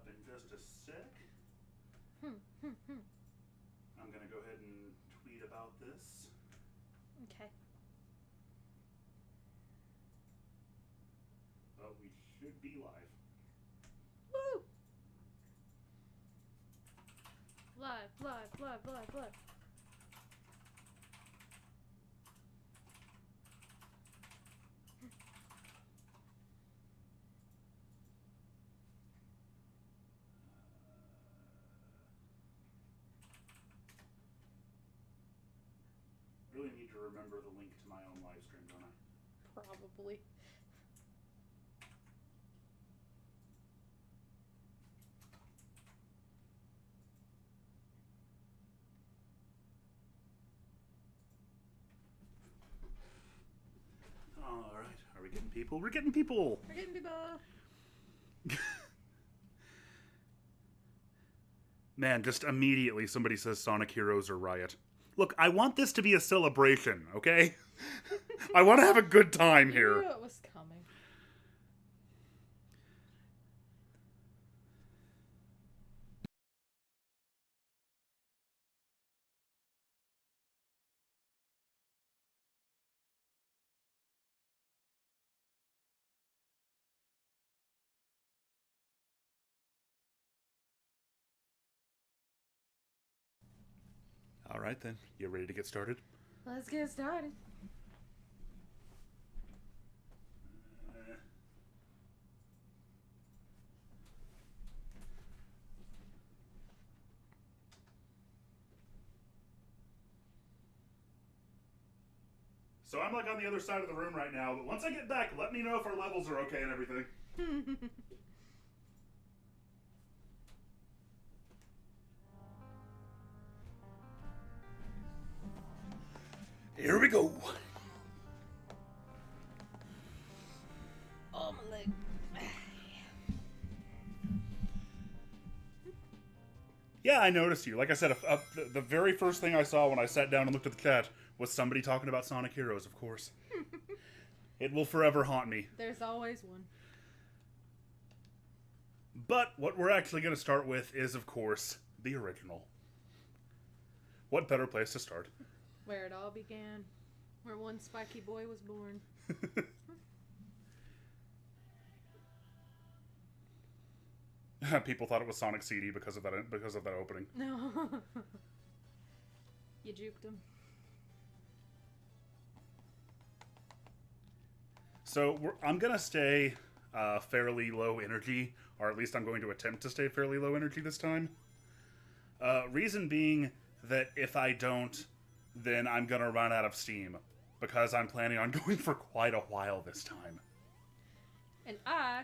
up in just a sec. I'm going to go ahead and tweet about this. Okay. But we should be live. Woo! Live. Really need to remember the link to my own live stream, don't I? Probably. All right. Are we getting people? We're getting people! We're getting people! Man, just immediately somebody says Sonic Heroes or Riot. Look, I want this to be a celebration, okay? I want to have a good time here. You knew it was coming. All right, then. You ready to get started? Let's get started. So I'm like on the other side of the room right now, but once I get back, let me know if our levels are okay and everything. Here we go. Oh, my leg. Yeah, I noticed you. Like I said, the very first thing I saw when I sat down and looked at the chat was somebody talking about Sonic Heroes, of course. It will forever haunt me. There's always one. But what we're actually going to start with is, of course, the original. What better place to start? Where it all began. Where one spiky boy was born. People thought it was Sonic CD because of that opening. No. You juked him. So I'm going to stay fairly low energy, or at least I'm going to attempt to stay fairly low energy this time. Reason being that if I don't, then I'm going to run out of steam, because I'm planning on going for quite a while this time. And I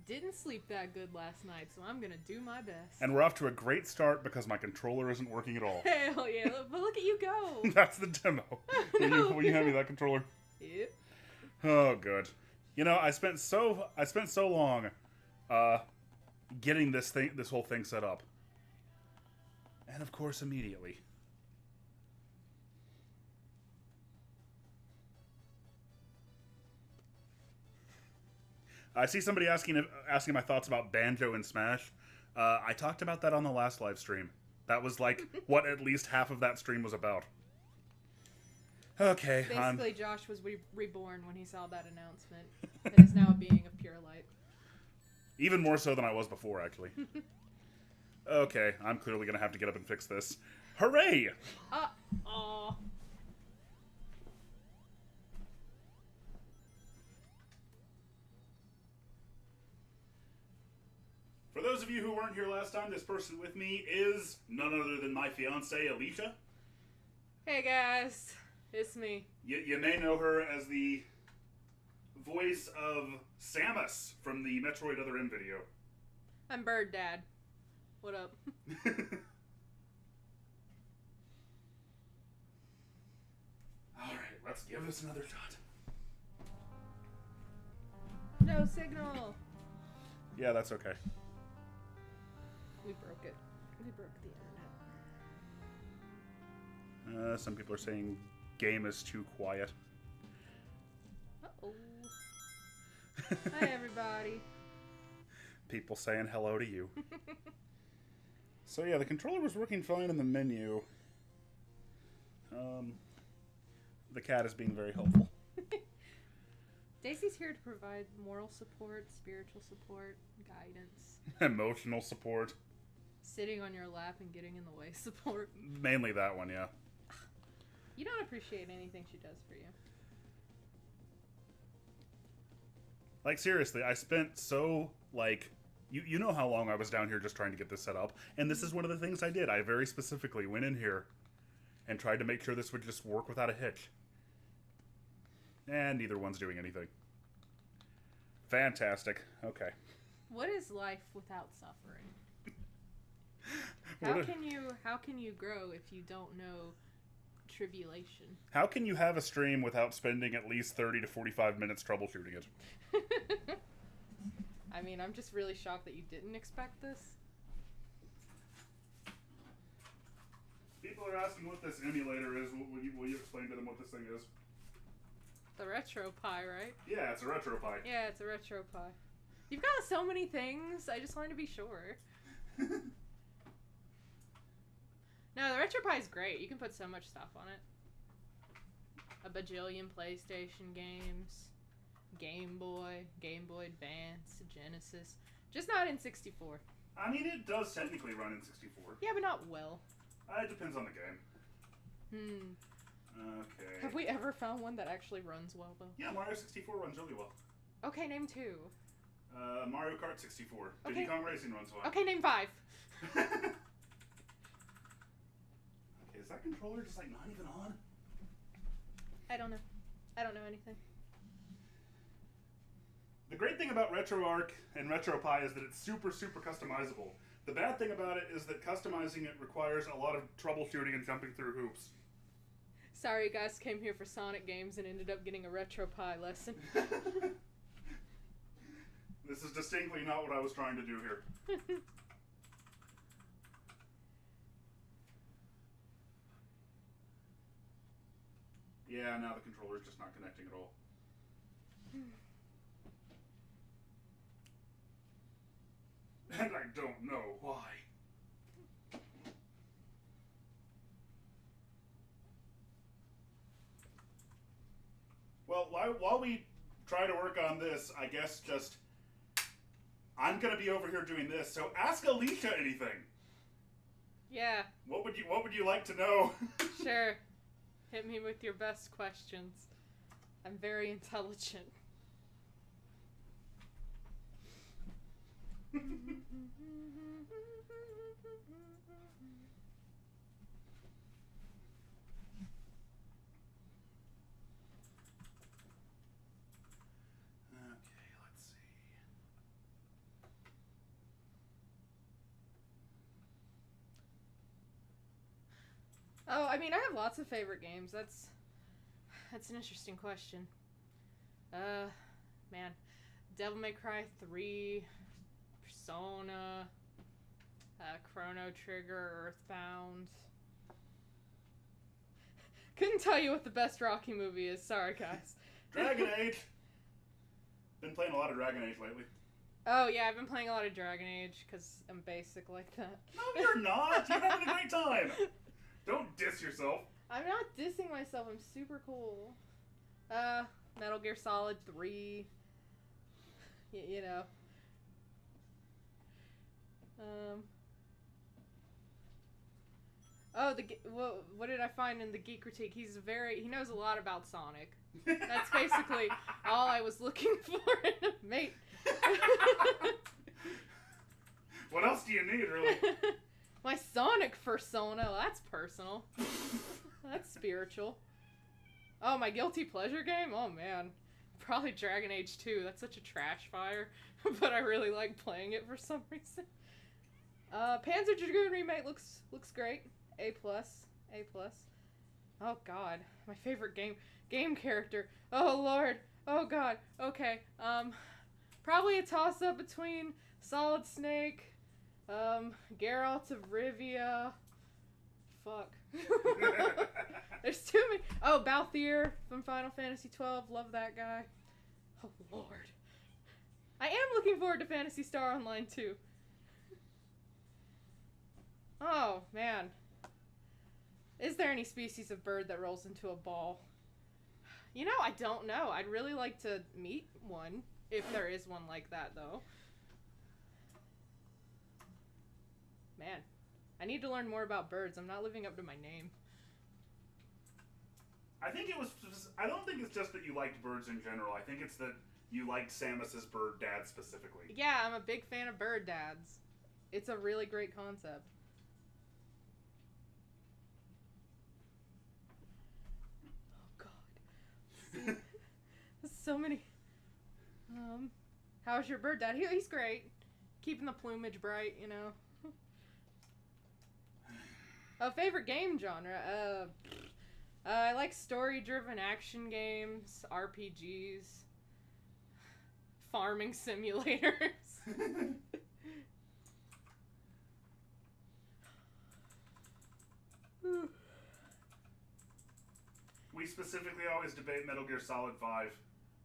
didn't sleep that good last night, so I'm going to do my best. And we're off to a great start because my controller isn't working at all. Hell yeah, but look at you go. That's the demo. Will you hand me that controller? Yep. Oh, good. You know, I spent so long getting this whole thing set up. And of course, immediately. I see somebody asking my thoughts about Banjo and Smash. I talked about that on the last live stream. That was like what at least half of that stream was about. Okay. Basically, Josh was reborn when he saw that announcement. And is now a being of pure light. Even more so than I was before, actually. Okay, I'm clearly going to have to get up and fix this. Hooray! Aw. For those of you who weren't here last time, this person with me is none other than my fiancée, Alicia. Hey guys, it's me. You may know her as the voice of Samus from the Metroid Other M video. I'm Bird Dad. What up? Alright, let's give this another shot. No signal. Yeah, that's okay. We broke it. We broke the internet. Some people are saying game is too quiet. Uh-oh. Hi, everybody. People saying hello to you. So yeah, the controller was working fine in the menu. The cat is being very helpful. Daisy's here to provide moral support, spiritual support, guidance. Emotional support. Sitting on your lap and getting in the way support. Mainly that one, yeah. You don't appreciate anything she does for you. Like, seriously, I spent so, like... You know how long I was down here just trying to get this set up, and this is one of the things I did. I very specifically went in here and tried to make sure this would just work without a hitch. And neither one's doing anything. Fantastic. Okay. What is life without suffering? How can you grow if you don't know tribulation? How can you have a stream without spending at least 30 to 45 minutes troubleshooting it? I mean, I'm just really shocked that you didn't expect this. People are asking what this emulator is. Will you explain to them what this thing is? The RetroPie, right? Yeah, it's a RetroPie. Yeah, it's a RetroPie. You've got so many things. I just wanted to be sure. No, the RetroPie is great. You can put so much stuff on it. A bajillion PlayStation games, Game Boy Advance, Genesis. Just not in 64. I mean, it does technically run in 64. Yeah, but not well. It depends on the game. Okay. Have we ever found one that actually runs well, though? Yeah, Mario 64 runs really well. Okay, name 2. Mario Kart 64. Okay. Diddy Kong Racing runs well. Okay, name 5. Okay, is that controller just, like, not even on? I don't know. I don't know anything. The great thing about RetroArch and RetroPie is that it's super, super customizable. The bad thing about it is that customizing it requires a lot of troubleshooting and jumping through hoops. Sorry, you guys came here for Sonic games and ended up getting a RetroPie lesson. This is distinctly not what I was trying to do here. Yeah, now the controller's just not connecting at all. And I don't know why. Well, while we try to work on this, I guess just... I'm gonna be over here doing this, so ask Alicia anything. Yeah. What would you like to know? Sure. Hit me with your best questions. I'm very intelligent. Okay, let's see. Oh, I mean, I have lots of favorite games. That's an interesting question. Man. Devil May Cry 3, Persona, Chrono Trigger, Earthbound. Couldn't tell you what the best Rocky movie is. Sorry, guys. Dragon Age. Been playing a lot of Dragon Age lately. Oh, yeah, I've been playing a lot of Dragon Age because I'm basic like that. No, you're not. You're having a great time. Don't diss yourself. I'm not dissing myself. I'm super cool. Metal Gear Solid 3. You know. Oh, what did I find in the Geek critique? He knows a lot about Sonic. That's basically all I was looking for in a mate. What else do you need, really? My Sonic persona, well, that's personal. That's spiritual. Oh, my guilty pleasure game? Oh, man. Probably Dragon Age 2. That's such a trash fire. But I really like playing it for some reason. Panzer Dragoon Remake looks great. A+. Oh, God. My favorite game character. Oh, Lord. Oh, God. Okay. Probably a toss-up between Solid Snake, Geralt of Rivia. Fuck. There's too many. Oh, Balthier from Final Fantasy XII. Love that guy. Oh, Lord. I am looking forward to Phantasy Star Online 2. Oh, man. Is there any species of bird that rolls into a ball? You know, I don't know. I'd really like to meet one, if there is one like that, though. Man, I need to learn more about birds. I'm not living up to my name. I think it was... I don't think it's just that you liked birds in general. I think it's that you liked Samus's bird dad specifically. Yeah, I'm a big fan of bird dads. It's a really great concept. So many. How's your bird dad? He's great. Keeping the plumage bright, you know. Favorite game genre? I like story-driven action games, RPGs, farming simulators. We specifically always debate Metal Gear Solid 5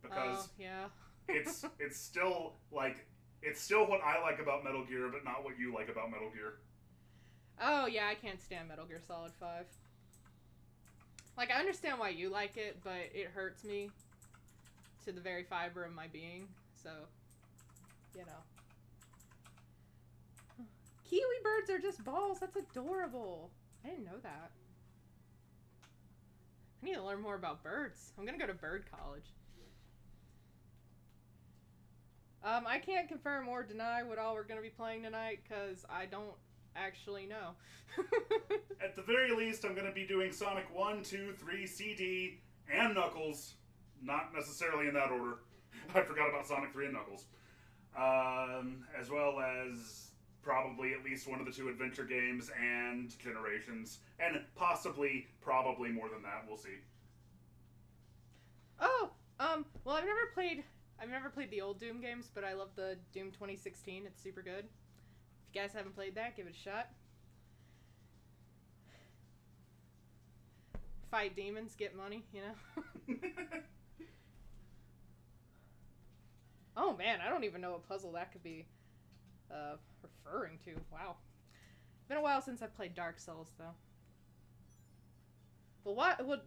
because yeah. it's still like it's still what I like about Metal Gear, but not what you like about Metal Gear. Oh yeah, I can't stand Metal Gear Solid 5. Like, I understand why you like it, but it hurts me to the very fiber of my being. So, you know. Kiwi birds are just balls. That's adorable. I didn't know that. I need to learn more about birds. I'm gonna go to bird college. I can't confirm or deny what all we're gonna be playing tonight, because I don't actually know. At the very least, I'm gonna be doing Sonic 1, 2, 3, CD, and Knuckles. Not necessarily in that order. I forgot about Sonic 3 and Knuckles. As well as probably at least one of the two adventure games and Generations. And possibly, probably more than that. We'll see. Oh, well, I've never played the old Doom games, but I love the Doom 2016. It's super good. If you guys haven't played that, give it a shot. Fight demons, get money, you know? Oh man, I don't even know what puzzle that could be referring to. Wow. Been a while since I've played Dark Souls, though. Well,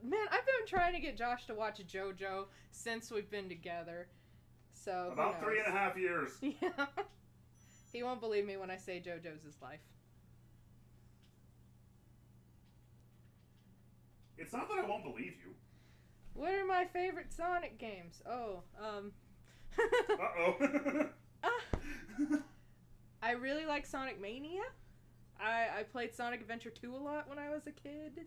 man, I've been trying to get Josh to watch JoJo since we've been together. So, about 3.5 years. Yeah. He won't believe me when I say JoJo's his life. It's not that I won't believe you. What are my favorite Sonic games? Oh, Uh-oh. I really like Sonic Mania. I played Sonic Adventure 2 a lot when I was a kid.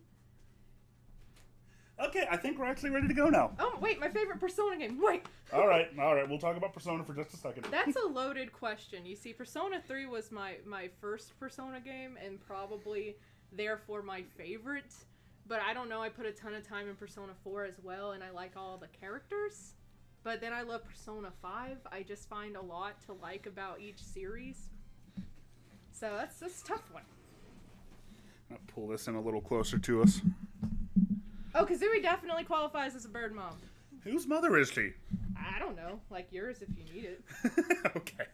Okay, I think we're actually ready to go now. Oh, wait, my favorite Persona game. Wait. All right. We'll talk about Persona for just a second. That's a loaded question. You see, Persona 3 was my first Persona game and probably, therefore, my favorite. But I don't know, I put a ton of time in Persona 4 as well, and I like all the characters. But then I love Persona 5. I just find a lot to like about each series. So that's a tough one. I'll pull this in a little closer to us. Oh, Kazooie definitely qualifies as a bird mom. Whose mother is she? I don't know. Like yours if you need it. Okay.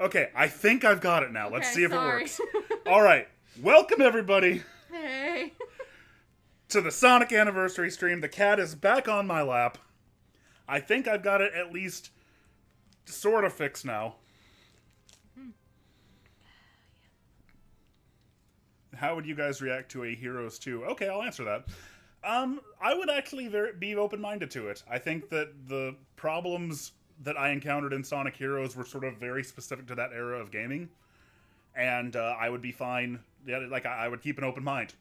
Okay, I think I've got it now. Let's see if it sorry. works. All right. Welcome, everybody. Hey. To the Sonic Anniversary stream. The cat is back on my lap. I think I've got it at least sort of fixed now. How would you guys react to a Heroes 2? Okay, I'll answer that. I would actually be open-minded to it. I think that the problems that I encountered in Sonic Heroes were sort of very specific to that era of gaming. And I would be fine. Yeah, like, I would keep an open mind.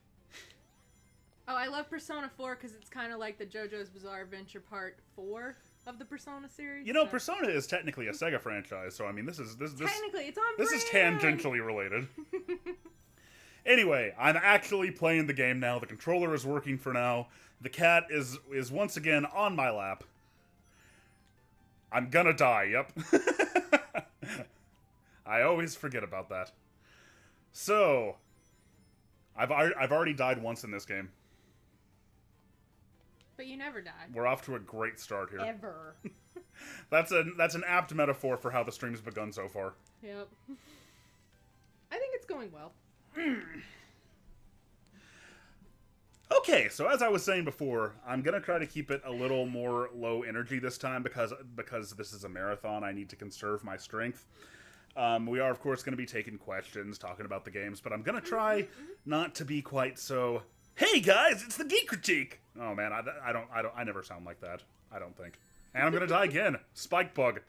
Oh, I love Persona 4 because it's kind of like the JoJo's Bizarre Adventure Part 4 of the Persona series. You know, Persona is technically a Sega franchise, so I mean, this technically, it's on this brand. is tangentially related. Anyway, I'm actually playing the game now. The controller is working for now. The cat is once again on my lap. I'm gonna die, yep. I always forget about that. So, I've already died once in this game. But you never died. We're off to a great start here. Ever. That's an apt metaphor for how the stream's begun so far. Yep. I think it's going well. Okay, so as I was saying before, I'm gonna try to keep it a little more low energy this time because this is a marathon. I need to conserve my strength. We are of course gonna be taking questions, talking about the games, but I'm gonna try not to be quite so. Hey guys, it's the Geek Critique. Oh man, I never sound like that. I don't think. And I'm gonna die again. Spike bug.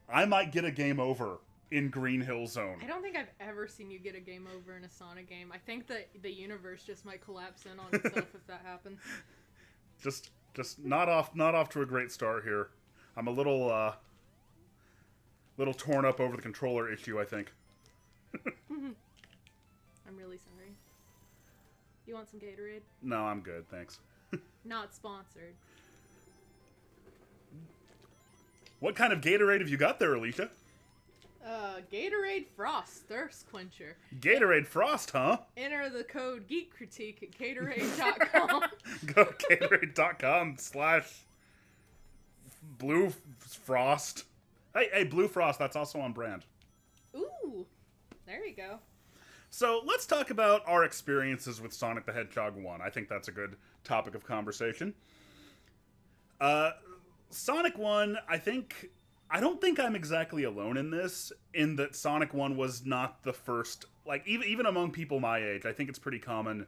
I might get a game over in Green Hill Zone. I don't think I've ever seen you get a game over in a Sonic game. I think that the universe just might collapse in on itself if that happens. Just not off to a great start here. I'm a little torn up over the controller issue, I think. I'm really sorry. You want some Gatorade? No, I'm good, thanks. Not sponsored. What kind of Gatorade have you got there, Alicia? Gatorade Frost Thirst Quencher. Gatorade Frost, huh? Enter the code Geek Critique at Gatorade.com. Go to Gatorade.com/Blue Frost. Hey, Blue Frost, that's also on brand. Ooh, there you go. So let's talk about our experiences with Sonic the Hedgehog 1. I think that's a good topic of conversation. Sonic 1, I don't think I'm exactly alone in this, in that Sonic 1 was not the first, like, even among people my age, I think it's pretty common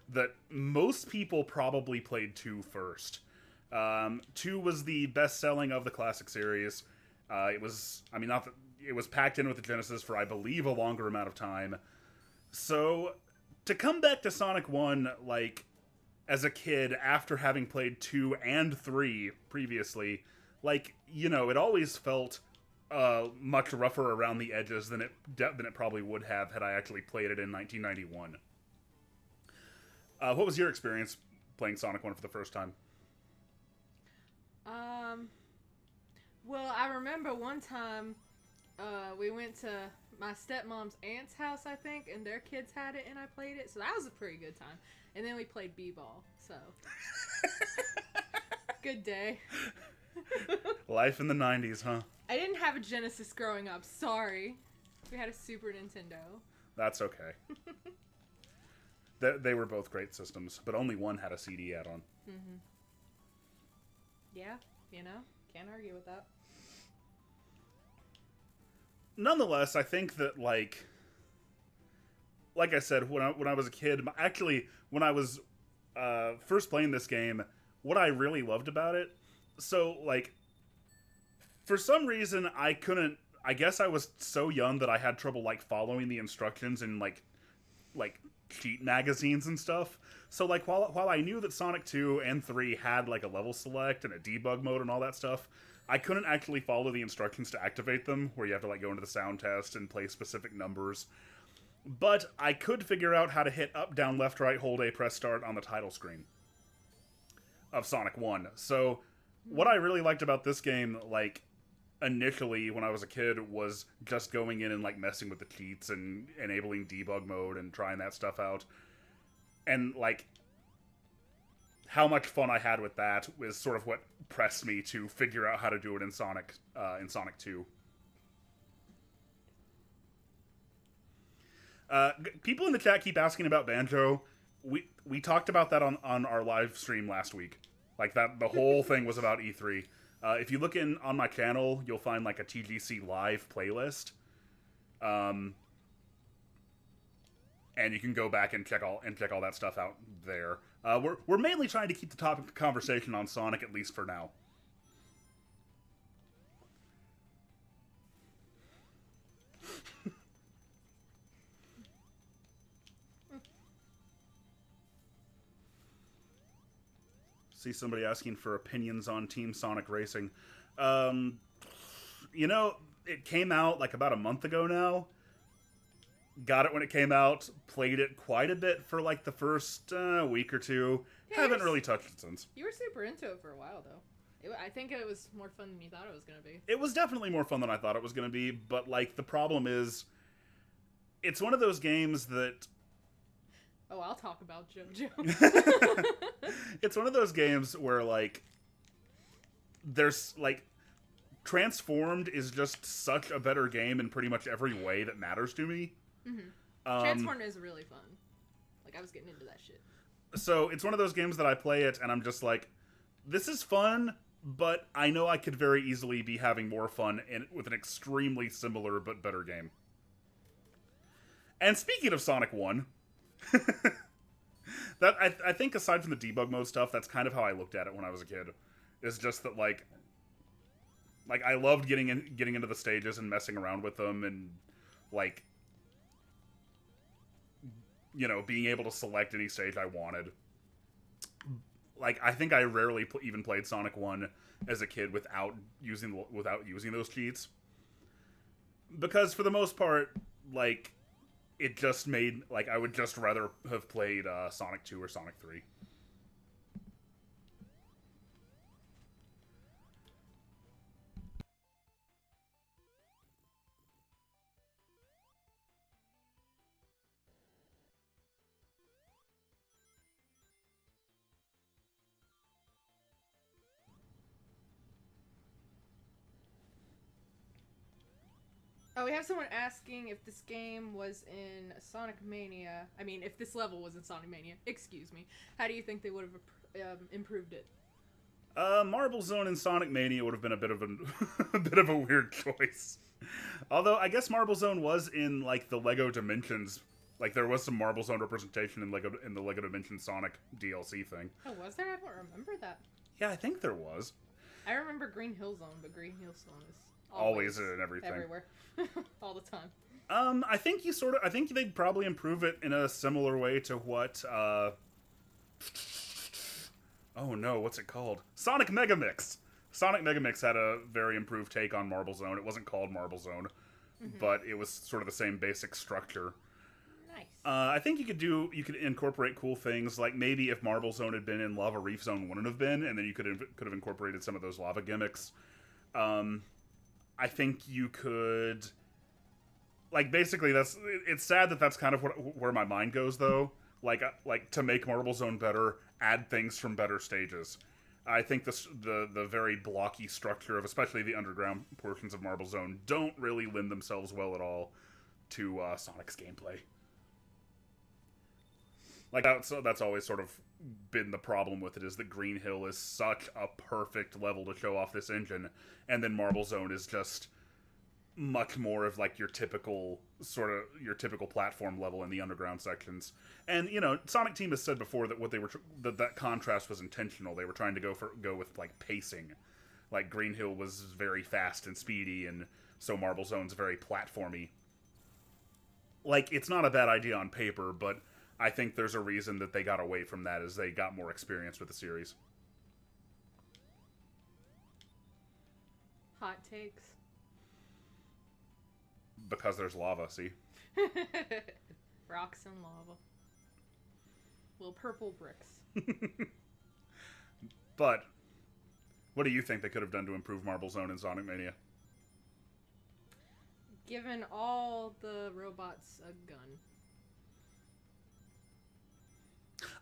that most people probably played 2 first. 2 was the best-selling of the classic series. It was packed in with the Genesis for, I believe, a longer amount of time. So, to come back to Sonic 1, like, as a kid, after having played 2 and 3 previously, like, you know, it always felt much rougher around the edges than it probably would have had I actually played it in 1991. What was your experience playing Sonic 1 for the first time? Well, I remember one time we went to my stepmom's aunt's house, I think, and their kids had it and I played it, so that was a pretty good time. And then we played b-ball, so good day. Life in the 90s, huh? I didn't have a Genesis growing up, sorry. We had a Super Nintendo. That's okay. They were both great systems, but only one had a CD add-on. Mm-hmm. Yeah, you know, can't argue with that. Nonetheless, I think that, like I said, when I was a kid, actually, when I was first playing this game, what I really loved about it, so, like, for some reason, I guess I was so young that I had trouble, like, following the instructions in, like cheat magazines and stuff. So, like, while I knew that Sonic 2 and 3 had, like, a level select and a debug mode and all that stuff, I couldn't actually follow the instructions to activate them, where you have to, like, go into the sound test and play specific numbers. But I could figure out how to hit up, down, left, right, hold A, press start on the title screen of Sonic 1. So, what I really liked about this game, like, initially, when I was a kid, was just going in and, like, messing with the cheats and enabling debug mode and trying that stuff out. And, like, how much fun I had with that was sort of what pressed me to figure out how to do it in Sonic 2. People in the chat keep asking about Banjo. We talked about that on our live stream last week. Like, that the whole thing was about E3. If you look on my channel, you'll find, like, a TGC live playlist. And you can go back and check all that stuff out there. We're mainly trying to keep the topic of conversation on Sonic, at least for now. See somebody asking for opinions on Team Sonic Racing. You know, it came out like about a month ago now. Got it when it came out. Played it quite a bit for like the first week or two. Yeah, haven't really touched it since. You were super into it for a while, though. I think it was more fun than you thought it was going to be. It was definitely more fun than I thought it was going to be. But, like, the problem is, it's one of those games that... Oh, I'll talk about JoJo. It's one of those games where, like, there's, like, Transformed is just such a better game in pretty much every way that matters to me. Transformed is really fun. Like, I was getting into that shit. So it's one of those games that I play it, and I'm just like, this is fun, but I know I could very easily be having more fun with an extremely similar but better game. And speaking of Sonic 1, that I think aside from the debug mode stuff, that's kind of how I looked at it when I was a kid. Is just that like I loved getting into the stages and messing around with them and like, you know, being able to select any stage I wanted. Like, I think I rarely even played Sonic 1 as a kid without using those cheats. Because for the most part, like, it just made, like, I would just rather have played Sonic 2 or Sonic 3. Oh, we have someone asking if this game was in Sonic Mania. I mean, if this level was in Sonic Mania. Excuse me. How do you think they would have improved it? Marble Zone and Sonic Mania would have been a bit of a bit of a weird choice. Although I guess Marble Zone was in like the Lego Dimensions. Like there was some Marble Zone representation in the Lego Dimensions Sonic DLC thing. Oh, was there? I don't remember that. Yeah, I think there was. I remember Green Hill Zone, but Green Hill Zone is always in everything. Everywhere. All the time. I think I think they'd probably improve it in a similar way to what oh no, what's it called? Sonic Mega Mix. Sonic Mega Mix had a very improved take on Marble Zone. It wasn't called Marble Zone, but it was sort of the same basic structure. Nice. I think you could incorporate cool things, like maybe if Marble Zone had been in Lava Reef Zone wouldn't have been, and then you could have incorporated some of those lava gimmicks. I think you could, like, basically it's sad that that's kind of where my mind goes though. Like to make Marble Zone better, add things from better stages. I think the very blocky structure of especially the underground portions of Marble Zone don't really lend themselves well at all to Sonic's gameplay. Like that's always sort of been the problem with it, is that Green Hill is such a perfect level to show off this engine, and then Marble Zone is just much more of like your typical platform level in the underground sections. And you know, Sonic Team has said before that that contrast was intentional. They were trying to go with like pacing. Like Green Hill was very fast and speedy, and so Marble Zone's very platformy. Like, it's not a bad idea on paper, but I think there's a reason that they got away from that as they got more experience with the series. Hot takes. Because there's lava, see? Rocks and lava. Little purple bricks. But, what do you think they could have done to improve Marble Zone in Sonic Mania? Given all the robots a gun.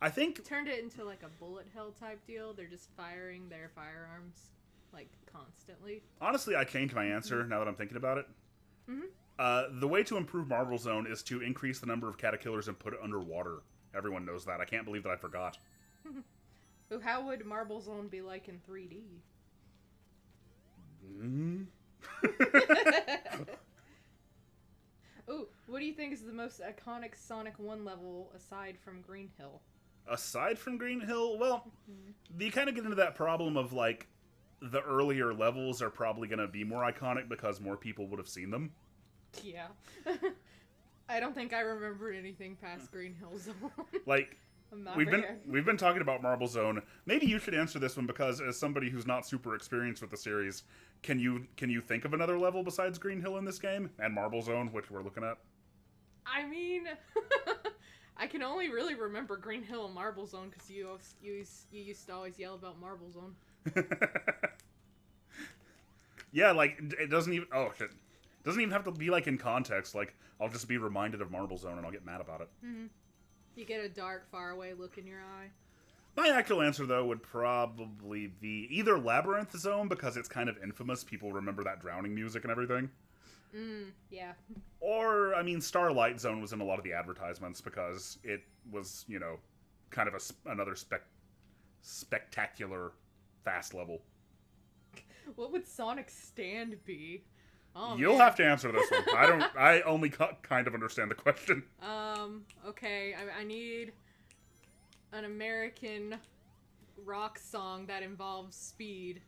I think Turned it into like a bullet hell type deal. They're just firing their firearms like constantly. Honestly, I changed my answer now that I'm thinking about it. The way to improve Marble Zone is to increase the number of caterpillars and put it underwater. Everyone knows that. I can't believe that I forgot. So how would Marble Zone be like in 3D? Ooh, what do you think is the most iconic Sonic 1 level aside from Green Hill? Aside from Green Hill, well, you kind of get into that problem of, like, the earlier levels are probably going to be more iconic because more people would have seen them. Yeah. I don't think I remembered anything past Green Hill Zone. Like, we've been talking about Marble Zone. Maybe you should answer this one, because as somebody who's not super experienced with the series, can you think of another level besides Green Hill in this game and Marble Zone, which we're looking at? I mean, I can only really remember Green Hill and Marble Zone because you used to always yell about Marble Zone. Yeah, like, it doesn't even... Oh, shit. It doesn't even have to be, like, in context. Like, I'll just be reminded of Marble Zone and I'll get mad about it. You get a dark, faraway look in your eye. My actual answer, though, would probably be either Labyrinth Zone, because it's kind of infamous. People remember that drowning music and everything. Yeah. Or, I mean, Starlight Zone was in a lot of the advertisements because it was, kind of another spectacular fast level. What would Sonic's stand be? Oh, You'll man. have to answer this one. I only kind of understand the question. Okay. I need an American rock song that involves speed.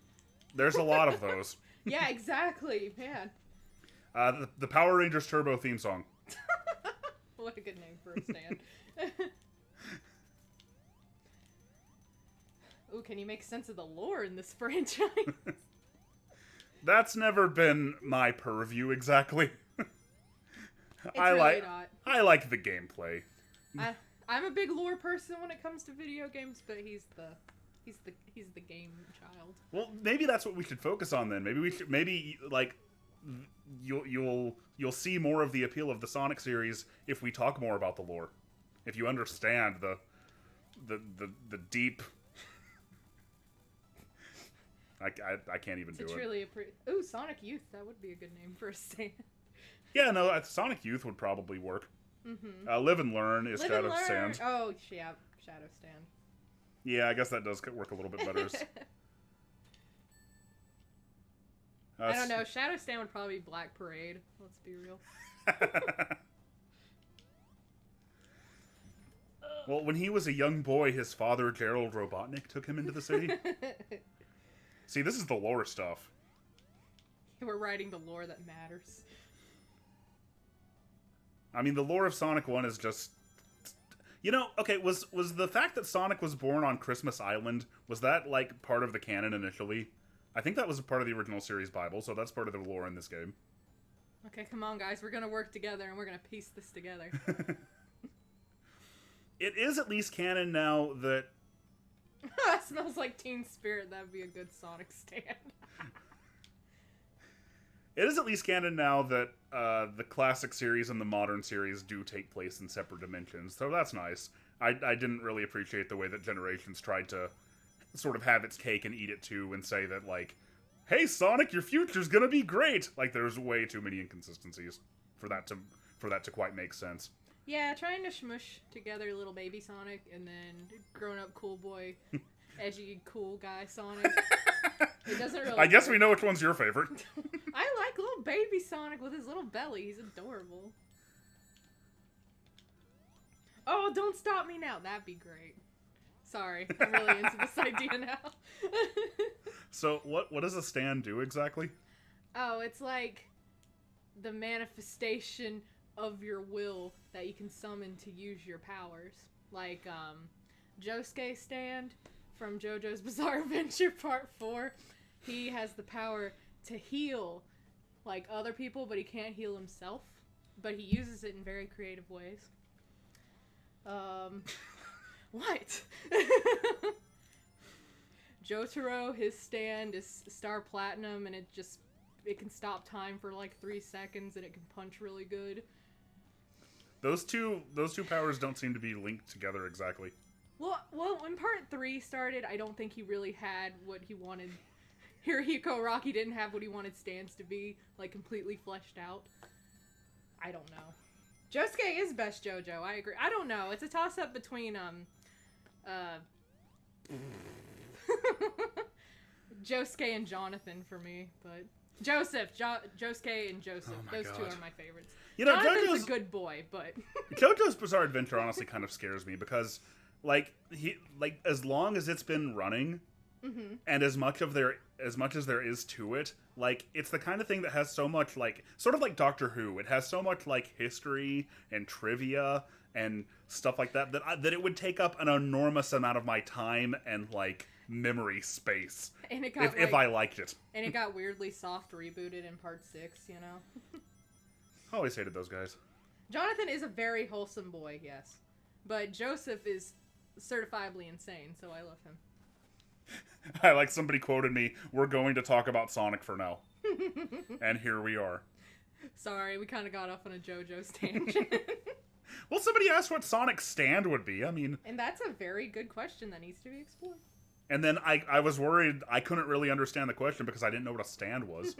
There's a lot of those. Yeah, exactly, man. The Power Rangers Turbo theme song. What a good name for a stand. Ooh, can you make sense of the lore in this franchise? That's never been my purview exactly. It's really not. I like the gameplay. I'm a big lore person when it comes to video games, but he's the game child. Well, maybe that's what we should focus on then. Maybe like you'll see more of the appeal of the Sonic series if we talk more about the lore. If you understand the deep. I can't even do it. It's really ooh, Sonic Youth. That would be a good name for a stand. Yeah, no, Sonic Youth would probably work. Mm-hmm. Live and Learn is Live and Shadow Learn. Stand. Oh, yeah, Shadow Stand. Yeah, I guess that does work a little bit better. I don't know. Shadow Stand would probably be Black Parade. Let's be real. Well, when he was a young boy, his father, Gerald Robotnik, took him into the city. See, this is the lore stuff. We're writing the lore that matters. I mean, the lore of Sonic 1 is just... okay, was the fact that Sonic was born on Christmas Island, was that, like, part of the canon initially? I think that was a part of the original series Bible, so that's part of the lore in this game. Okay, come on, guys. We're gonna work together, and we're gonna piece this together. It is at least canon now that... That smells like Teen Spirit. That would be a good Sonic stand. It is at least canon now that the classic series and the modern series do take place in separate dimensions, so that's nice. I didn't really appreciate the way that Generations tried to sort of have its cake and eat it too, and say that, like, hey, Sonic, your future's gonna be great! Like, there's way too many inconsistencies for that to quite make sense. Yeah, trying to smush together little baby Sonic and then grown-up cool boy, edgy cool guy Sonic. It doesn't really I guess work. we know which one's your favorite. I like little baby Sonic with his little belly. He's adorable. Oh, don't stop me now. That'd be great. Sorry, I'm really into this idea now. So, what does a stand do exactly? Oh, it's like the manifestation of your will that you can summon to use your powers. Like, Josuke Stand from JoJo's Bizarre Adventure Part 4. He has the power to heal, like, other people, but he can't heal himself. But he uses it in very creative ways. What? Jotaro, his stand is Star Platinum, and it can stop time for like 3 seconds, and it can punch really good. Those two powers don't seem to be linked together exactly. Well, when Part 3 started, I don't think he really had what he wanted. Hirohiko Rocky didn't have what he wanted stands to be, like, completely fleshed out. I don't know. Josuke is best JoJo, I agree. I don't know. It's a toss-up between, Josuke and Jonathan for me, but... Josuke and Joseph. Oh Those God. two are my favorites. Jonathan's a good boy, but... JoJo's Bizarre Adventure honestly kind of scares me because, as long as it's been running, mm-hmm. and as much as there is to it, like, it's the kind of thing that has so much, like, sort of like Doctor Who. It has so much, like, history and trivia and stuff like that that it would take up an enormous amount of my time and, like, memory space and it got, if I liked it. And it got weirdly soft rebooted in Part 6, you know? I always hated those guys. Jonathan is a very wholesome boy, yes. But Joseph is certifiably insane, so I love him. I like somebody quoted me, "We're going to talk about Sonic for now." And here we are. Sorry, we kind of got off on a JoJo's tangent. Well, somebody asked what Sonic's stand would be. I mean... And that's a very good question that needs to be explored. And then I was worried I couldn't really understand the question because I didn't know what a stand was.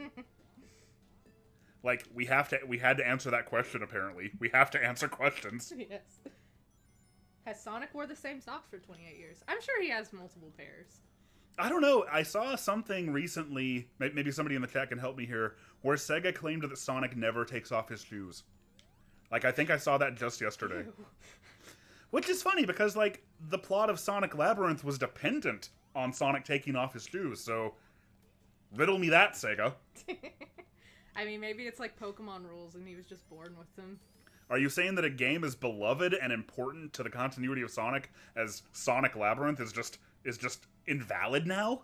Like, we had to answer that question, apparently. We have to answer questions. Yes. Has Sonic wore the same socks for 28 years? I'm sure he has multiple pairs. I don't know. I saw something recently, maybe somebody in the chat can help me here, where Sega claimed that Sonic never takes off his shoes. Like, I think I saw that just yesterday. Ew. Which is funny, because, like, the plot of Sonic Labyrinth was dependent on Sonic taking off his shoes, so... riddle me that, Sega. I mean, maybe it's like Pokemon rules and he was just born with them. Are you saying that a game is beloved and important to the continuity of Sonic as Sonic Labyrinth is just invalid now?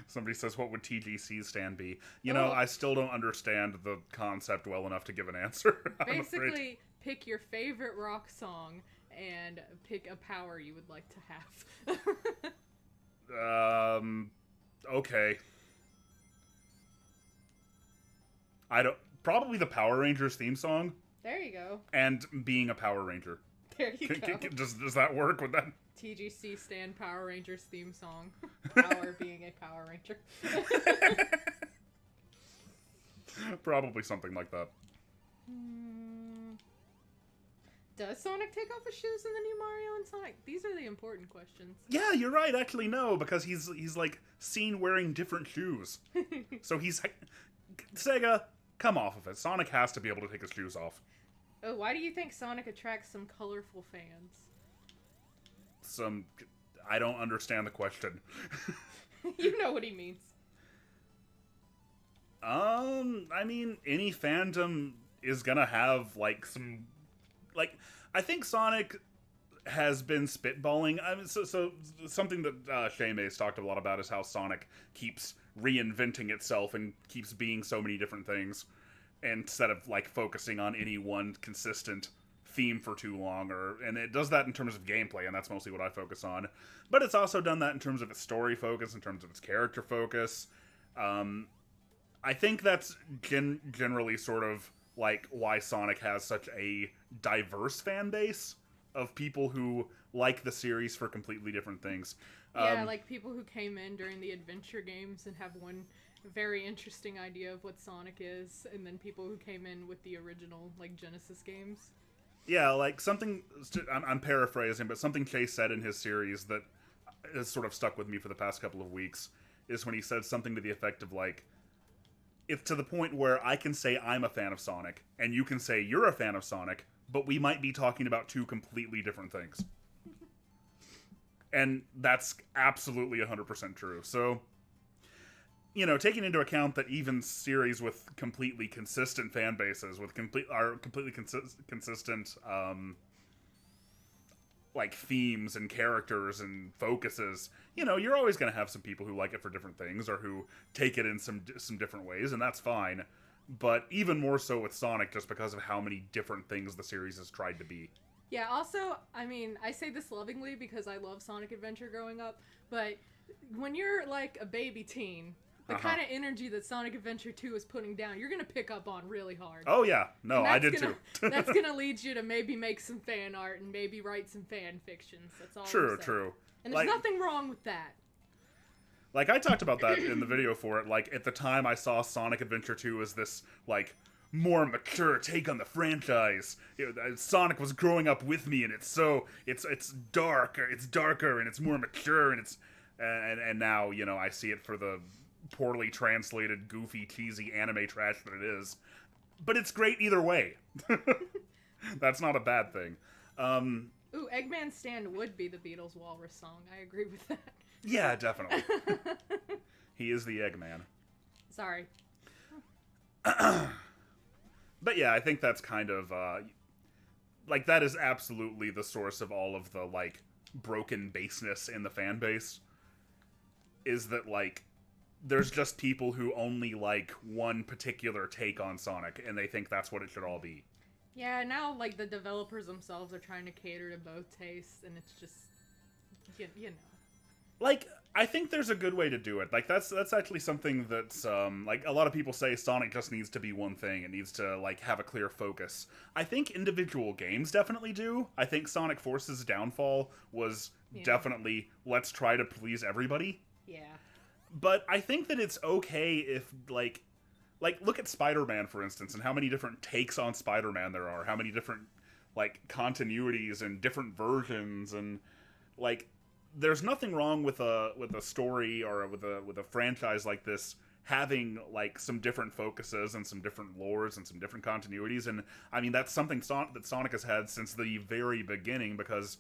Somebody says, what would TGC's stand be? You know, I still don't understand the concept well enough to give an answer. Basically, pick your favorite rock song and pick a power you would like to have. Okay. Probably the Power Rangers theme song. There you go. And being a Power Ranger. There you go. Does that work with that? TGC stand Power Rangers theme song. Power being a Power Ranger. Probably something like that. Does Sonic take off his shoes in the new Mario and Sonic? These are the important questions. Yeah, you're right. Actually, no, because he's like seen wearing different shoes. So he's like, Sega, come off of it. Sonic has to be able to take his shoes off. Oh, why do you think Sonic attracts some colorful fans? I don't understand the question. You know what he means. I mean, any fandom is gonna have, like, some... Like, I think Sonic has been spitballing. I mean, so something that Shaymay's talked a lot about is how Sonic keeps reinventing itself and keeps being so many different things instead of, like, focusing on any one consistent theme for too long. And it does that in terms of gameplay, and that's mostly what I focus on. But it's also done that in terms of its story focus, in terms of its character focus. I think that's generally sort of like why Sonic has such a diverse fan base of people who like the series for completely different things. Yeah, like people who came in during the adventure games and have one very interesting idea of what Sonic is, and then people who came in with the original, like, Genesis games. Yeah, like something, I'm paraphrasing, but something Chase said in his series that has sort of stuck with me for the past couple of weeks is when he said something to the effect of, like, it's to the point where I can say I'm a fan of Sonic, and you can say you're a fan of Sonic, but we might be talking about two completely different things. And that's absolutely 100% true. So, you know, taking into account that even series with completely consistent fan bases, with completely consistent, like, themes and characters and focuses, you know, you're always going to have some people who like it for different things or who take it in some different ways, and that's fine. But even more so with Sonic, just because of how many different things the series has tried to be. Yeah, also, I mean, I say this lovingly because I love Sonic Adventure growing up, but when you're, like, a baby teen, the kind of energy that Sonic Adventure 2 is putting down, you're going to pick up on really hard. Oh, yeah. No, I did too. That's going to lead you to maybe make some fan art and maybe write some fan fictions. That's all. True. And there's nothing wrong with that. Like, I talked about that in the video for it. Like, at the time I saw Sonic Adventure 2 as this, like, more mature take on the franchise. Sonic was growing up with me, and it's darker, and it's more mature, and it's and now, you know, I see it for the poorly translated, goofy, cheesy anime trash that it is. But it's great either way. That's not a bad thing. Ooh, Eggman Stand would be the Beatles' Walrus song. I agree with that. Yeah, definitely. He is the Eggman. Sorry. But yeah, I think that's kind of, like, that is absolutely the source of all of the, like, broken baseness in the fan base. Is that, like, there's just people who only like one particular take on Sonic, and they think that's what it should all be. Yeah, now, like, the developers themselves are trying to cater to both tastes, and it's just, you know. Like, I think there's a good way to do it. Like, that's actually something that's, like, a lot of people say Sonic just needs to be one thing. It needs to, like, have a clear focus. I think individual games definitely do. I think Sonic Force's downfall was definitely, let's try to please everybody. Yeah. But I think that it's okay if, like, look at Spider-Man, for instance, and how many different takes on Spider-Man there are. How many different, like, continuities and different versions, and, like, there's nothing wrong with a story or with a franchise like this having, like, some different focuses and some different lores and some different continuities. And I mean, that's something that Sonic has had since the very beginning, because,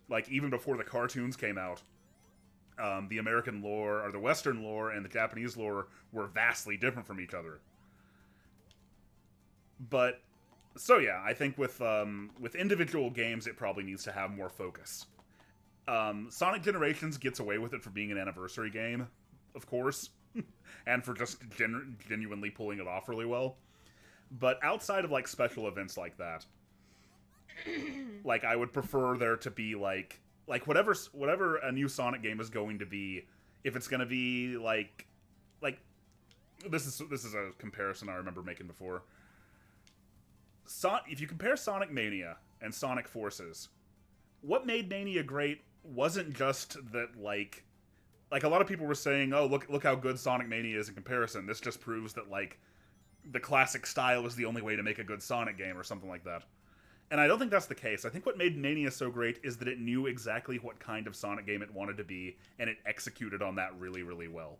like, even before the cartoons came out, the American lore or the Western lore and the Japanese lore were vastly different from each other. But so yeah, I think with individual games, it probably needs to have more focus. Sonic Generations gets away with it for being an anniversary game, of course, and for just genuinely pulling it off really well. But outside of, like, special events like that, like, I would prefer there to be, like whatever a new Sonic game is going to be, if it's going to be, like, this is a comparison I remember making before. If you compare Sonic Mania and Sonic Forces, what made Mania great wasn't just that, like a lot of people were saying, oh, look how good Sonic Mania is in comparison. This just proves that, like, the classic style is the only way to make a good Sonic game, or something like that. And I don't think that's the case. I think what made Mania so great is that it knew exactly what kind of Sonic game it wanted to be, and it executed on that really, really well.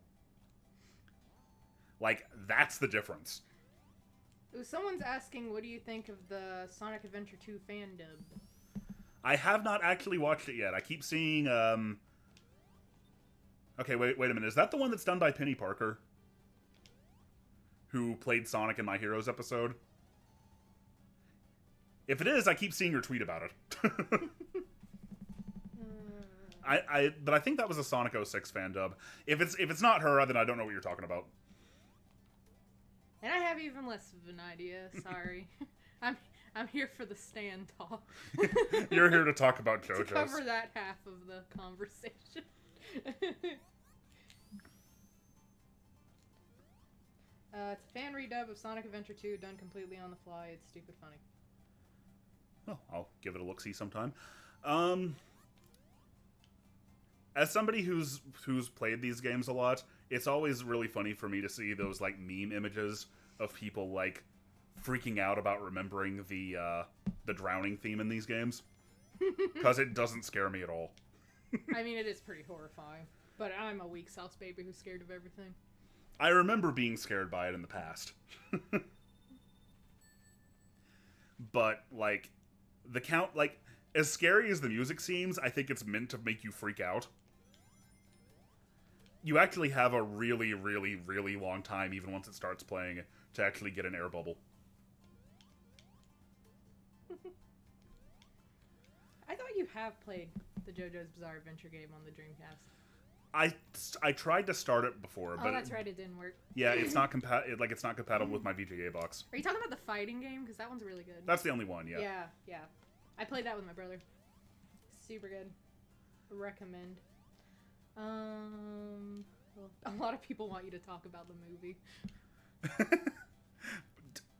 Like, that's the difference. Someone's asking, what do you think of the Sonic Adventure 2 fan dub? I have not actually watched it yet. I keep seeing, Okay, wait a minute. Is that the one that's done by Penny Parker? Who played Sonic in My Heroes episode? If it is, I keep seeing her tweet about it. But I think that was a Sonic 06 fan dub. If it's not her, then I don't know what you're talking about. And I have even less of an idea. Sorry. I'm here for the stand talk. You're here to talk about JoJo's. To cover that half of the conversation. It's a fan redub of Sonic Adventure 2 done completely on the fly. It's stupid funny. Well, I'll give it a look-see sometime. As somebody who's played these games a lot, it's always really funny for me to see those, like, meme images of people, like, freaking out about remembering the drowning theme in these games. Because it doesn't scare me at all. I mean, it is pretty horrifying. But I'm a weak sauce baby who's scared of everything. I remember being scared by it in the past. But, like, as scary as the music seems, I think it's meant to make you freak out. You actually have a really, really, really long time, even once it starts playing, to actually get an air bubble. I thought you have played the JoJo's Bizarre Adventure game on the Dreamcast. I tried to start it before, but that's right, it didn't work. Yeah, it's not compatible with my VGA box. Are you talking about the fighting game? Because that one's really good. That's the only one, yeah. Yeah. I played that with my brother. Super good. Recommend. Well, a lot of people want you to talk about the movie.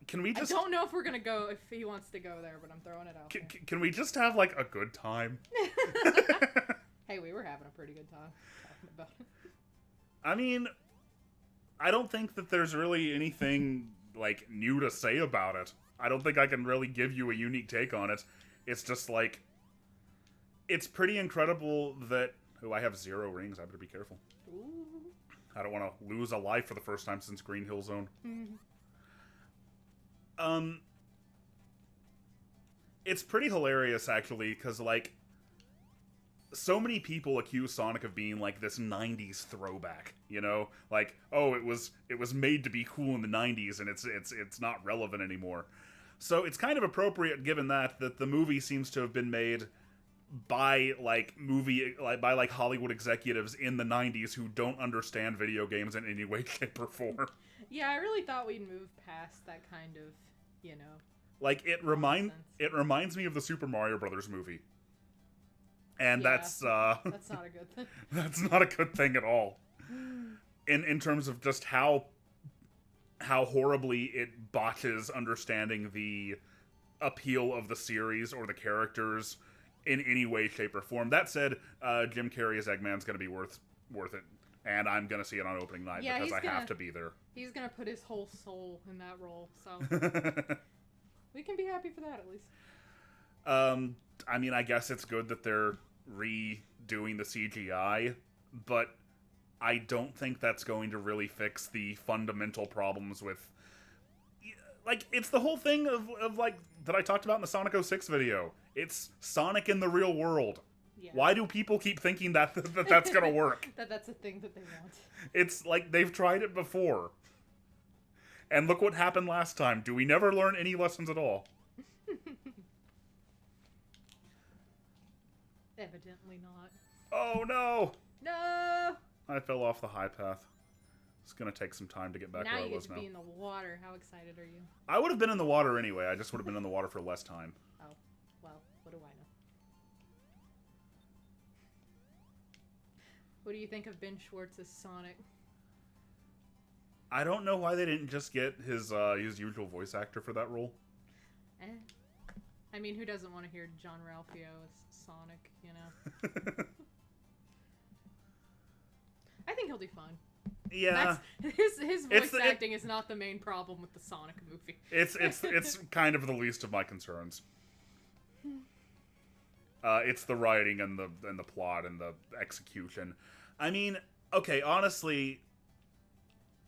Can we just... I don't know if we're gonna go, if he wants to go there, but I'm throwing it out there. Can we just have, like, a good time? Hey, we were having a pretty good time talking about it. I mean, I don't think that there's really anything, like, new to say about it. I don't think I can really give you a unique take on it. It's just, like, it's pretty incredible that... Oh, I have 0 rings. I better be careful. Ooh. I don't want to lose a life for the first time since Green Hill Zone. It's pretty hilarious, actually, because, like, so many people accuse Sonic of being, like, this 90s throwback, you know? Like, oh, it was made to be cool in the 90s, and it's not relevant anymore. So it's kind of appropriate, given that the movie seems to have been made by Hollywood executives in the 90s who don't understand video games in any way, shape, or form. Yeah, I really thought we'd move past that kind of, you know... Like, it reminds me of the Super Mario Brothers movie. And Yeah, that's that's not a good thing. that's not a good thing at all. In terms of just how horribly it botches understanding the appeal of the series or the characters in any way, shape, or form. That said, Jim Carrey as Eggman's going to be worth it, and I'm going to see it on opening night because I have to be there. He's going to put his whole soul in that role, so we can be happy for that at least. I mean, I guess it's good that they're redoing the CGI, but I don't think that's going to really fix the fundamental problems with... Like, it's the whole thing of like, that I talked about in the Sonic 06 video. It's Sonic in the real world. Yeah. Why do people keep thinking that that's gonna work? That's a thing that they want. It's like, they've tried it before. And look what happened last time. Do we never learn any lessons at all? Evidently not. Oh, no! No! I fell off the high path. It's gonna take some time to get back where I was now. Now you get to be in the water. How excited are you? I would have been in the water anyway. I just would have been in the water for less time. Oh, well, what do I know? What do you think of Ben Schwartz's Sonic? I don't know why they didn't just get his usual voice actor for that role. I mean, who doesn't want to hear John Ralphio as Sonic, you know? I think he'll do fine. Yeah. His voice acting is not the main problem with the Sonic movie. It's kind of the least of my concerns. It's the writing and the plot and the execution. I mean, okay, honestly,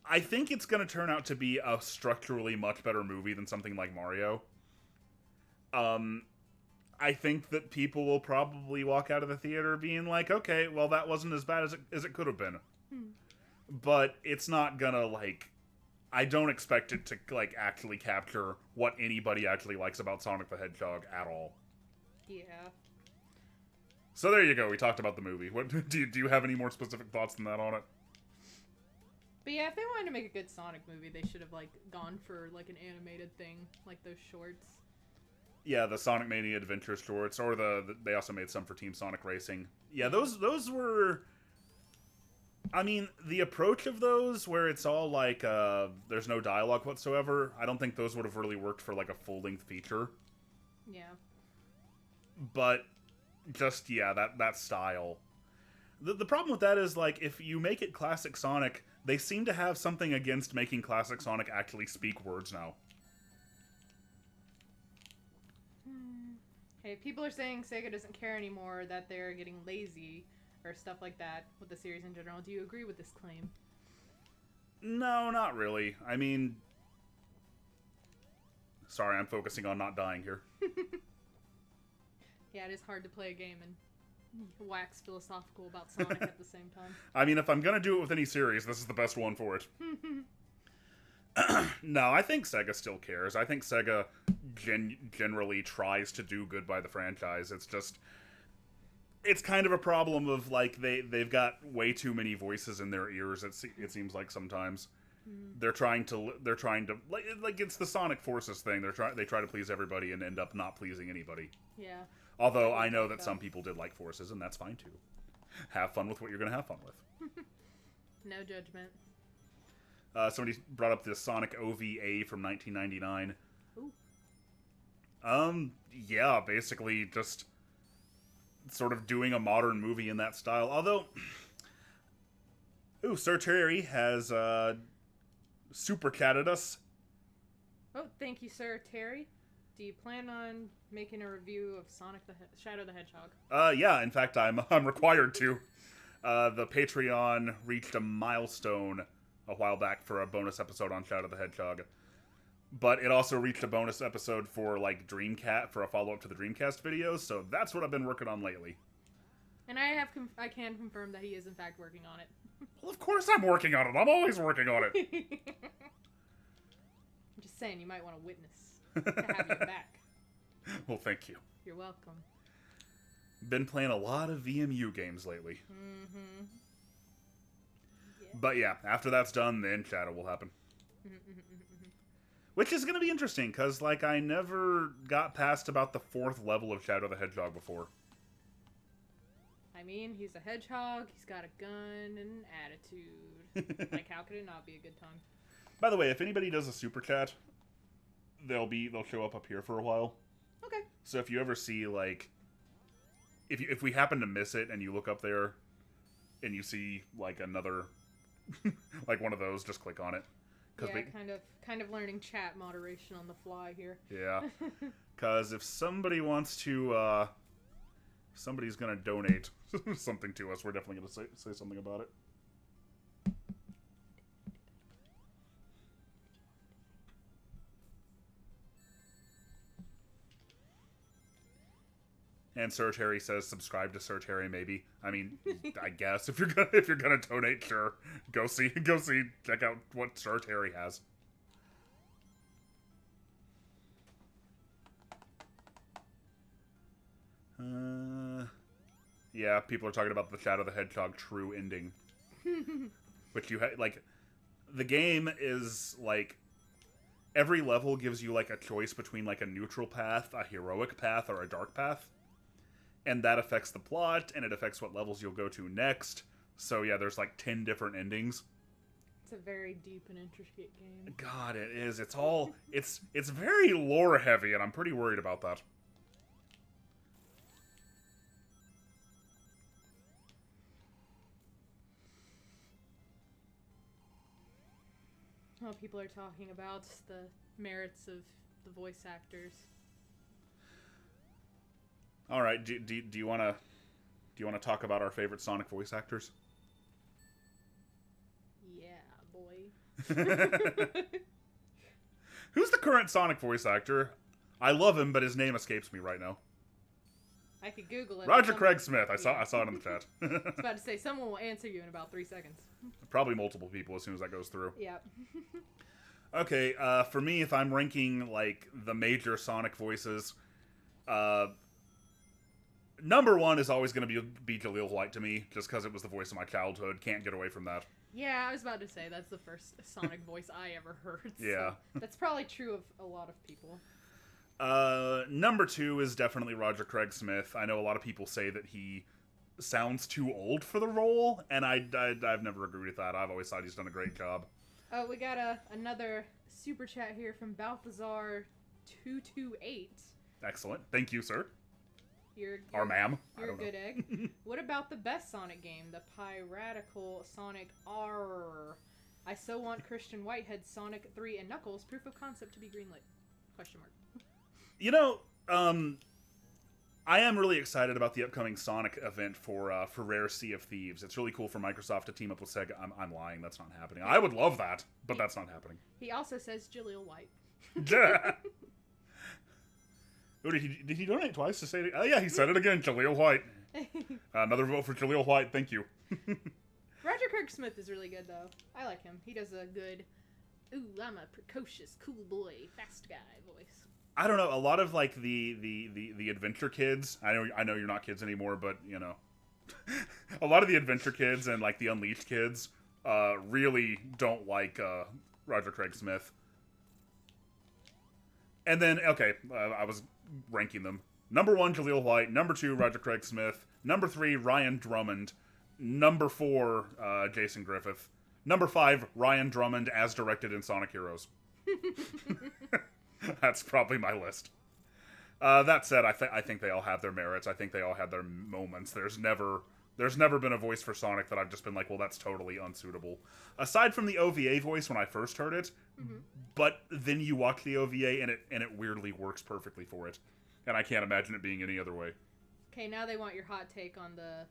I think it's going to turn out to be a structurally much better movie than something like Mario. I think that people will probably walk out of the theater being like, okay, well, that wasn't as bad as it could have been. But it's not gonna, like... I don't expect it to, like, actually capture what anybody actually likes about Sonic the Hedgehog at all. Yeah. So there you go, we talked about the movie. What do you have any more specific thoughts than that on it? But yeah, if they wanted to make a good Sonic movie, they should have, like, gone for, like, an animated thing, like those shorts. Yeah, the Sonic Mania Adventure shorts, or they also made some for Team Sonic Racing. Yeah, those were... I mean, the approach of those, where it's all like, there's no dialogue whatsoever, I don't think those would have really worked for, like, a full-length feature. Yeah. But, just, yeah, that style. The problem with that is, like, if you make it Classic Sonic, they seem to have something against making Classic Sonic actually speak words now. Hey, people are saying Sega doesn't care anymore, that they're getting lazy, or stuff like that, with the series in general. Do you agree with this claim? No, not really. I mean... Sorry, I'm focusing on not dying here. Yeah, it is hard to play a game and wax philosophical about Sonic at the same time. I mean, if I'm gonna do it with any series, this is the best one for it. No, I think Sega still cares. I think Sega generally tries to do good by the franchise. It's just... It's kind of a problem of, like, they've got way too many voices in their ears, it seems like sometimes. They're trying to like it's the Sonic Forces thing. They try to please everybody and end up not pleasing anybody. Yeah. Although I know that some people did like Forces, and that's fine too. Have fun with what you're going to have fun with. No judgment. Somebody brought up the Sonic OVA from 1999. Ooh. Yeah, basically just sort of doing a modern movie in that style. Although, Sir Terry has super chatted us. Oh, thank you, Sir Terry. Do you plan on making a review of Sonic Shadow the Hedgehog? Yeah, in fact, I'm required to. The Patreon reached a milestone a while back for a bonus episode on Shadow the Hedgehog. But it also reached a bonus episode for, like, for a follow-up to the Dreamcast videos, so that's what I've been working on lately. And I can confirm that he is, in fact, working on it. Well, of course I'm working on it! I'm always working on it! I'm just saying, you might want to witness to have your back. Well, thank you. You're welcome. Been playing a lot of VMU games lately. Mm-hmm. Yeah. But yeah, after that's done, then Shadow will happen. Which is going to be interesting, because, like, I never got past about the 4th level of Shadow the Hedgehog before. I mean, he's a hedgehog, he's got a gun and an attitude. Like, how could it not be a good time? By the way, if anybody does a super chat, they'll show up here for a while. Okay. So if you ever see, like, if we happen to miss it and you look up there and you see, like, another, like one of those, just click on it. Yeah, kind of learning chat moderation on the fly here. Yeah. Because if somebody wants to, somebody's gonna donate something to us, we're definitely gonna say something about it. And Sir Terry says, "Subscribe to Sir Terry." Maybe. I mean, I guess if you're gonna donate, sure. Go see. Check out what Sir Terry has. Yeah, people are talking about the Shadow the Hedgehog true ending, which you like. The game is like every level gives you like a choice between like a neutral path, a heroic path, or a dark path. And that affects the plot, and it affects what levels you'll go to next. So yeah, there's like 10 different endings. It's a very deep and intricate game. God, it is. It's all... it's very lore heavy, and I'm pretty worried about that. Well, people are talking about the merits of the voice actors. All right, do you want to talk about our favorite Sonic voice actors? Yeah, boy. Who's the current Sonic voice actor? I love him, but his name escapes me right now. I could Google it. Roger Craig Smith. I saw it in the chat. I was about to say, someone will answer you in about 3 seconds. Probably multiple people as soon as that goes through. Yep. Okay, for me, if I'm ranking like the major Sonic voices, number one is always going to be Jaleel White to me, just because it was the voice of my childhood. Can't get away from that. Yeah, I was about to say, that's the first Sonic voice I ever heard. So Yeah. that's probably true of a lot of people. Number two is definitely Roger Craig Smith. I know a lot of people say that he sounds too old for the role, and I've never agreed with that. I've always thought he's done a great job. Oh, we got another super chat here from Balthazar228. Excellent. Thank you, sir. You're or ma'am. You're a good egg. What about the best Sonic game, the piratical Sonic R? I so want Christian Whitehead's Sonic 3 and Knuckles proof of concept to be greenlit. Question mark. You know, I am really excited about the upcoming Sonic event for Rare Sea of Thieves. It's really cool for Microsoft to team up with Sega. I'm lying. That's not happening. I would love that, but that's not happening. He also says Jaleel White. Oh, did he donate twice to say it? Oh, yeah, he said it again. Jaleel White. Another vote for Jaleel White. Thank you. Roger Craig Smith is really good, though. I like him. He does a good, ooh, I'm a precocious, cool boy, fast guy voice. I don't know. A lot of like the adventure kids. I know you're not kids anymore, but you know, a lot of the adventure kids and like the Unleashed kids really don't like Roger Craig Smith. And then okay, I was ranking them. Number 1, Jaleel White. Number 2, Roger Craig Smith. Number 3, Ryan Drummond. Number 4, Jason Griffith. Number 5, Ryan Drummond as directed in Sonic Heroes. That's probably my list. That said, I think they all have their merits. I think they all had their moments. There's never been a voice for Sonic that I've just been like, well, that's totally unsuitable. Aside from the OVA voice when I first heard it, but then you watch the OVA and it weirdly works perfectly for it. And I can't imagine it being any other way. Okay, now they want your hot take on the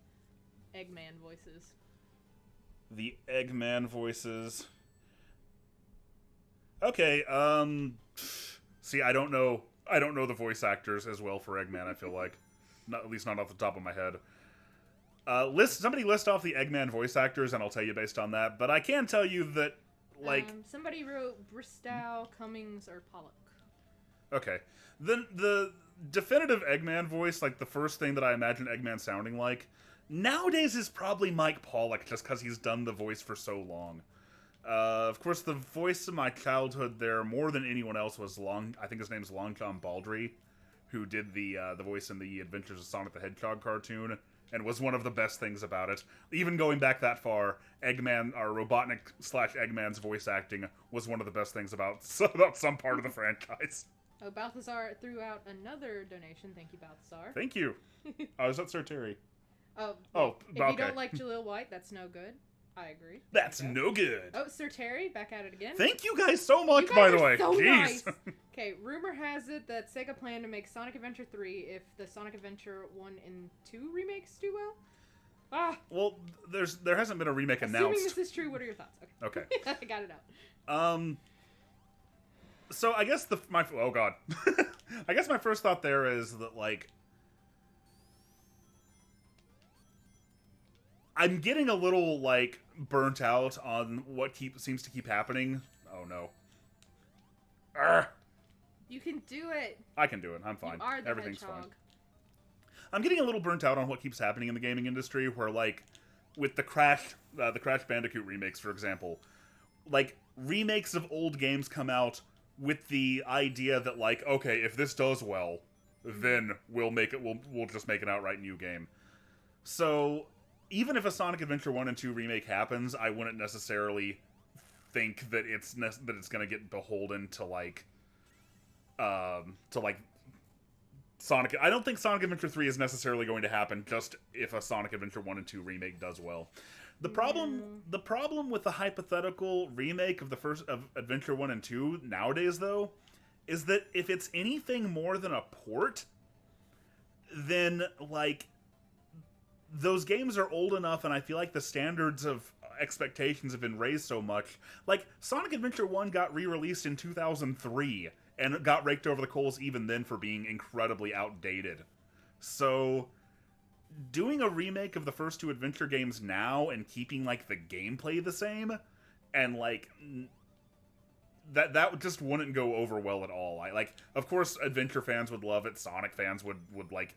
Eggman voices. The Eggman voices. Okay, see, I don't know the voice actors as well for Eggman, I feel like. At least not off the top of my head. Somebody list off the Eggman voice actors, and I'll tell you based on that. But I can tell you that, like... somebody wrote Bristow, Cummings, or Pollock. Okay. The definitive Eggman voice, like the first thing that I imagine Eggman sounding like, nowadays is probably Mike Pollock, just because he's done the voice for so long. Of course, the voice of my childhood there, more than anyone else, was I think his name's Long John Baldry, who did the voice in the Adventures of Sonic the Hedgehog cartoon, and was one of the best things about it. Even going back that far, Eggman, or Robotnik/Eggman's voice acting was one of the best things about some part of the franchise. Oh, Balthazar threw out another donation. Thank you, Balthazar. Thank you. Oh, is that Sir Terry? Oh, if you don't like Jaleel White, that's no good. I agree. That's no good. Oh, Sir Terry, back at it again. Thank you guys so much, you guys by the are way. So Jeez. nice. Okay, rumor has it that Sega planned to make Sonic Adventure 3 if the Sonic Adventure 1 and 2 remakes do well. Ah. Well, there hasn't been a remake announced. Assuming this is true, what are your thoughts? Okay. I got it out. So I guess oh god. I guess my first thought there is that, like, I'm getting a little, like, burnt out on what seems to keep happening. Oh no. Arrgh. You can do it. I can do it. I'm fine. You are the Everything's hedgehog. fine. I'm getting a little burnt out on what keeps happening in the gaming industry, where, like, with the Crash Bandicoot remakes, for example, like, remakes of old games come out with the idea that, like, okay, if this does well, then we'll just make an outright new game. So even if a Sonic Adventure 1 and 2 remake happens, I wouldn't necessarily think that it's going to get beholden to, like, Sonic. I don't think Sonic Adventure 3 is necessarily going to happen just if a Sonic Adventure 1 and 2 remake does well. The problem with the hypothetical remake of of Adventure 1 and 2 nowadays, though, is that if it's anything more than a port, then, like, those games are old enough, and I feel like the standards of expectations have been raised so much. Like, Sonic Adventure 1 got re-released in 2003, and got raked over the coals even then for being incredibly outdated. So doing a remake of the first two adventure games now and keeping, like, the gameplay the same, and, like, that just wouldn't go over well at all. Of course, adventure fans would love it. Sonic fans would like,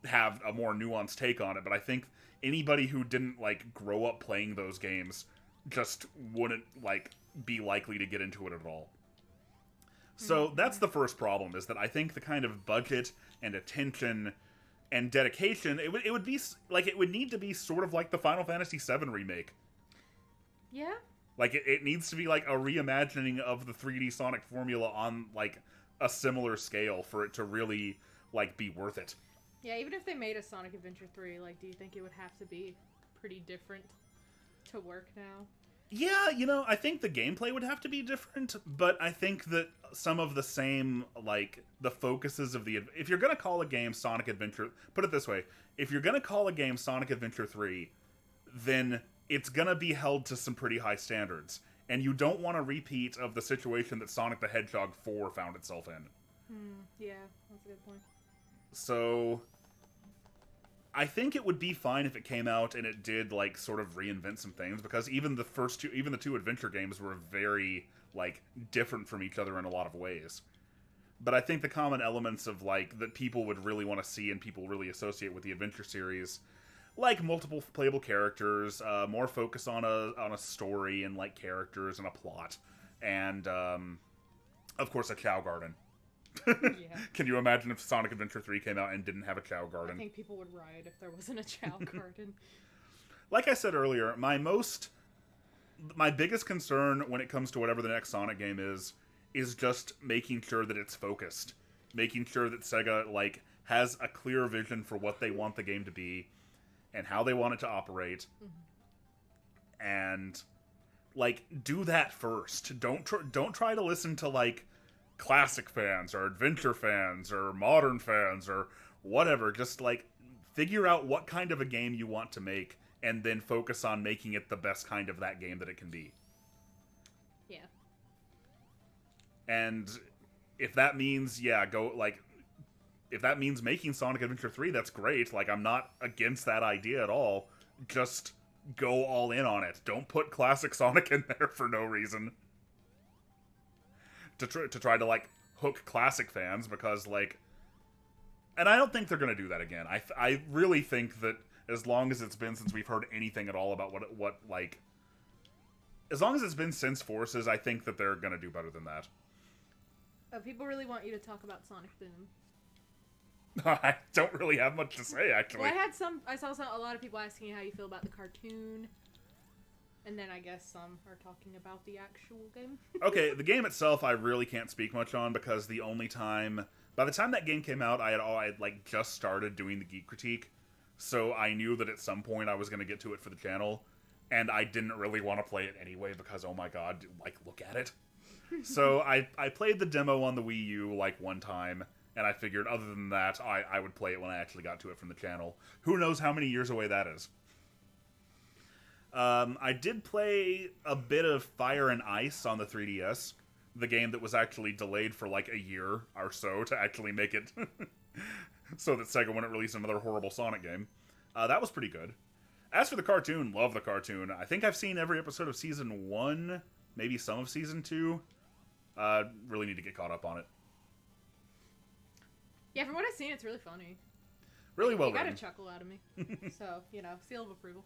have a more nuanced take on it, but I think anybody who didn't, like, grow up playing those games just wouldn't, like, be likely to get into it at all. So that's the first problem, is that I think the kind of budget and attention and dedication, it would be, like, it would need to be sort of like the Final Fantasy VII remake. Yeah? Like, it needs to be, like, a reimagining of the 3D Sonic formula on, like, a similar scale for it to really, like, be worth it. Yeah, even if they made a Sonic Adventure 3, like, do you think it would have to be pretty different to work now? Yeah, you know, I think the gameplay would have to be different, but I think that some of the same, like, the focuses of if you're gonna call a game Sonic Adventure, put it this way, if you're gonna call a game Sonic Adventure 3, then it's gonna be held to some pretty high standards, and you don't want a repeat of the situation that Sonic the Hedgehog 4 found itself in. Yeah, that's a good point. So I think it would be fine if it came out and it did, like, sort of reinvent some things, because even the two adventure games were very, like, different from each other in a lot of ways. But I think the common elements of, like, that people would really want to see and people really associate with the adventure series, like multiple playable characters, more focus on a story and, like, characters and a plot, and of course a Chow Garden. Yeah. Can you imagine if Sonic Adventure 3 came out and didn't have a Chow Garden? I think people would riot if there wasn't a Chow Garden. Like I said earlier, my biggest concern when it comes to whatever the next Sonic game is just making sure that it's focused. Making sure that Sega, like, has a clear vision for what they want the game to be and how they want it to operate. Mm-hmm. And, like, do that first. Don't try to listen to, like, classic fans or adventure fans or modern fans or whatever. Just, like, figure out what kind of a game you want to make and then focus on making it the best kind of that game that it can be. Yeah. And if that means, if that means making Sonic Adventure 3, that's great. Like, I'm not against that idea at all. Just go all in on it. Don't put classic Sonic in there for no reason. To try to, like, hook classic fans, because, like, and I don't think they're going to do that again. I really think that as long as it's been since we've heard anything at all about what like, as long as it's been since Forces, I think that they're going to do better than that. Oh, people really want you to talk about Sonic Boom. I don't really have much to say, actually. Well, I saw a lot of people asking you how you feel about the cartoon. And then I guess some are talking about the actual game. Okay, the game itself I really can't speak much on because by the time that game came out, I had like just started doing the Geek critique, so I knew that at some point I was going to get to it for the channel, and I didn't really want to play it anyway because oh my god, like look at it. So I played the demo on the Wii U like one time, and I figured other than that I would play it when I actually got to it from the channel. Who knows how many years away that is. I did play a bit of Fire and Ice on the 3DS, the game that was actually delayed for like a year or so to actually make it so that Sega wouldn't release another horrible Sonic game. That was pretty good. As for the cartoon, love the cartoon. I think I've seen every episode of Season 1, maybe some of Season 2. Really need to get caught up on it. Yeah, from what I've seen, it's really funny. Really well written. You written. got a chuckle out of me. So, seal of approval.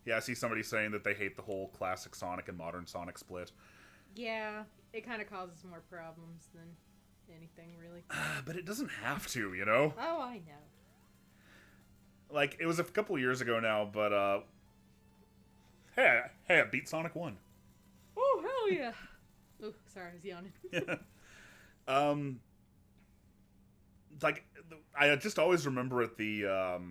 Yeah, I see somebody saying that they hate the whole classic Sonic and modern Sonic split. Yeah, it kind of causes more problems than anything, really. But it doesn't have to, you know? Oh, I know. Like, it was a couple years ago now, but, hey, I beat Sonic 1. Oh, hell yeah! Oh, sorry, I was yawning. Like, I just always remember at the,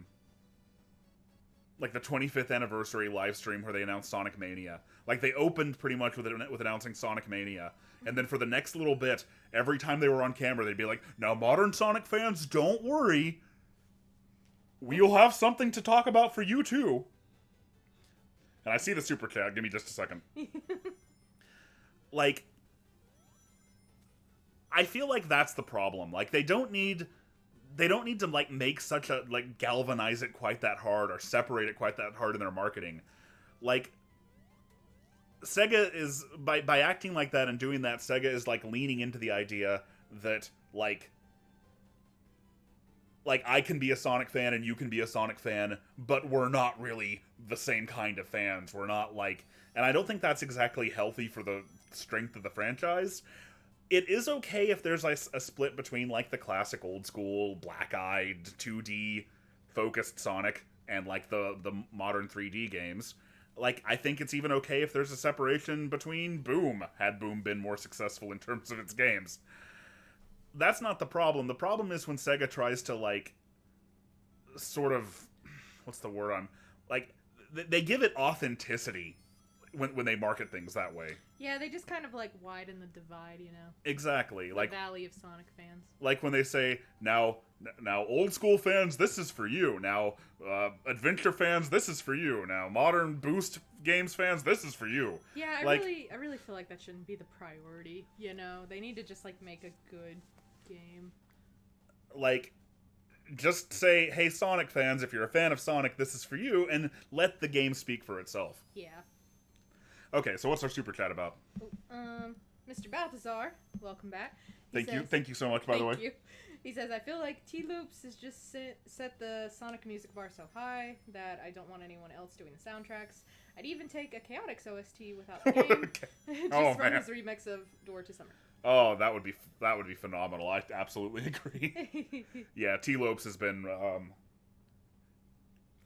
like the 25th anniversary live stream where they announced Sonic Mania. Like, they opened pretty much with announcing Sonic Mania. And then for the next little bit, every time they were on camera, they'd be like, now modern Sonic fans, don't worry. We'll have something to talk about for you, too. And I see the super chat. Give me just a second. Like, I feel like that's the problem. Like, they don't need to, like, make such a, like, galvanize it quite that hard or separate it quite that hard in their marketing. Like, Sega is, by acting like that and doing that, Sega is, like, leaning into the idea that, like, I can be a Sonic fan and you can be a Sonic fan, but we're not really the same kind of fans. We're not, like... And I don't think that's exactly healthy for the strength of the franchise. It is okay if there's a split between, like, the classic old-school, black-eyed, 2D focused Sonic and, like, the modern 3D games. Like, I think it's even okay if there's a separation between Boom, had Boom been more successful in terms of its games. That's not the problem. The problem is when Sega tries to, like, sort of... What's the word I'm... Like, they give it authenticity when they market things that way. Yeah, they just kind of, like, widen the divide, you know? Exactly. The like Valley of Sonic fans. Like when they say, now old school fans, this is for you. Now, adventure fans, this is for you. Now, modern Boost games fans, this is for you. Yeah, I really feel like that shouldn't be the priority, you know? They need to just, like, make a good game. Like, just say, hey, Sonic fans, if you're a fan of Sonic, this is for you, and let the game speak for itself. Yeah. Okay, so what's our super chat about? Mr. Balthazar, welcome back. Thank you so much, by the way. Thank you. He says, I feel like T-Loops has just set the Sonic music bar so high that I don't want anyone else doing the soundtracks. I'd even take a Chaotix OST without the game, just from his remix of Door to Summer. Oh, that would be phenomenal. I absolutely agree. Yeah, T-Lopes has been,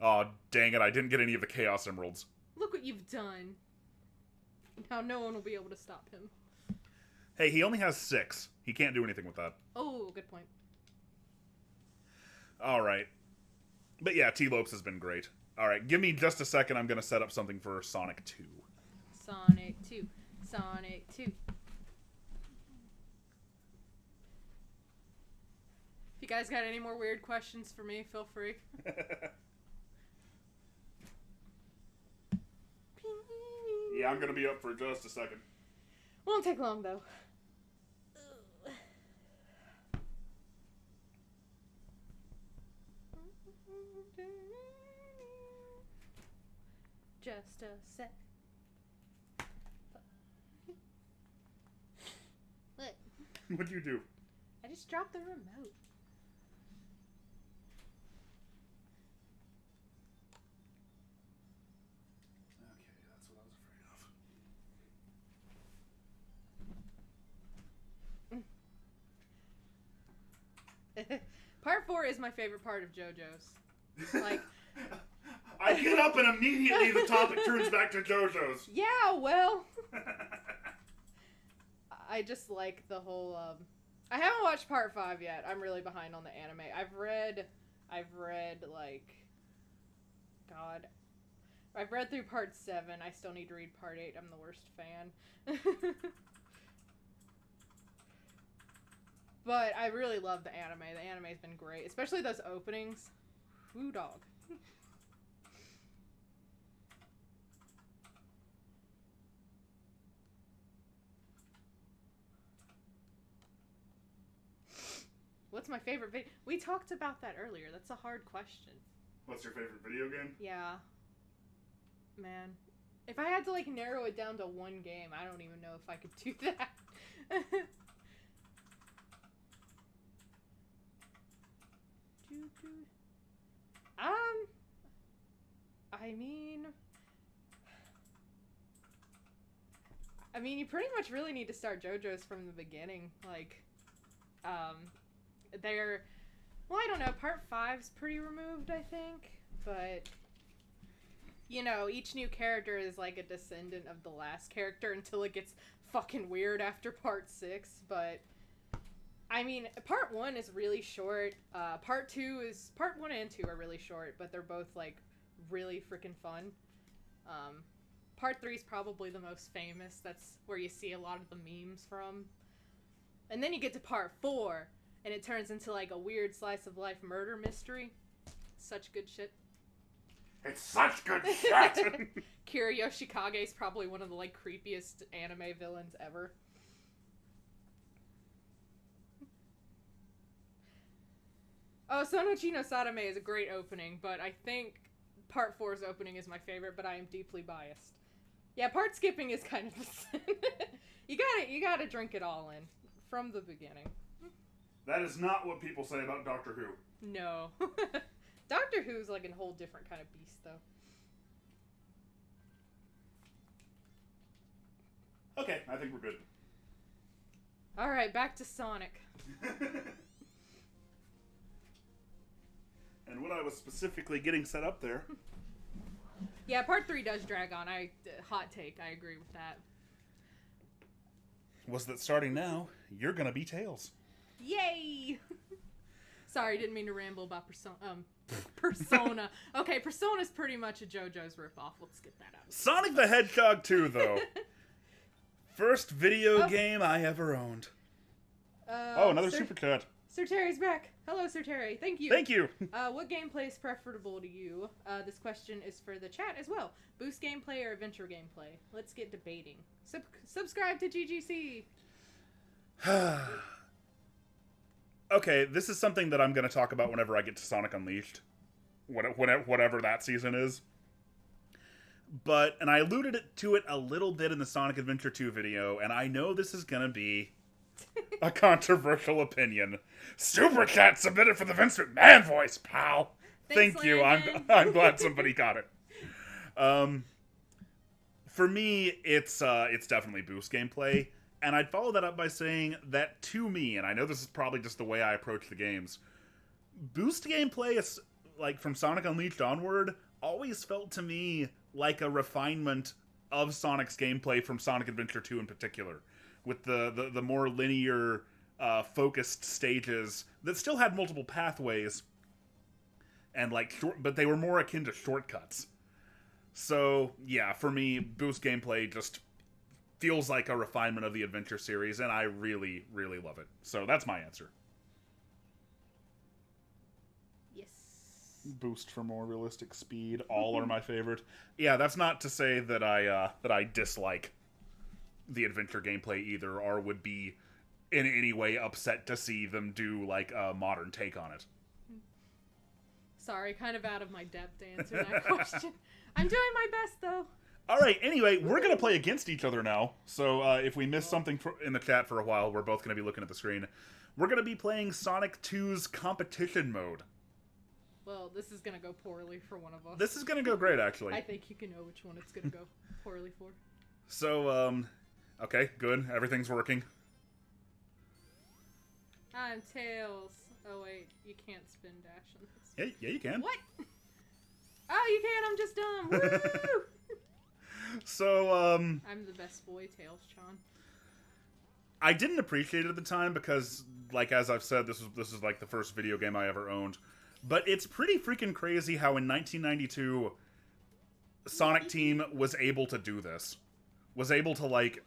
oh, dang it, I didn't get any of the Chaos Emeralds. Look what you've done. Now no one will be able to stop him. Hey, he only has 6. He can't do anything with that. Oh, good point. Alright. But yeah, T-Lopes has been great. Alright, give me just a second. I'm going to set up something for Sonic 2. Sonic 2. Sonic 2. If you guys got any more weird questions for me, feel free. Yeah, I'm going to be up for just a second. Won't take long, though. Just a sec. What? What'd you do? I just dropped the remote. Okay, that's what I was afraid of. is my favorite part of JoJo's. Like, I get up and immediately the topic turns back to JoJo's. Yeah, well, I just like the whole, I haven't watched part 5 yet. I'm really behind on the anime. I've read, like, God, I've read through part 7. I still need to read part 8. I'm the worst fan. But I really love the anime. The anime's been great. Especially those openings. Woo dog. What's my favorite video? We talked about that earlier. That's a hard question. What's your favorite video game? Yeah. Man. If I had to, like, narrow it down to one game, I don't even know if I could do that. I mean, you pretty much really need to start JoJo's from the beginning. Like, they're, well, I don't know, part 5's pretty removed, I think, but, you know, each new character is like a descendant of the last character until it gets fucking weird after part 6, but, I mean, part 1 is really short, part 1 and 2 are really short, but they're both, like, really freaking fun. Part 3 is probably the most famous. That's where you see a lot of the memes from. And then you get to part 4, and it turns into like a weird slice of life murder mystery. Such good shit. It's such good shit! Kira Yoshikage is probably one of the like creepiest anime villains ever. Oh, Sonochi no Sadame is a great opening, but I think part 4's opening is my favorite, but I am deeply biased. Yeah, part skipping is kind of a sin. You gotta drink it all in from the beginning. That is not what people say about Doctor Who. No. Doctor Who's like a whole different kind of beast, though. Okay, I think we're good. Alright, back to Sonic. And what I was specifically getting set up there... Yeah, part 3 does drag on. Hot take, I agree with that. Was that starting now, you're gonna be Tails. Yay! Sorry, didn't mean to ramble about Persona. Okay, Persona's pretty much a JoJo's ripoff. Let's get that out. Sonic the Hedgehog 2, though. First video game I ever owned. Another super chat. Sir Terry's back. Hello, Sir Terry. Thank you. Thank you. What gameplay is preferable to you? This question is for the chat as well. Boost gameplay or adventure gameplay? Let's get debating. Subscribe to GGC. Okay, this is something that I'm going to talk about whenever I get to Sonic Unleashed. Whatever that season is. And I alluded to it a little bit in the Sonic Adventure 2 video, and I know this is going to be a controversial opinion. Super Cat submitted for the Vince McMahon voice, pal. Thank you. I'm glad somebody got it. For me, it's definitely boost gameplay, and I'd follow that up by saying that to me, and I know this is probably just the way I approach the games, boost gameplay is like from Sonic Unleashed onward always felt to me like a refinement of Sonic's gameplay from Sonic Adventure 2 in particular. With the more linear, focused stages that still had multiple pathways, and but they were more akin to shortcuts. So yeah, for me, boost gameplay just feels like a refinement of the Adventure series, and I really, really love it. So that's my answer. Yes. Boost for more realistic speed. All are my favorite. Yeah, that's not to say that I dislike the Adventure gameplay either, or would be in any way upset to see them do like a modern take on it. Sorry, kind of out of my depth to answer that question. I'm doing my best though. Alright, anyway, we're gonna play against each other now, so if we miss something in the chat for a while, we're both gonna be looking at the screen. We're gonna be playing Sonic 2's competition mode. Well, this is gonna go poorly for one of us. This is gonna go great, actually. I think you can know which one it's gonna go poorly for. So, okay, good. Everything's working. I'm Tails. Oh wait, you can't spin dash on this. Yeah, you can. What? Oh, you can. I'm just dumb. Woo! So, I'm the best boy, Tails, Sean. I didn't appreciate it at the time because, like, as I've said, this is like the first video game I ever owned. But it's pretty freaking crazy how in 1992, Sonic Team was able to do this. Was able to, like,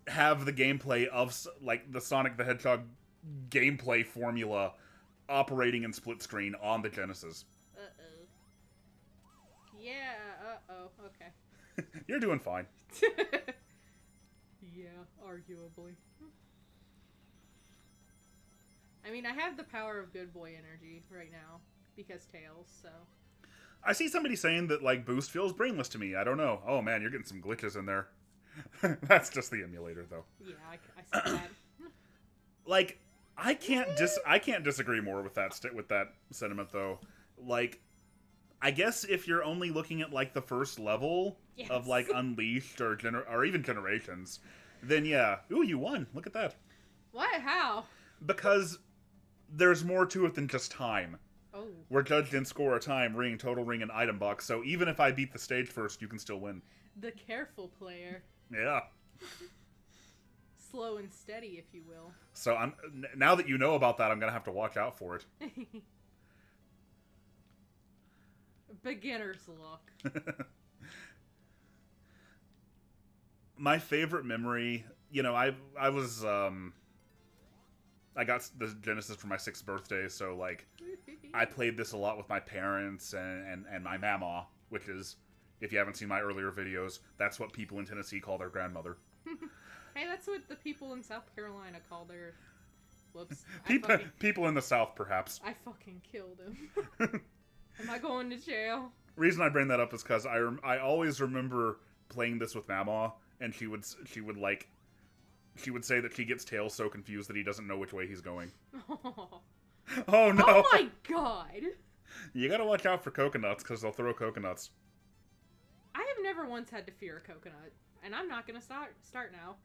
have the gameplay of, like, the Sonic the Hedgehog gameplay formula operating in split screen on the Genesis. Uh-oh. Yeah, uh-oh, okay. You're doing fine. Yeah, arguably. I mean, I have the power of good boy energy right now, because Tails, so... I see somebody saying that, like, Boost feels brainless to me. I don't know. Oh, man, you're getting some glitches in there. That's just the emulator, though. Yeah, I see that. Like, I can't disagree more with that sentiment, though. Like, I guess if you're only looking at, like, the first level of, like, Unleashed or even Generations, then yeah. Ooh, you won. Look at that. What? How? Because there's more to it than just time. Oh. We're judged in score, a time, ring, total ring, and item box, so even if I beat the stage first, you can still win. The careful player. Yeah. Slow and steady, if you will. So now that you know about that, I'm gonna have to watch out for it. Beginner's luck. My favorite memory, you know, I got the Genesis for my 6th birthday, so, like, I played this a lot with my parents and my mama, which is, if you haven't seen my earlier videos, that's what people in Tennessee call their grandmother. Hey, that's what the people in South Carolina call their... Whoops. People in the South, perhaps. I fucking killed him. Am I going to jail? Reason I bring that up is because I always remember playing this with Mama, and she would say that she gets Tails so confused that he doesn't know which way he's going. Oh no! Oh my god! You gotta watch out for coconuts, because they'll throw coconuts. I have never once had to fear a coconut, and I'm not gonna start now.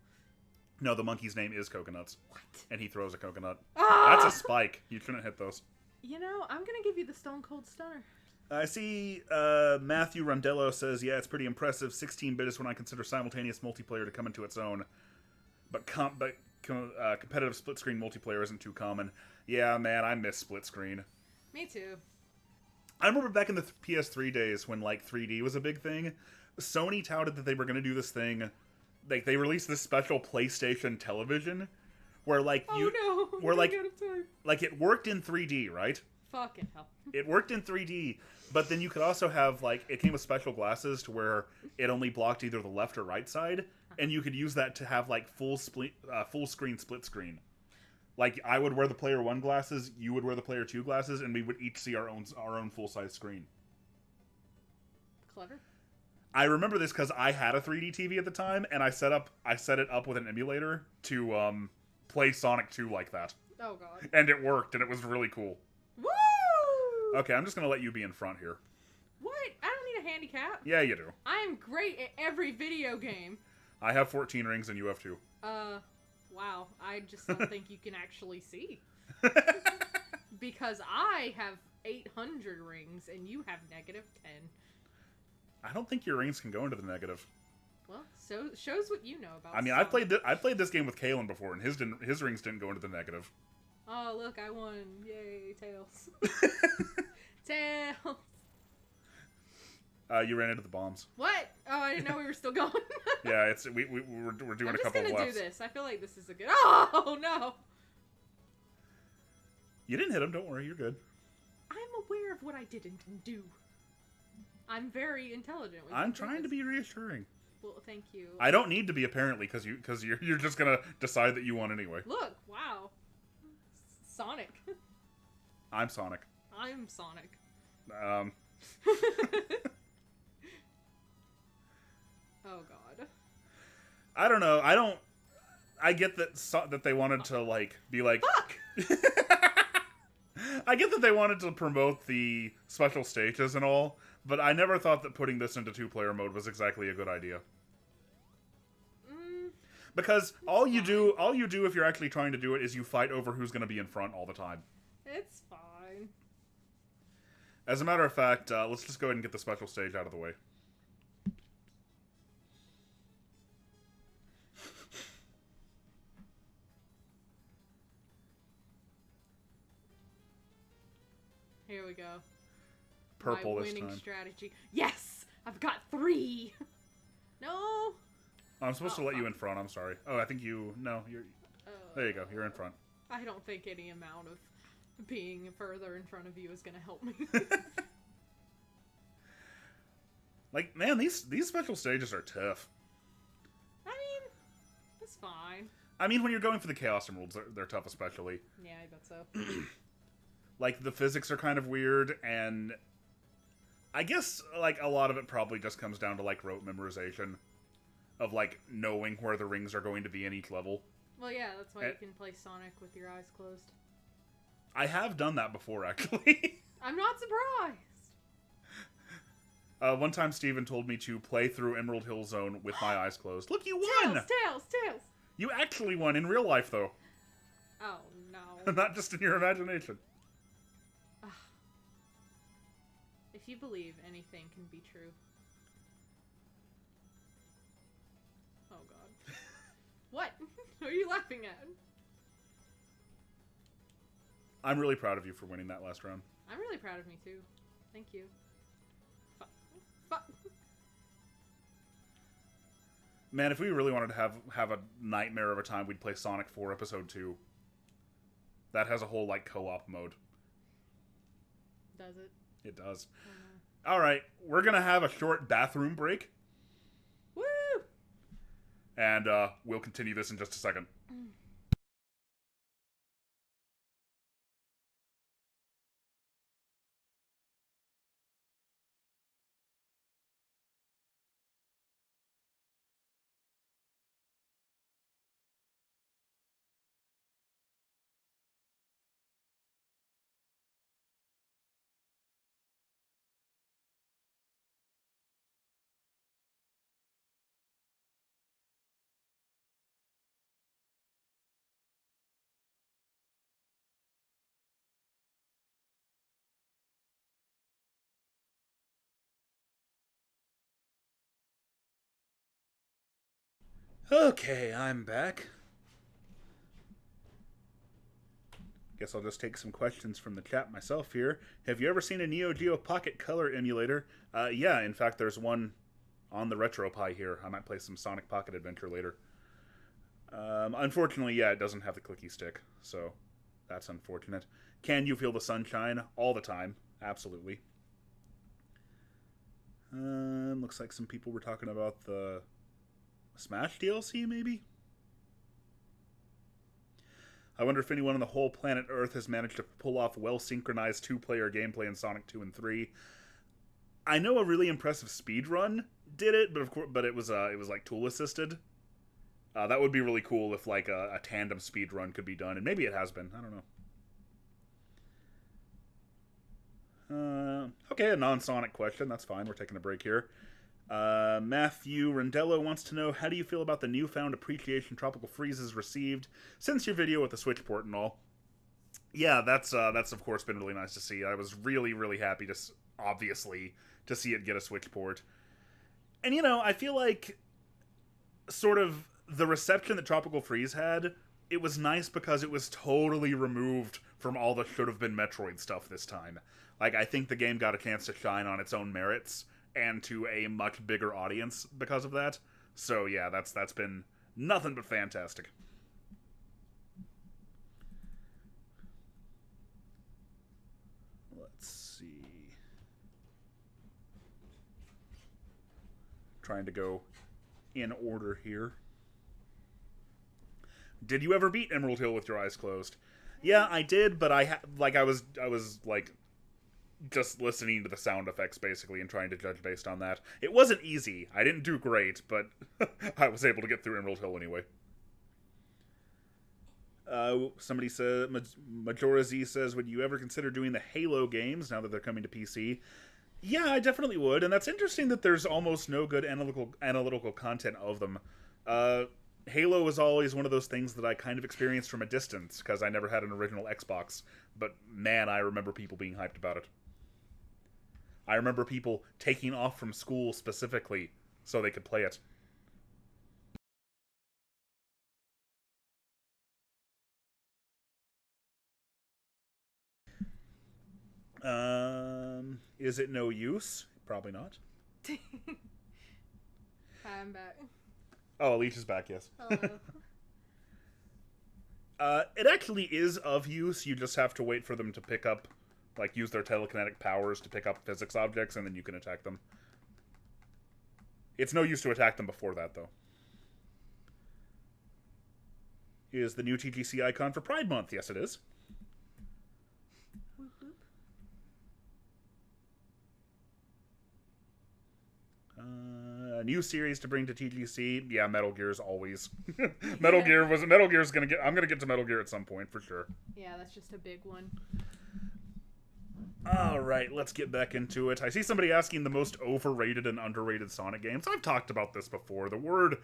No, the monkey's name is Coconuts. What? And he throws a coconut. Ah! That's a spike. You shouldn't hit those. You know, I'm gonna give you the Stone Cold Stunner. I see Matthew Rondello says, yeah, it's pretty impressive. 16-bit is when I consider simultaneous multiplayer to come into its own. But competitive split-screen multiplayer isn't too common. Yeah, man, I miss split-screen. Me too. I remember back in the PS3 days when, like, 3D was a big thing. Sony touted that they were going to do this thing. Like, they released this special PlayStation television where, like, like, it worked in 3D, right? Fucking hell. It worked in 3D, but then you could also have, like, it came with special glasses to where it only blocked either the left or right side, and you could use that to have, like, full screen split screen. Like, I would wear the Player 1 glasses, you would wear the Player 2 glasses, and we would each see our own full-size screen. Clever. I remember this because I had a 3D TV at the time, and I set it up with an emulator to play Sonic 2 like that. Oh god. And it worked, and it was really cool. Woo! Okay, I'm just gonna let you be in front here. What? I don't need a handicap. Yeah, you do. I'm great at every video game. I have 14 rings, and you have 2. Wow. I just don't think you can actually see. Because I have 800 rings, and you have -10. I don't think your rings can go into the negative. Well, so shows what you know about. I mean, Sonic. I played this game with Kalen before, and his rings didn't go into the negative. Oh look, I won! Yay, Tails! Tails! You ran into the bombs. What? Oh, I didn't know we were still going. Yeah, we're doing a couple of laps. I'm just gonna do this. I feel like this is a good. Oh no! You didn't hit him. Don't worry, you're good. I'm aware of what I didn't do. I'm very intelligent. I'm trying to be reassuring. Well, thank you. I don't need to be apparently because you're just gonna decide that you won anyway. Look, wow, Sonic. I'm Sonic. I'm Sonic. Oh god. I don't know. I get that they wanted to like be like. Fuck. I get that they wanted to promote the special stages and all, but I never thought that putting this into 2-player mode was exactly a good idea. Because all you do if you're actually trying to do it is you fight over who's going to be in front all the time. It's fine. As a matter of fact, let's just go ahead and get the special stage out of the way. Here we go. Purple My this winning time. strategy. Yes! I've got 3! No! Oh, I'm supposed to let you in front, I'm sorry. Oh, I think you... No, you're... There you go, you're in front. I don't think any amount of being further in front of you is going to help me. Like, man, these special stages are tough. I mean, it's fine. I mean, when you're going for the Chaos Emeralds, they're tough especially. Yeah, I bet so. Like, the physics are kind of weird, and I guess, like, a lot of it probably just comes down to, like, rote memorization of, like, knowing where the rings are going to be in each level. Well, yeah, that's why you can play Sonic with your eyes closed. I have done that before, actually. I'm not surprised! One time Steven told me to play through Emerald Hill Zone with my eyes closed. Look, you won! Tails! You actually won in real life, though. Oh, no. Not just in your imagination. If you believe, anything can be true. Oh, God. What? What are you laughing at? I'm really proud of you for winning that last round. I'm really proud of me, too. Thank you. Man, if we really wanted to have a nightmare of a time, we'd play Sonic 4 Episode 2. That has a whole, like, co-op mode. Does it? It does. Alright, we're gonna have a short bathroom break. Woo! And, we'll continue this in just a second. Okay, I'm back. Guess I'll just take some questions from the chat myself here. Have you ever seen a Neo Geo Pocket Color emulator? Yeah, in fact, there's one on the RetroPie here. I might play some Sonic Pocket Adventure later. Unfortunately, yeah, it doesn't have the clicky stick, so that's unfortunate. Can you feel the sunshine? All the time. Absolutely. Looks like some people were talking about the Smash DLC, maybe? I wonder if anyone on the whole planet Earth has managed to pull off well-synchronized two-player gameplay in Sonic 2 and 3. I know a really impressive speedrun did it, but of course, it was like tool-assisted. That would be really cool if like a tandem speedrun could be done, and maybe it has been. I don't know. Okay, a non-Sonic question. That's fine. We're taking a break here. Matthew Rendello wants to know, how do you feel about the newfound appreciation Tropical Freeze has received since your video with the Switch port and all? Yeah, that's of course been really nice to see. I was really, really happy obviously to see it get a Switch port. And, you know, I feel like sort of the reception that Tropical Freeze had, it was nice because it was totally removed from all the should-have-been Metroid stuff this time. Like, I think the game got a chance to shine on its own merits, and to a much bigger audience because of that. So yeah, that's been nothing but fantastic. Let's see. Trying to go in order here. Did you ever beat Emerald Hill with your eyes closed? Yeah, I did, but I was just listening to the sound effects, basically, and trying to judge based on that. It wasn't easy. I didn't do great, but I was able to get through Emerald Hill anyway. Somebody said, Majora Z says, would you ever consider doing the Halo games now that they're coming to PC? Yeah, I definitely would, and that's interesting that there's almost no good analytical content of them. Halo was always one of those things that I kind of experienced from a distance, because I never had an original Xbox. But man, I remember people being hyped about it. I remember people taking off from school specifically so they could play it. Is it no use? Probably not. I'm back. Oh, Elise is back, yes. Hello. It actually is of use. You just have to wait for them to pick up, like, use their telekinetic powers to pick up physics objects, and then you can attack them. It's no use to attack them before that, though. Is the new TGC icon for Pride Month? Yes, it is. Whoop, whoop. A new series to bring to TGC. Yeah, Metal Gear's always. Metal Gear's gonna get. I'm gonna get to Metal Gear at some point for sure. Yeah, that's just a big one. All right, let's get back into it. I see somebody asking the most overrated and underrated Sonic games. I've talked about this before. The word.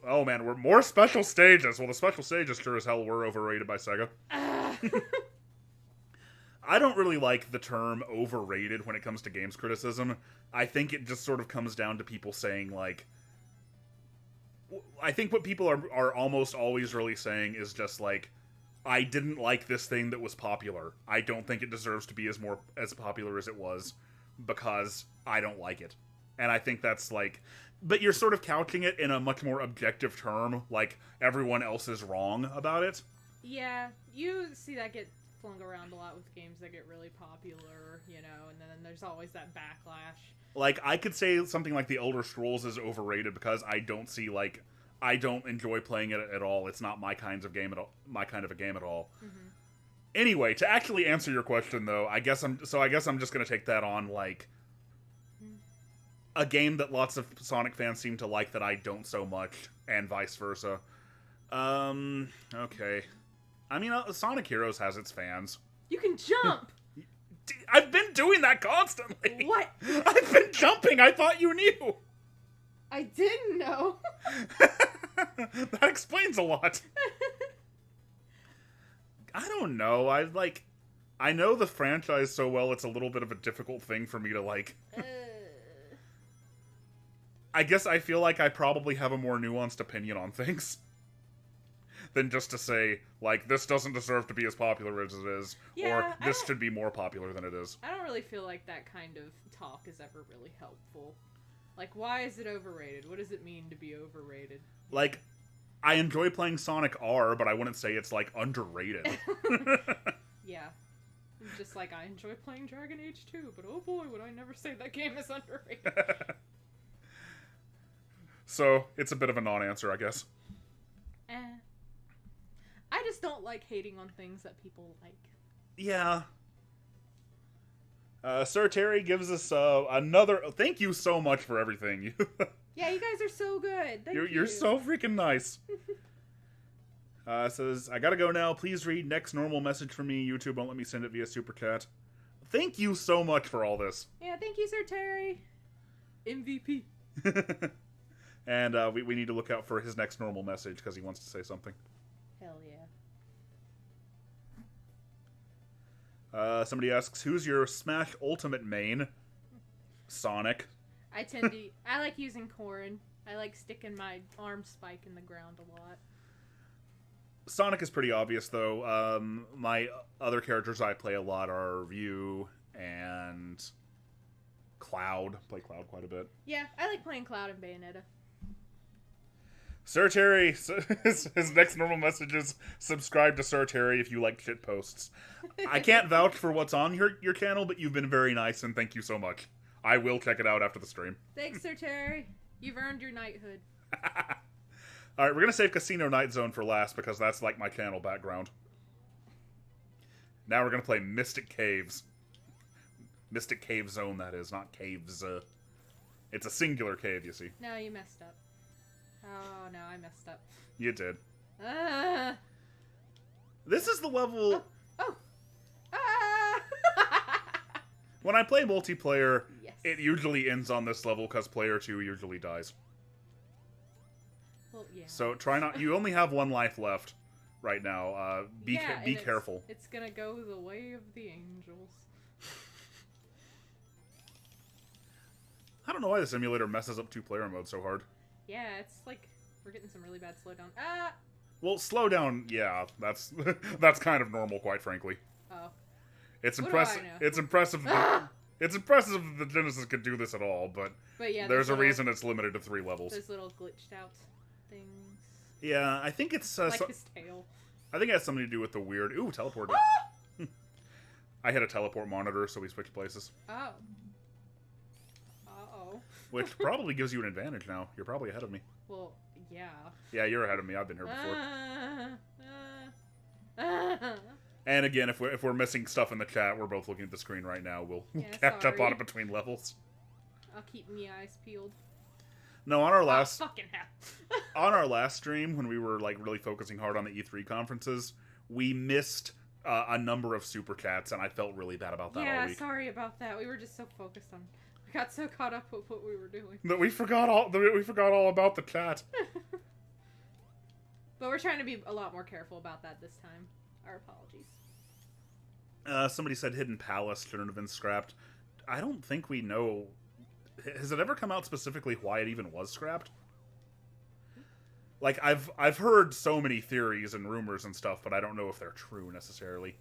Oh man, we're more special stages. Well, the special stages sure as hell were overrated by Sega. I don't really like the term overrated when it comes to games criticism. I think it just sort of comes down to people saying, like... I think what people are almost always really saying is just, like, I didn't like this thing that was popular. I don't think it deserves to be as popular as it was, because I don't like it. And I think that's, like... But you're sort of couching it in a much more objective term, like, everyone else is wrong about it. Yeah, you see that get flung around a lot with games that get really popular, you know, and then there's always that backlash. Like, I could say something like The Elder Scrolls is overrated because I don't see, like, I don't enjoy playing it at all. It's not my kind of game at all. Mm-hmm. Anyway, to actually answer your question, though, I guess I'm just gonna take that on, like, a game that lots of Sonic fans seem to like that I don't so much, and vice versa. Okay. I mean, Sonic Heroes has its fans. You can jump! I've been doing that constantly! What? I've been jumping! I thought you knew! I didn't know! That explains a lot. I don't know, I know the franchise so well it's a little bit of a difficult thing for me to, like... I guess I feel like I probably have a more nuanced opinion on things than just to say, like, this doesn't deserve to be as popular as it is, Yeah, or this should be more popular than it is. I don't really feel like that kind of talk is ever really helpful. Like, why is it overrated? What does it mean to be overrated? Like, I enjoy playing Sonic R, but I wouldn't say it's, like, underrated. Yeah. Just like, I enjoy playing Dragon Age 2, but oh boy, would I never say that game is underrated. So, it's a bit of a non-answer, I guess. I just don't like hating on things that people like. Yeah. Sir Terry gives us another... Thank you so much for everything. Yeah, you guys are so good. Thank you. You're so freaking nice. Says, I gotta go now. Please read next normal message from me. YouTube won't let me send it via Super Chat. Thank you so much for all this. Yeah, thank you, Sir Terry. MVP. And we need to look out for his next normal message because he wants to say something. Hell yeah. Somebody asks, who's your Smash Ultimate main? Sonic. I like using Corrin. I like sticking my arm spike in the ground a lot. Sonic is pretty obvious, though. My other characters I play a lot are Ryu and Cloud. Play Cloud quite a bit. Yeah, I like playing Cloud and Bayonetta. Sir Terry, his next normal message is, subscribe to Sir Terry if you like shit posts. I can't vouch for what's on your channel, but you've been very nice, and thank you so much. I will check it out after the stream. Thanks, Sir Terry. You've earned your knighthood. Alright, we're going to save Casino Night Zone for last, because that's like my channel background. Now we're going to play Mystic Caves. Mystic Cave Zone, that is, not caves. It's a singular cave, you see. No, you messed up. Oh, no, I messed up. You did. Ah. This is the level... Oh! Ah! When I play multiplayer, Yes. it usually ends on this level because player 2 usually dies. Well, yeah. So try not. You only have one life left right now. Be careful. It's gonna go the way of the angels. I don't know why the simulator messes up 2-player mode so hard. Yeah, it's like we're getting some really bad slowdown. Ah! Well, slowdown, yeah, that's that's kind of normal, quite frankly. Oh. It's What impressive. do I know? It's impressive. Ah! It's impressive that the Genesis could do this at all, but yeah, there's a reason it's limited to 3 levels. Those little glitched out things. Yeah, I think it's like his tail. I think it has something to do with the weird. Ooh, teleport. Ah! I hit a teleport monitor, so we switched places. Oh. Uh-oh. Which probably gives you an advantage now. You're probably ahead of me. Well, yeah. Yeah, you're ahead of me. I've been here before. Ah. And again, if we're missing stuff in the chat, we're both looking at the screen right now. We'll catch up on it between levels. I'll keep me eyes peeled. No, on our last fucking hell. on our last stream, when we were like really focusing hard on the E3 conferences, we missed a number of super chats, and I felt really bad about that all week. Yeah, sorry about that. We were just so focused on. We got so caught up with what we were doing that we forgot all about the chat. But we're trying to be a lot more careful about that this time. Our apologies. Somebody said Hidden Palace shouldn't have been scrapped. I don't think we know. Has it ever come out specifically why it even was scrapped? Like, I've heard so many theories and rumors and stuff, but I don't know if they're true necessarily.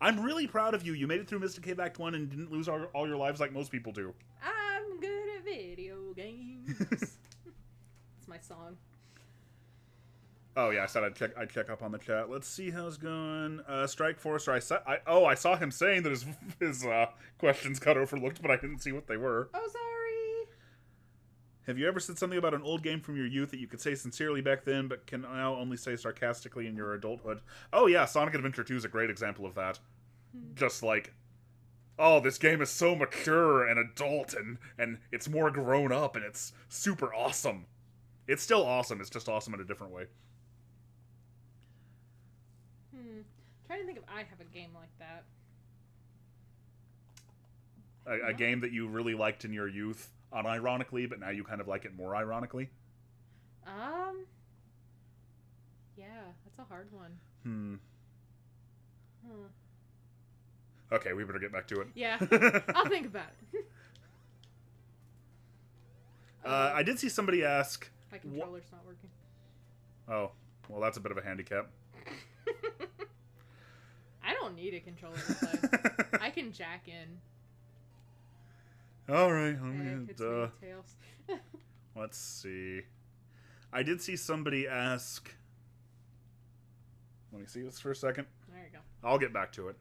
I'm really proud of you. You made it through Mystic Cave Act 1 and didn't lose all your lives like most people do. I'm good at video games. It's my song. Oh yeah, I said I'd check up on the chat. Let's see how it's going. Strike Forester. I saw him saying that his questions got overlooked, but I didn't see what they were. Oh, sorry. Have you ever said something about an old game from your youth that you could say sincerely back then, but can now only say sarcastically in your adulthood? Oh yeah, Sonic Adventure 2 is a great example of that. Just like, oh, this game is so mature and adult, and it's more grown up, and it's super awesome. It's still awesome. It's just awesome in a different way. Trying to think if I have a game like that. A game that you really liked in your youth, unironically, but now you kind of like it more ironically? Yeah, that's a hard one. Okay, we better get back to it. Yeah, I'll think about it. I did see somebody ask... My controller's not working. Oh, well, that's a bit of a handicap. I don't need a controller to play. I can jack in. Alright, Tails. let's see. I did see somebody ask... Let me see this for a second. There you go. I'll get back to it.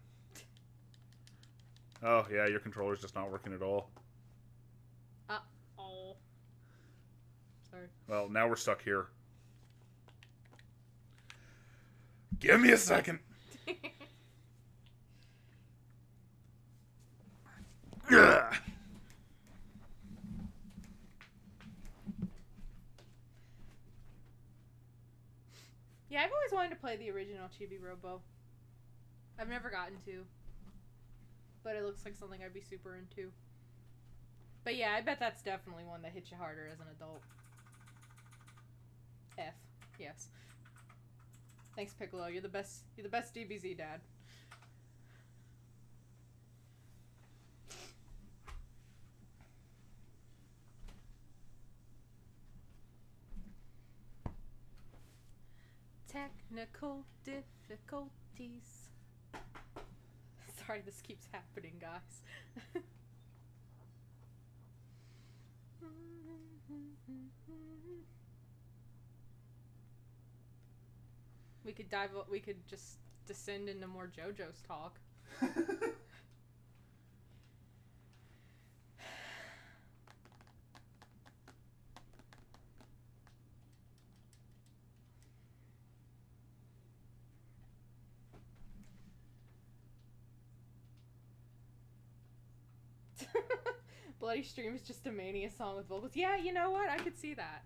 Oh, yeah, your controller's just not working at all. Oh. Sorry. Well, now we're stuck here. Give me a second. Ugh. Yeah, I've always wanted to play the original Chibi Robo. I've never gotten to. But it looks like something I'd be super into. But yeah, I bet that's definitely one that hits you harder as an adult. F. Yes. Thanks, Piccolo. You're the best DBZ dad. Technical difficulties. Sorry, this keeps happening, guys. We could just descend into more JoJo's talk. Bloody Stream is just a Mania song with vocals. Yeah, you know what? I could see that.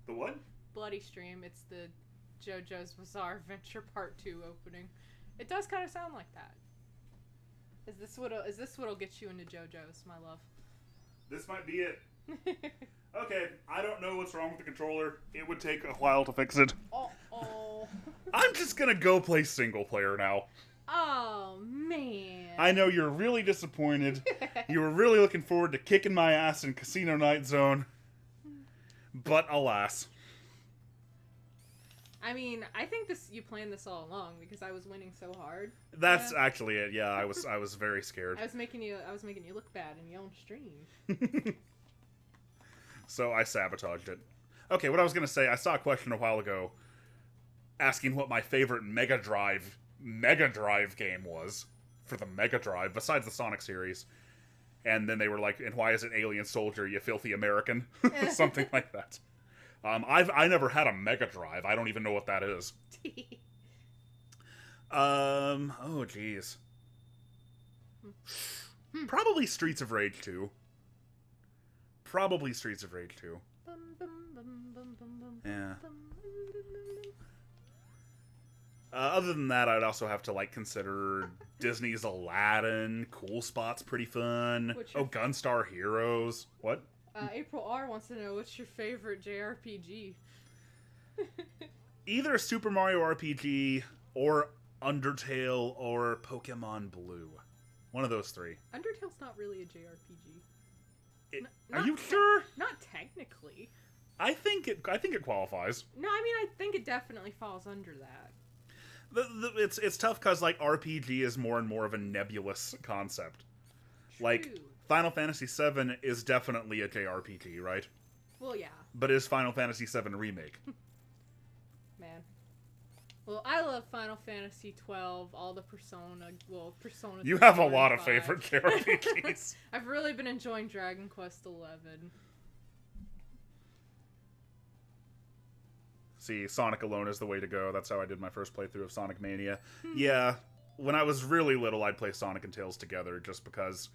The what? Bloody Stream. It's the JoJo's Bizarre Adventure Part 2 opening. It does kind of sound like that. Is this what'll get you into JoJo's, my love? This might be it. Okay, I don't know what's wrong with the controller. It would take a while to fix it. Uh-oh. I'm just gonna go play single player now. Oh, man. I know you're really disappointed. You were really looking forward to kicking my ass in Casino Night Zone. But alas. I mean, I think you planned this all along because I was winning so hard. That's actually it. Yeah, I was very scared. I was making you look bad in your own stream. So I sabotaged it. Okay, what I was gonna say, I saw a question a while ago asking what my favorite Mega Drive game was for the Mega Drive besides the Sonic series. And then they were like, and why is it Alien Soldier, you filthy American? Something like that. I never had a Mega Drive. I don't even know what that is. Oh geez. Probably Streets of Rage 2. Probably Streets of Rage 2. Yeah. Other than that, I'd also have to like consider Disney's Aladdin. Cool Spot's pretty fun. Gunstar Heroes. What? April R wants to know, what's your favorite JRPG? Either Super Mario RPG or Undertale or Pokemon Blue. One of those three. Undertale's not really a JRPG. Are you sure? Not technically. I think it qualifies. No, I mean, I think it definitely falls under that. It's tough because like RPG is more and more of a nebulous concept. True. Like Final Fantasy VII is definitely a JRPG, right? Well, yeah. But is Final Fantasy VII Remake? Man. Well, I love Final Fantasy 12, all the Persona. You have a lot of favorite JRPGs. I've really been enjoying Dragon Quest 11. See, Sonic alone is the way to go. That's how I did my first playthrough of Sonic Mania. Yeah, when I was really little, I'd play Sonic and Tails together just because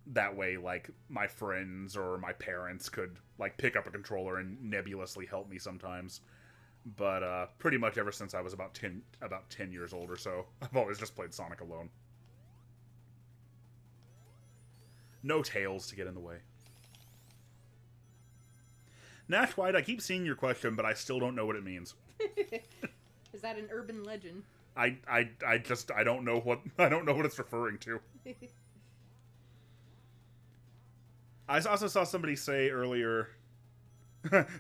that way, like, my friends or my parents could, like, pick up a controller and nebulously help me sometimes. But pretty much ever since I was about 10 years old or so, I've always just played Sonic alone. No Tails to get in the way. Nash White, I keep seeing your question, but I still don't know what it means. Is that an urban legend? I don't know what it's referring to. I also saw somebody say earlier,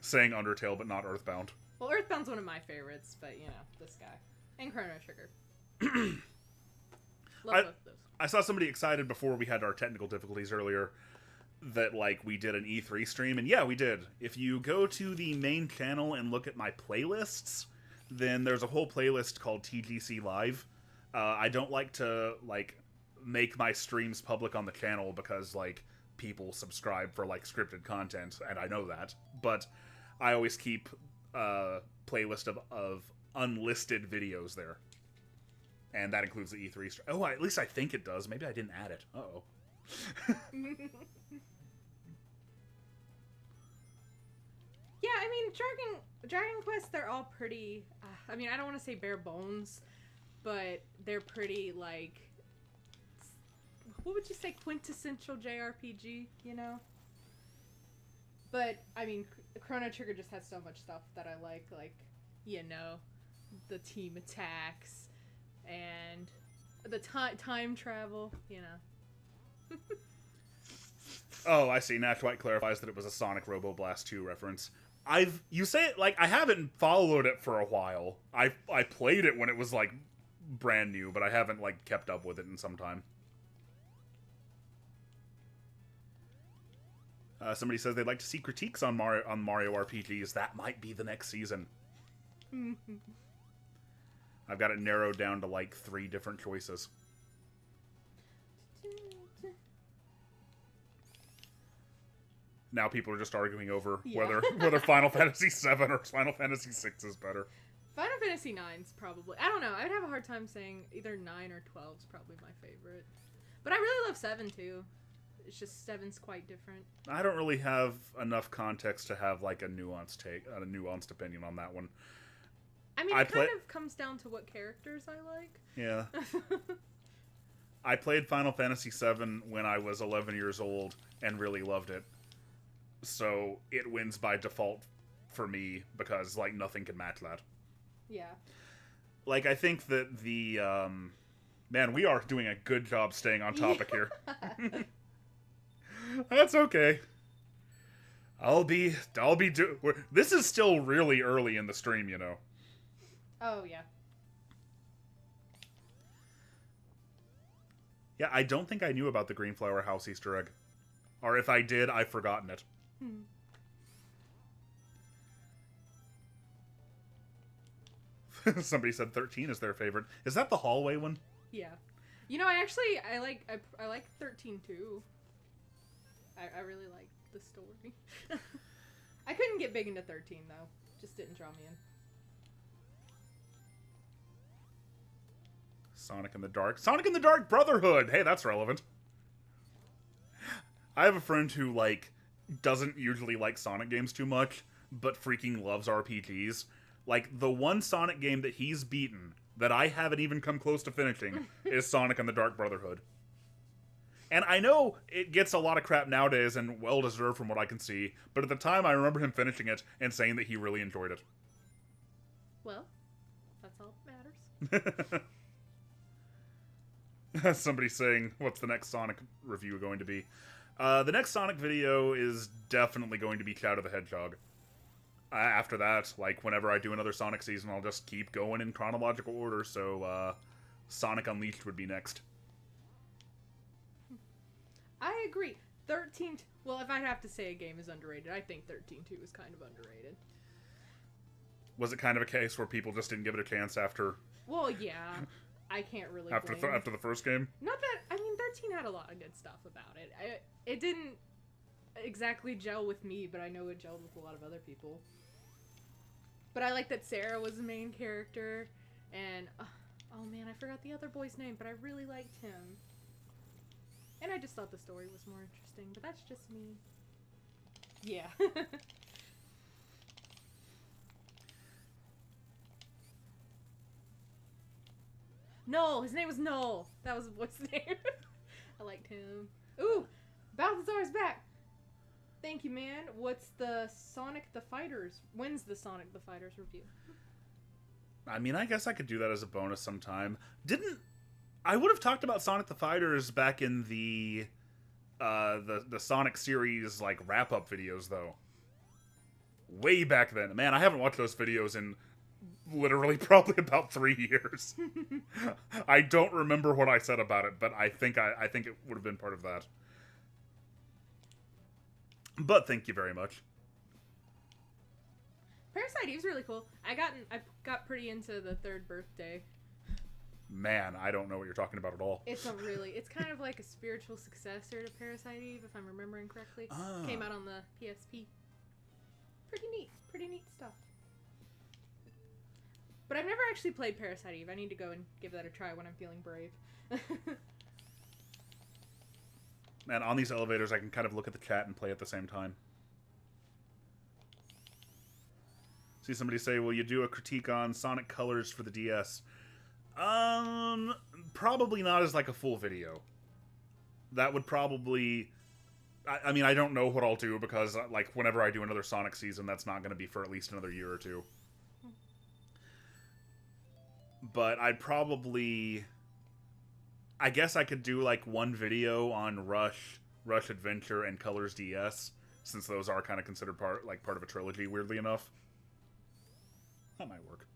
saying Undertale, but not Earthbound. Well, Earthbound's one of my favorites, but you know, this guy and Chrono Trigger. Love both those. I saw somebody excited before we had our technical difficulties earlier that like we did an E3 stream, and yeah, we did. If you go to the main channel and look at my playlists, then there's a whole playlist called TGC Live. I don't like to like make my streams public on the channel because like people subscribe for like scripted content, and I know that. But I always keep a playlist of unlisted videos there, and that includes the E3 stream. Oh, at least I think it does. Maybe I didn't add it. Uh-oh. Yeah, I mean, Dragon Quest, they're all pretty, I mean, I don't want to say bare bones, but they're pretty, like, what would you say, quintessential JRPG, you know? But, I mean, Chrono Trigger just has so much stuff that I like, you know, the team attacks, and the time travel, you know. Oh, I see. Nash White clarifies that it was a Sonic Robo Blast 2 reference. You say it like I haven't followed it for a while. I played it when it was like brand new, but I haven't like kept up with it in some time. Somebody says they'd like to see critiques on Mario RPGs. That might be the next season. I've got it narrowed down to like 3 different choices. Now people are just arguing over whether Final Fantasy VII or Final Fantasy VI is better. Final Fantasy IX's probably. I don't know. I'd have a hard time saying either 9 or 12 is probably my favorite. But I really love 7 too. It's just 7's quite different. I don't really have enough context to have like a nuanced opinion on that one. I mean, it kind of comes down to what characters I like. Yeah. I played Final Fantasy VII when I was 11 years old and really loved it. So it wins by default for me because, like, nothing can match that. Yeah. Like, I think that the, man, we are doing a good job staying on topic here. That's okay. This is still really early in the stream, you know. Oh, yeah. Yeah, I don't think I knew about the Greenflower House Easter egg. Or if I did, I've forgotten it. Somebody said 13 is their favorite. Is that the hallway one? Yeah. You know, I like 13 too. I really like the story. I couldn't get big into 13 though. Just didn't draw me in. Sonic in the Dark. Sonic in the Dark Brotherhood! Hey, that's relevant. I have a friend who, like, doesn't usually like Sonic games too much, but freaking loves RPGs. Like, the one Sonic game that he's beaten, that I haven't even come close to finishing, is Sonic and the Dark Brotherhood. And I know it gets a lot of crap nowadays, and well-deserved from what I can see, but at the time I remember him finishing it and saying that he really enjoyed it. Well, that's all that matters. Somebody saying, what's the next Sonic review going to be? The next Sonic video is definitely going to be Shadow the Hedgehog. After that, like, whenever I do another Sonic season, I'll just keep going in chronological order, so, Sonic Unleashed would be next. I agree. 13... Well, if I'd have to say a game is underrated, I think 13-2 is kind of underrated. Was it kind of a case where people just didn't give it a chance after... Well, yeah. I can't really after the first game? Not that... I mean, 13 had a lot of good stuff about it. It didn't exactly gel with me, but I know it gelled with a lot of other people. But I like that Sarah was the main character, and... oh man, I forgot the other boy's name, but I really liked him. And I just thought the story was more interesting, but that's just me. Yeah. Noel! His name was Noel! That was what's his name. I liked him. Ooh! Balthazar's back! Thank you, man. What's the Sonic the Fighters? When's the Sonic the Fighters review? I mean, I guess I could do that as a bonus sometime. I would have talked about Sonic the Fighters back in the Sonic series, like, wrap-up videos, though. Way back then. Man, I haven't watched those videos in literally probably about 3 years. I don't remember what I said about it, but I think it would have been part of that. But thank you very much. Parasite Eve's really cool. I got pretty into the third birthday. Man, I don't know what you're talking about at all. It's kind of like a spiritual successor to Parasite Eve, if I'm remembering correctly. Came out on the PSP. Pretty neat stuff. But I've never actually played Parasite Eve. I need to go and give that a try when I'm feeling brave. Man, on these elevators, I can kind of look at the chat and play at the same time. See somebody say, will you do a critique on Sonic Colors for the DS? Probably not as, like, a full video. That would probably... I mean, I don't know what I'll do, because, like, whenever I do another Sonic season, that's not going to be for at least another year or two. But I'd probably... I guess I could do, like, one video on Rush Adventure, and Colors DS, since those are kind of considered part of a trilogy, weirdly enough. That might work.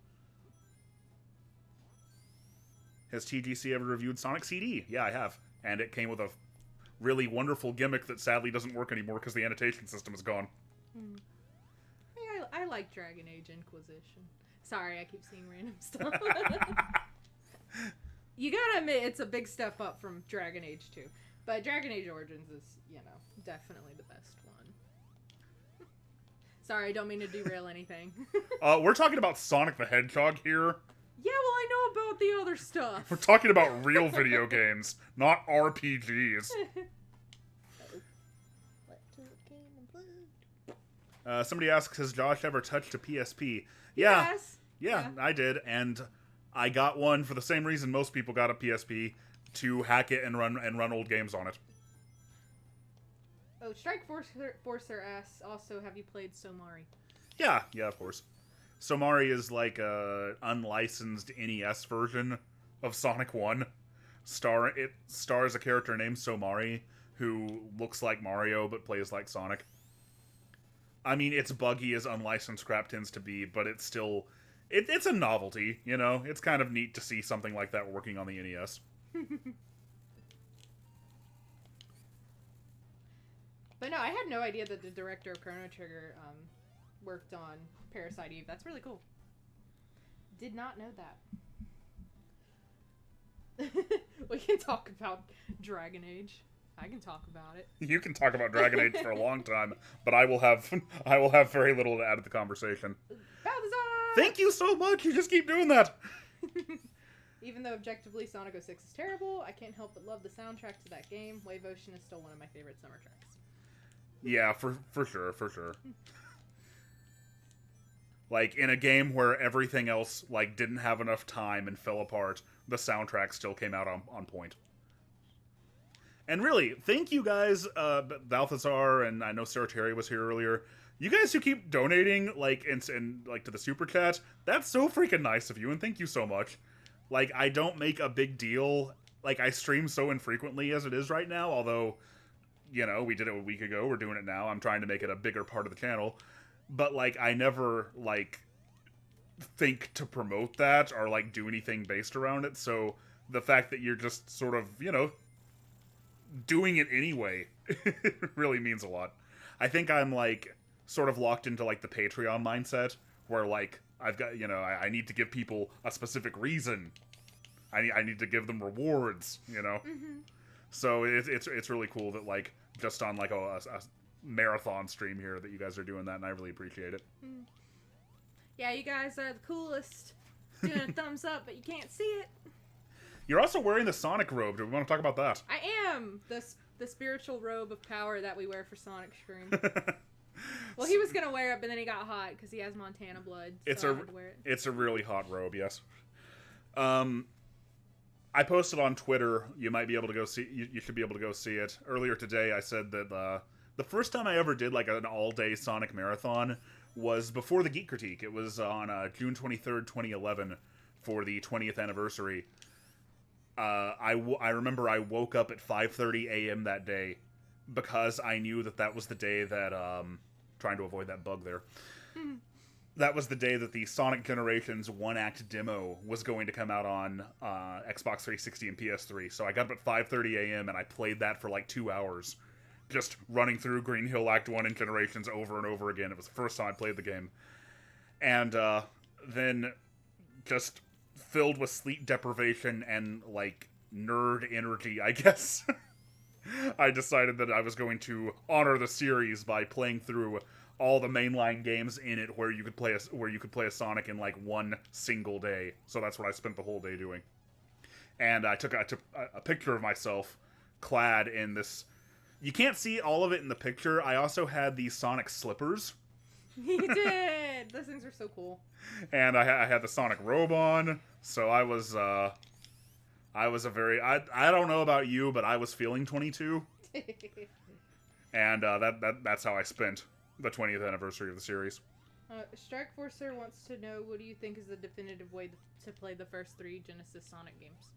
Has TGC ever reviewed Sonic CD? Yeah, I have. And it came with a really wonderful gimmick that sadly doesn't work anymore because the annotation system is gone. Hey, I like Dragon Age Inquisition. Sorry, I keep seeing random stuff. You gotta admit, it's a big step up from Dragon Age 2. But Dragon Age Origins is, definitely the best one. Sorry, I don't mean to derail anything. We're talking about Sonic the Hedgehog here. Yeah, well, I know about the other stuff. We're talking about real video games, not RPGs. Somebody asks, has Josh ever touched a PSP? Yeah. Yes. Yeah, I did, and I got one for the same reason most people got a PSP, to hack it and run old games on it. Oh, Strike Forcer asks, also, have you played Somari? Yeah, of course. Somari is like a unlicensed NES version of Sonic 1. It stars a character named Somari who looks like Mario but plays like Sonic. I mean, it's buggy as unlicensed crap tends to be, but it's still... It's a novelty, you know? It's kind of neat to see something like that working on the NES. But no, I had no idea that the director of Chrono Trigger worked on Parasite Eve. That's really cool. Did not know that. We can talk about Dragon Age. I can talk about it. You can talk about Dragon Age for a long time, but I will have very little to add to the conversation. Balthazar! Thank you so much. You just keep doing that. Even though objectively Sonic 06 is terrible, I can't help but love the soundtrack to that game. Wave Ocean is still one of my favorite summer tracks. Yeah, for sure. Like, in a game where everything else, like, didn't have enough time and fell apart, the soundtrack still came out on point. And really, thank you guys, Balthazar, and I know Sarah Terry was here earlier. You guys who keep donating, like, and like, to the Super Chat, that's so freaking nice of you, and thank you so much. Like, I don't make a big deal. Like, I stream so infrequently as it is right now, although, you know, we did it a week ago, we're doing it now. I'm trying to make it a bigger part of the channel. But, like, I never, like, think to promote that or, like, do anything based around it. So the fact that you're just sort of, you know, doing it anyway really means a lot. I think I'm, like, sort of locked into, like, the Patreon mindset where, like, I've got, you know, I need to give people a specific reason. I need to give them rewards, you know? Mm-hmm. So it's really cool that, like, just on, like, a marathon stream here that you guys are doing that, and I really appreciate it. Yeah, you guys are the coolest. Doing a thumbs up, but you can't see it. You're also wearing the Sonic robe. Do we want to talk about that? I am the spiritual robe of power that we wear for Sonic Stream. Well, he was gonna wear it, but then he got hot because he has Montana blood. So I had to wear it. It's a really hot robe, yes. I posted on Twitter. You might be able to go see. You should be able to go see it. Earlier today, I said that the first time I ever did like an all-day Sonic marathon was before the Geek Critique. It was on June 23rd, 2011, for the 20th anniversary. I remember I woke up at 5:30 a.m. that day because I knew that was the day that trying to avoid that bug there. That was the day that the Sonic Generations one-act demo was going to come out on Xbox 360 and PS3. So I got up at 5:30 a.m. and I played that for like 2 hours. Just running through Green Hill Act 1 and Generations over and over again. It was the first time I played the game. And then just filled with sleep deprivation and, like, nerd energy, I guess. I decided that I was going to honor the series by playing through all the mainline games in it where you could play a Sonic in like one single day. So that's what I spent the whole day doing. And I took a picture of myself clad in this. You can't see all of it in the picture. I also had these Sonic slippers. He did. Those things are so cool. And I had the Sonic robe on. So I was a very I don't know about you, but I was feeling 22. And that's how I spent the 20th anniversary of the series. Strike Forcer wants to know, what do you think is the definitive way to play the first 3 Genesis Sonic games?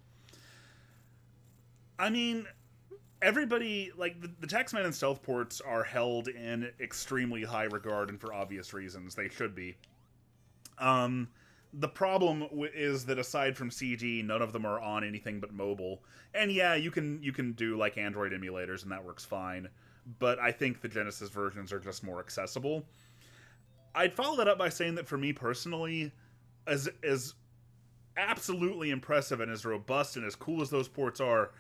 I mean, everybody, like, the Taxman and Stealth ports are held in extremely high regard, and for obvious reasons. They should be. The problem is that aside from CG, none of them are on anything but mobile. And yeah, you can do, like, Android emulators, and that works fine. But I think the Genesis versions are just more accessible. I'd follow that up by saying that for me personally, as absolutely impressive and as robust and as cool as those ports are,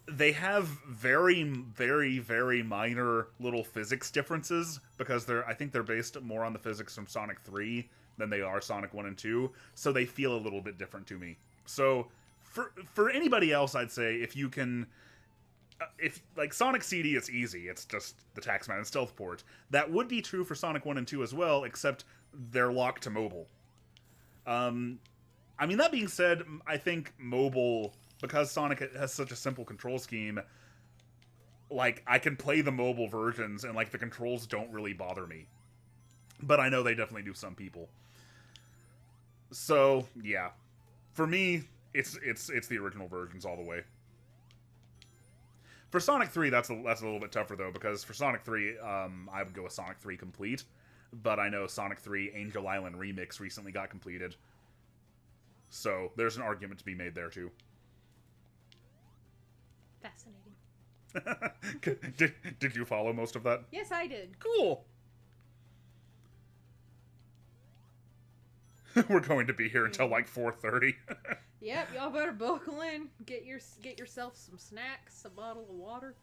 they have very, very, very minor little physics differences because I think they're based more on the physics from Sonic 3 than they are Sonic 1 and 2, so they feel a little bit different to me. So for anybody else, I'd say if you can... if, like, Sonic CD, it's easy. It's just the Taxman and Stealth port. That would be true for Sonic 1 and 2 as well, except they're locked to mobile. I mean, that being said, I think mobile, because Sonic has such a simple control scheme, like, I can play the mobile versions, and, like, the controls don't really bother me. But I know they definitely do some people. So, yeah. For me, it's the original versions all the way. For Sonic 3, that's a little bit tougher, though, because for Sonic 3, I would go with Sonic 3 Complete. But I know Sonic 3 Angel Island Remix recently got completed. So, there's an argument to be made there, too. Fascinating. Did you follow most of that? Yes, I did. Cool! We're going to be here until like 4:30. Yep, y'all better buckle in. Get yourself some snacks, a bottle of water.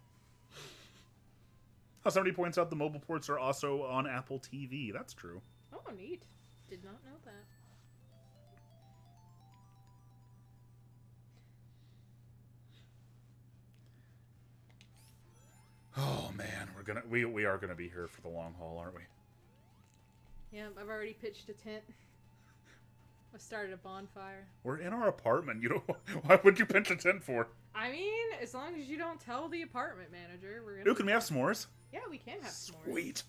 Oh, somebody points out the mobile ports are also on Apple TV. That's true. Oh, neat. Did not know that. Oh man, we are gonna be here for the long haul, aren't we? Yeah, I've already pitched a tent. I started a bonfire. We're in our apartment. You don't. Why would you pitch a tent for? I mean, as long as you don't tell the apartment manager, we're gonna. Ooh, can we have s'mores? Yeah, we can have s'mores. Sweet.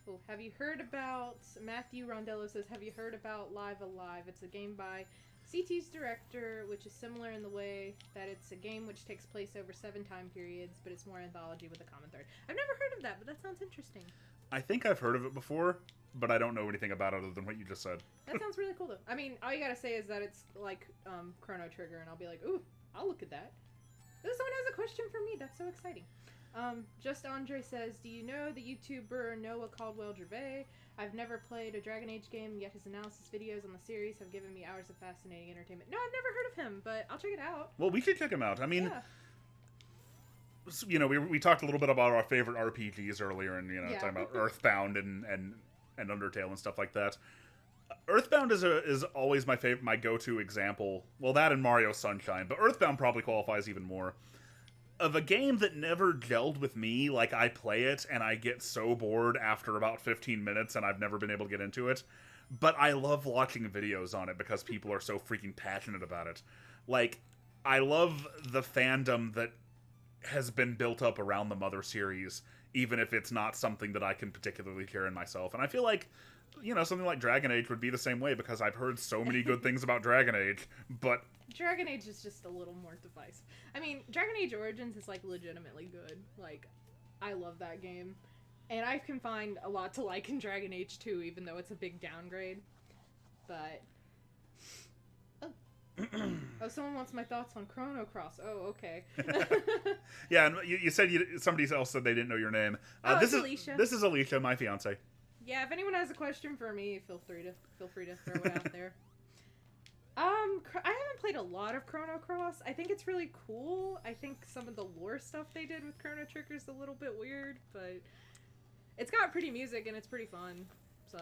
Oh, have you heard about Matthew Rondello says? Have you heard about Live Alive? It's a game by CT's director, which is similar in the way that it's a game which takes place over 7 time periods, but it's more anthology with a common thread. I've never heard of that, but that sounds interesting. I think I've heard of it before, but I don't know anything about it other than what you just said. That sounds really cool, though. I mean, all you gotta say is that it's like Chrono Trigger, and I'll be like, ooh, I'll look at that. Ooh, someone has a question for me. That's so exciting. Just Andre says, do you know the YouTuber Noah Caldwell-Gervais? I've never played a Dragon Age game, yet his analysis videos on the series have given me hours of fascinating entertainment. No, I've never heard of him, but I'll check it out. Well, we should check him out. I mean, Yeah. you know, we talked a little bit about our favorite RPGs earlier, and Yeah. talking about Earthbound and Undertale and stuff like that. Earthbound is always my go-to example. Well, that and Mario Sunshine, but Earthbound probably qualifies even more. Of a game that never gelled with me, like I play it and I get so bored after about 15 minutes and I've never been able to get into it. But I love watching videos on it because people are so freaking passionate about it. Like, I love the fandom that has been built up around the Mother series, even if it's not something that I can particularly share in myself. And I feel like, something like Dragon Age would be the same way because I've heard so many good things about Dragon Age, but Dragon Age is just a little more divisive. I mean, Dragon Age Origins is, like, legitimately good. Like, I love that game. And I can find a lot to like in Dragon Age 2, even though it's a big downgrade. But... Oh, someone wants my thoughts on Chrono Cross. Oh, okay. Yeah, and you said somebody else said they didn't know your name. It's Alicia. This is Alicia, my fiance. Yeah, if anyone has a question for me, feel free to throw it out there. I haven't played a lot of Chrono Cross. I think it's really cool. I think some of the lore stuff they did with Chrono Trigger is a little bit weird, but it's got pretty music and it's pretty fun. So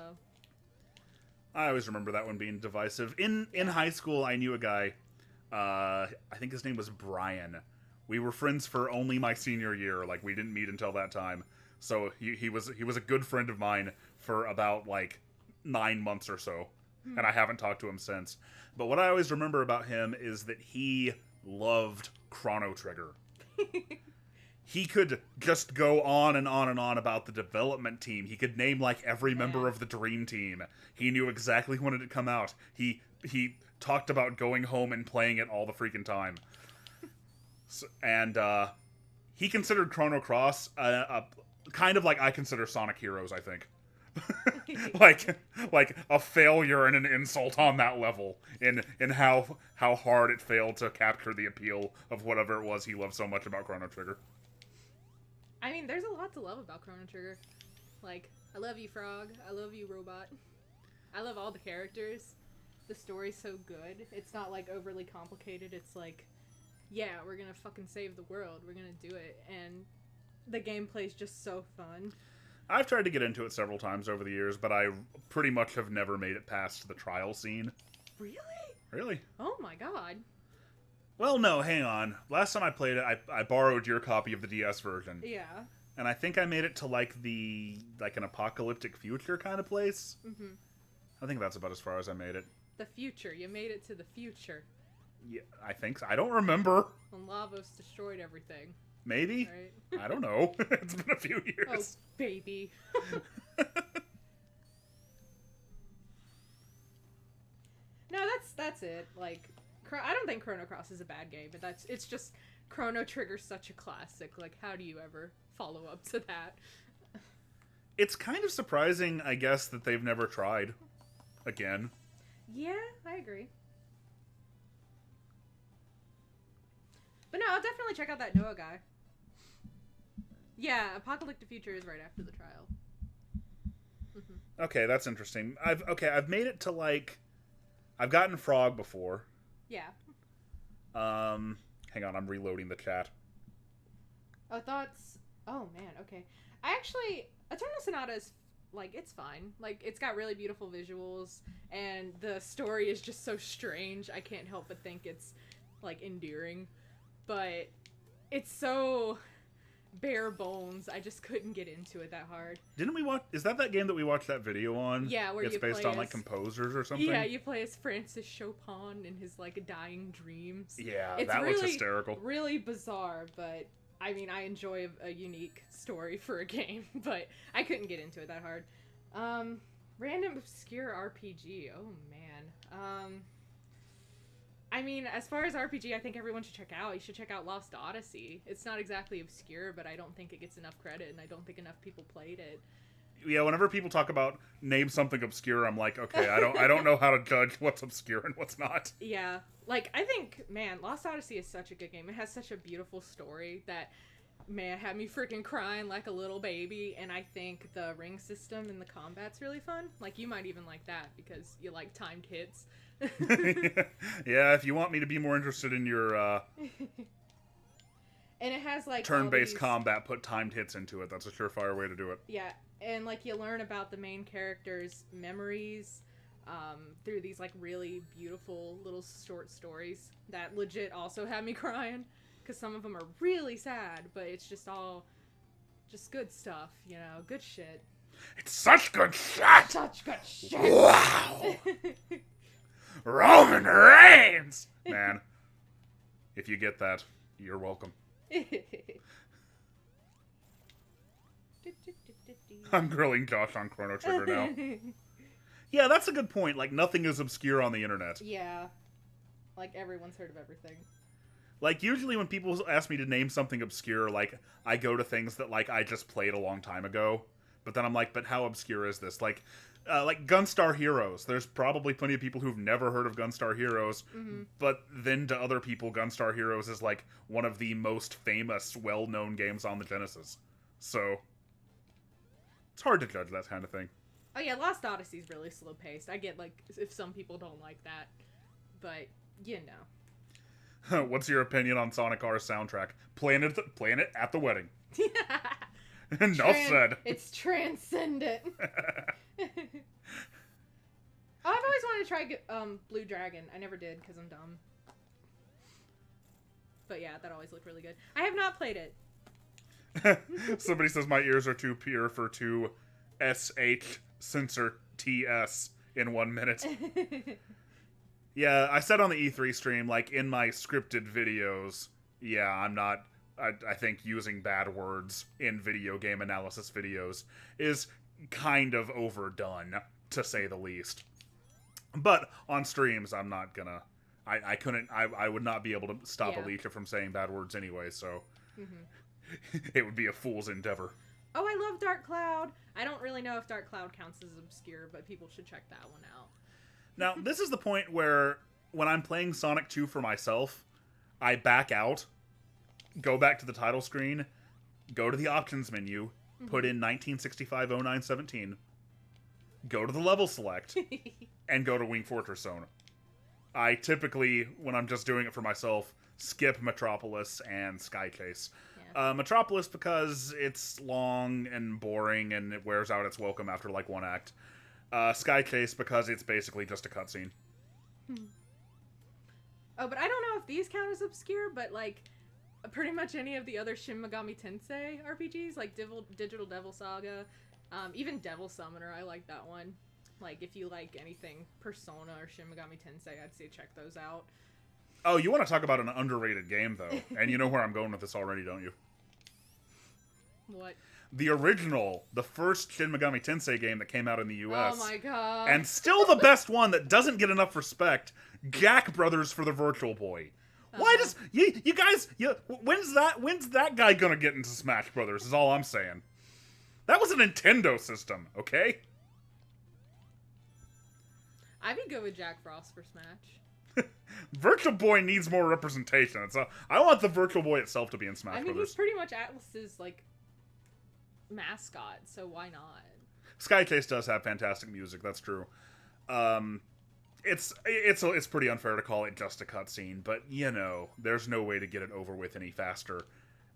I always remember that one being divisive. In high school, I knew a guy. I think his name was Brian. We were friends for only my senior year. Like, we didn't meet until that time. So he was a good friend of mine for about like 9 months or so. And I haven't talked to him since. But what I always remember about him is that he loved Chrono Trigger. He could just go on and on and on about the development team. He could name like every member of the Dream Team. He knew exactly when it had come out. He talked about going home and playing it all the freaking time. And he considered Chrono Cross kind of like I consider Sonic Heroes, I think. like a failure and an insult on that level in how hard it failed to capture the appeal of whatever it was he loved so much about Chrono Trigger. I mean, there's a lot to love about Chrono Trigger. Like, I love you, Frog. I love you, Robot. I love all the characters. The story's so good. It's not like overly complicated. It's like, yeah, we're gonna fucking save the world. We're gonna do it. And the gameplay's just so fun. I've tried to get into it several times over the years, but I pretty much have never made it past the trial scene. Really? Really? Oh my god. Well, no, hang on. Last time I played it, I borrowed your copy of the DS version. Yeah. And I think I made it to like an apocalyptic future kind of place. Mm-hmm. I think that's about as far as I made it. The future. You made it to the future. Yeah, I think so. I don't remember. When Lavos destroyed everything. Maybe? Right? I don't know. It's been a few years. Oh, baby. No, that's it. Like, I don't think Chrono Cross is a bad game, but it's just Chrono Trigger's such a classic. Like, how do you ever follow up to that? It's kind of surprising, I guess, that they've never tried again. Yeah, I agree. But no, I'll definitely check out that Noah guy. Yeah, Apocalyptic Future is right after the trial. Mm-hmm. Okay, that's interesting. I've made it to, like, I've gotten Frog before. Yeah. Hang on, I'm reloading the chat. Oh, thoughts. Oh man, okay. Eternal Sonata is like, it's fine. Like, it's got really beautiful visuals, and the story is just so strange. I can't help but think it's like endearing, but it's so bare bones. I just couldn't get into it that hard. Didn't we watch? Is that game that we watched that video on? Yeah, where it's you based play on like as, composers or something. Yeah, you play as Francis Chopin in his like dying dreams. Yeah, it's that really, looks hysterical. Really bizarre, but I mean, I enjoy a unique story for a game, but I couldn't get into it that hard. Random obscure RPG. Oh man. I mean, as far as RPG, I think everyone should check out. You should check out Lost Odyssey. It's not exactly obscure, but I don't think it gets enough credit, and I don't think enough people played it. Yeah, whenever people talk about name something obscure, I'm like, okay, I don't know how to judge what's obscure and what's not. Yeah, like I think, man, Lost Odyssey is such a good game. It has such a beautiful story that, man, had me freaking crying like a little baby. And I think the ring system and the combat's really fun. Like, you might even like that because you like timed hits. Yeah, if you want me to be more interested in your and it has like turn-based combat, put timed hits into it. That's a surefire way to do it. Yeah, and like you learn about the main character's memories through these like really beautiful little short stories that legit also had me crying, because some of them are really sad, but it's just all just good stuff, you know, good shit. It's such good shit! Such good shit! Wow! Roman Reigns! Man, if you get that, you're welcome. I'm grilling Josh on Chrono Trigger now. Yeah, that's a good point. Like, nothing is obscure on the internet. Yeah. Like, everyone's heard of everything. Like, usually when people ask me to name something obscure, like, I go to things that, like, I just played a long time ago. But then I'm like, but how obscure is this? Like Gunstar Heroes. There's probably plenty of people who've never heard of Gunstar Heroes. Mm-hmm. But then to other people, Gunstar Heroes is, like, one of the most famous, well-known games on the Genesis. So, it's hard to judge that kind of thing. Oh yeah, Lost Odyssey's really slow-paced. I get, like, if some people don't like that. But, you know. What's your opinion on Sonic R's soundtrack? Playing it at the wedding. Enough said. It's transcendent. Oh, I've always wanted to try Blue Dragon. I never did because I'm dumb. But yeah, that always looked really good. I have not played it. Somebody says my ears are too pure for two SH censor TS in 1 minute. Yeah, I said on the E3 stream, like, in my scripted videos, yeah, I'm not... I think using bad words in video game analysis videos is kind of overdone, to say the least. But on streams, I'm not gonna... I would not be able to stop Alicia from saying bad words anyway, so... Mm-hmm. It would be a fool's endeavor. Oh, I love Dark Cloud! I don't really know if Dark Cloud counts as obscure, but people should check that one out. Now, this is the point where, when I'm playing Sonic 2 for myself, I back out, go back to the title screen, go to the options menu, put in 1965-09-17, go to the level select, and go to Wing Fortress Zone. I typically, when I'm just doing it for myself, skip Metropolis and Sky Chase. Yeah. Metropolis because it's long and boring and it wears out its welcome after like one act. Sky Chase because it's basically just a cutscene. Oh, but I don't know if these count as obscure, but like pretty much any of the other Shin Megami Tensei RPGs, like Digital Devil Saga, even Devil Summoner, I like that one. Like, if you like anything Persona or Shin Megami Tensei, I'd say check those out. Oh, you want to talk about an underrated game, though. And you know where I'm going with this already, don't you? What? The original, the first Shin Megami Tensei game that came out in the US. Oh my god. And still the best one that doesn't get enough respect, Jack Brothers for the Virtual Boy. Why does... You guys... when's that guy gonna get into Smash Brothers, is all I'm saying. That was a Nintendo system, okay? I'd be good with Jack Frost for Smash. Virtual Boy needs more representation. I want the Virtual Boy itself to be in Smash Brothers. He's pretty much Atlus's, like, mascot, so why not? Skychase does have fantastic music, that's true. It's pretty unfair to call it just a cutscene, but, you know, there's no way to get it over with any faster.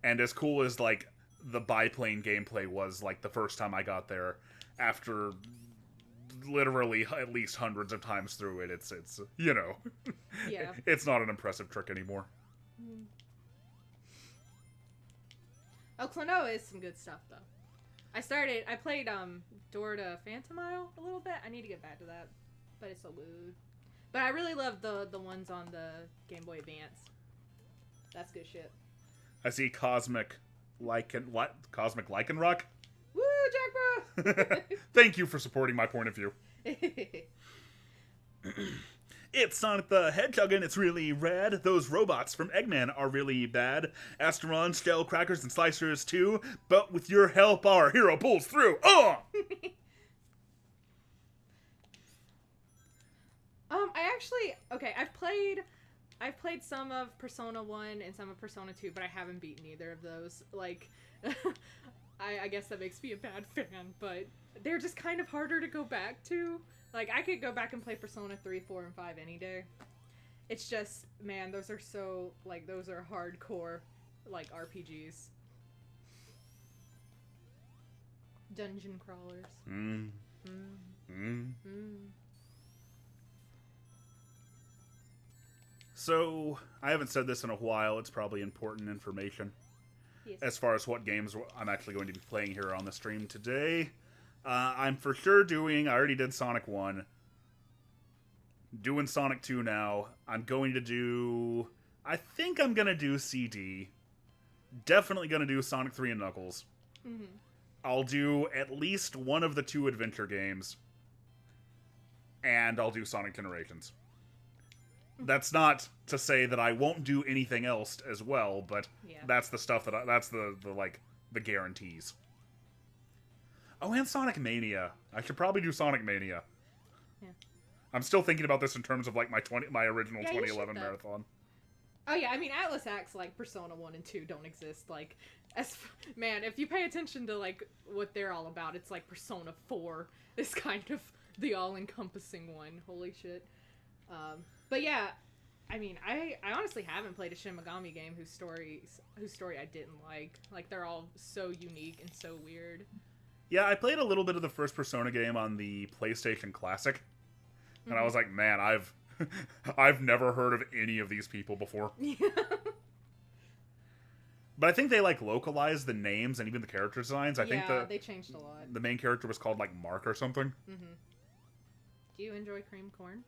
And as cool as, like, the biplane gameplay was, like, the first time I got there, after... literally at least hundreds of times through it, it's you know, yeah, it's not an impressive trick anymore. Oh, Klonoa is some good stuff though. I played Door to Phantom Isle a little bit. I need to get back to that, but it's so good. But I really love the ones on the Game Boy Advance. That's good shit. I see Cosmic Lycanroc. Woo, Jack Bro! Thank you for supporting my point of view. It's Sonic the Hedgehog and it's really rad. Those robots from Eggman are really bad. Asteron, Shell Crackers, and Slicers too. But with your help, our hero pulls through. I've played some of Persona 1 and some of Persona 2, but I haven't beaten either of those. Like, I guess that makes me a bad fan, but they're just kind of harder to go back to. Like, I could go back and play Persona 3, 4, and 5 any day. It's just, man, those are so, like, those are hardcore, like, RPGs. Dungeon crawlers. So, I haven't said this in a while. It's probably important information. Yes. As far as what games I'm actually going to be playing here on the stream today. I'm for sure I already did Sonic 1. Doing Sonic 2 now. I think I'm going to do CD. Definitely going to do Sonic 3 and Knuckles. Mm-hmm. I'll do at least one of the 2 adventure games. And I'll do Sonic Generations. That's not to say that I won't do anything else as well, but that's the stuff that's the guarantees. Oh, and Sonic Mania. I should probably do Sonic Mania. Yeah. I'm still thinking about this in terms of like my original 2011 marathon. Oh yeah, I mean Atlas acts like Persona 1 and 2 don't exist. Like, man, if you pay attention to like what they're all about, it's like Persona 4 is kind of the all-encompassing one. Holy shit. But yeah, I mean, I honestly haven't played a Shin Megami game whose story I didn't like. Like, they're all so unique and so weird. Yeah, I played a little bit of the first Persona game on the PlayStation Classic, and I was like, man, I've never heard of any of these people before. Yeah. But I think they like localized the names and even the character designs. I think they changed a lot. The main character was called like Mark or something. Mm-hmm. Do you enjoy cream corn?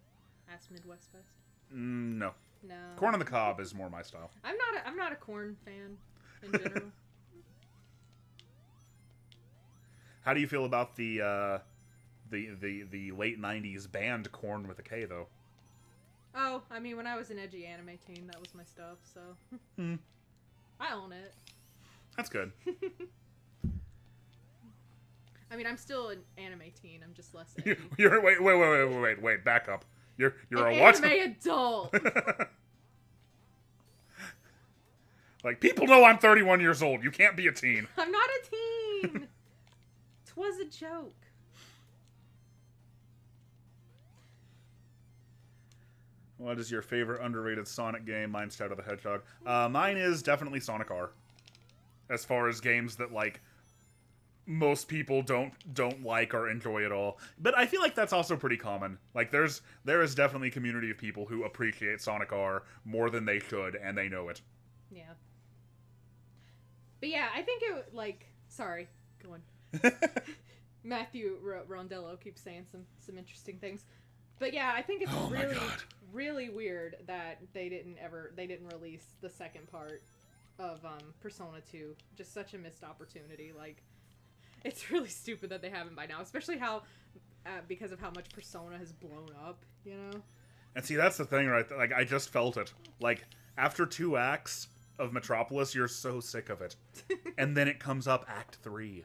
Ask Midwest Fest. No. No. Corn on the cob is more my style. I'm not a corn fan in general. How do you feel about the late '90s band Corn with a K though? Oh, I mean, when I was an edgy anime teen, that was my stuff. So I own it. That's good. I mean, I'm still an anime teen. I'm just less edgy. Wait, back up. You're an a what? Anime adult. Like, people know I'm 31 years old. You can't be a teen. I'm not a teen. 'Twas a joke. What is your favorite underrated Sonic game? Mine's Shadow the Hedgehog. Mine is definitely Sonic R. As far as games that, like, most people don't like or enjoy at all. But I feel like that's also pretty common. Like, there is definitely a community of people who appreciate Sonic R more than they should, and they know it. Yeah. But yeah, I think it, like... Sorry, go on. Matthew Rondello keeps saying some interesting things. But yeah, I think it's Oh my really, God. really weird that they didn't release the second part of Persona 2. Just such a missed opportunity. Like, it's really stupid that they haven't by now, especially how because of how much Persona has blown up, you know? And see, that's the thing, right? Like, I just felt it. Like, after 2 acts of Metropolis, you're so sick of it. And then it comes up Act 3.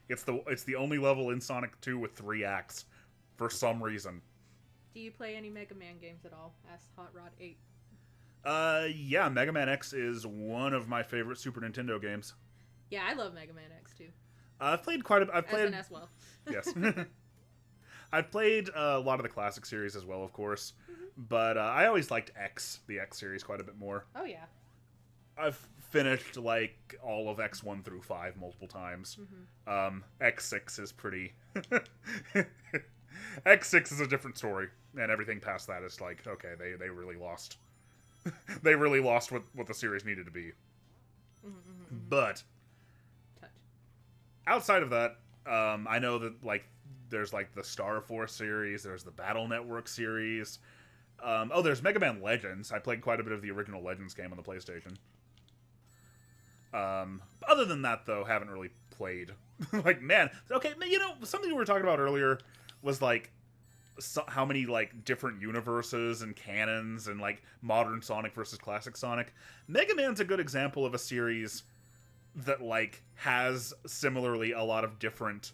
It's the only level in Sonic 2 with 3 acts, for some reason. Do you play any Mega Man games at all? Asked Hot Rod 8. Yeah, Mega Man X is one of my favorite Super Nintendo games. Yeah, I love Mega Man X too. I've played quite a... I've As played... an as well. Yes. I've played a lot of the classic series as well, of course. Mm-hmm. But I always liked the X series, quite a bit more. Oh, yeah. I've finished, like, all of X 1 through 5 multiple times. Mm-hmm. X6 is pretty... X6 is a different story, and everything past that is like, okay, they really lost. They really lost what the series needed to be. Mm-hmm, mm-hmm. But Touch. outside of that, I know that, like, there's, like, the Star Force series, there's the Battle Network series. There's Mega Man Legends. I played quite a bit of the original Legends game on the PlayStation. Other than that, though, haven't really played. Like, man, okay, you know, something we were talking about earlier was, like, how many, like, different universes and canons and, like, modern Sonic versus classic Sonic. Mega Man's a good example of a series that, like, has similarly a lot of different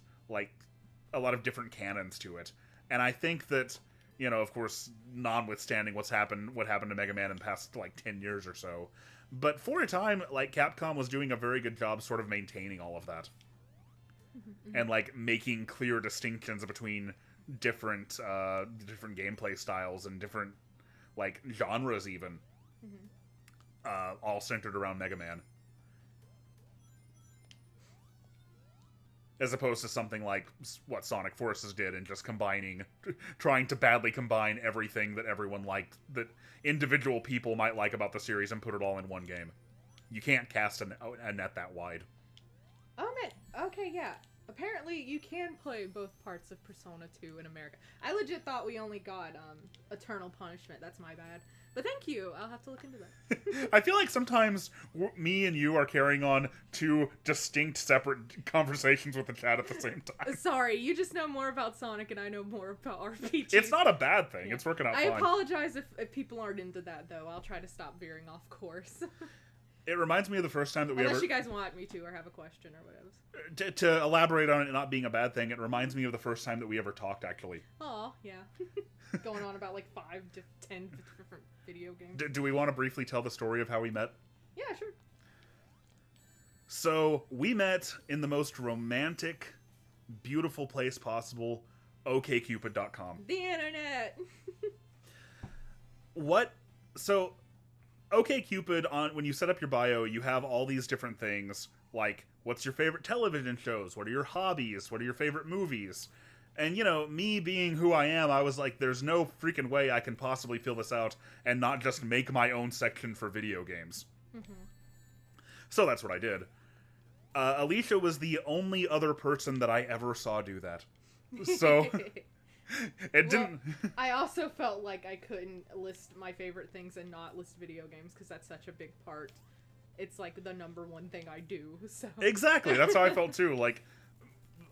canons to it. And I think that, you know, of course, notwithstanding what happened to Mega Man in the past, like, 10 years or so, but for a time, like, Capcom was doing a very good job sort of maintaining all of that. Mm-hmm. And, like, making clear distinctions between different gameplay styles and different, like, genres even. Mm-hmm. All centered around Mega Man. As opposed to something like what Sonic Forces did and just trying to badly combine everything that everyone liked, that individual people might like about the series, and put it all in one game. You can't cast a net that wide. Oh, man. Okay, yeah. Apparently, you can play both parts of Persona 2 in America. I legit thought we only got Eternal Punishment. That's my bad. But thank you. I'll have to look into that. I feel like sometimes me and you are carrying on 2 distinct, separate conversations with the chat at the same time. Sorry, you just know more about Sonic and I know more about RPGs. It's not a bad thing. Yeah. It's working out I fine. apologize if people aren't into that, though. I'll try to stop veering off course. It reminds me of the first time that we Unless you guys want me to or have a question or whatever. To elaborate on it not being a bad thing, it reminds me of the first time that we ever talked, actually. Oh, yeah. Going on about like 5 to 10 different video games. Do we want to briefly tell the story of how we met? Yeah, sure. So, we met in the most romantic, beautiful place possible, okcupid.com. The internet! What? So, OkCupid, when you set up your bio, you have all these different things, like, what's your favorite television shows? What are your hobbies? What are your favorite movies? And, you know, me being who I am, I was like, there's no freaking way I can possibly fill this out and not just make my own section for video games. Mm-hmm. So that's what I did. Alicia was the only other person that I ever saw do that. So... It didn't. I also felt like I couldn't list my favorite things and not list video games because that's such a big part. It's like the #1 thing I do. So Exactly, that's how I felt too. Like,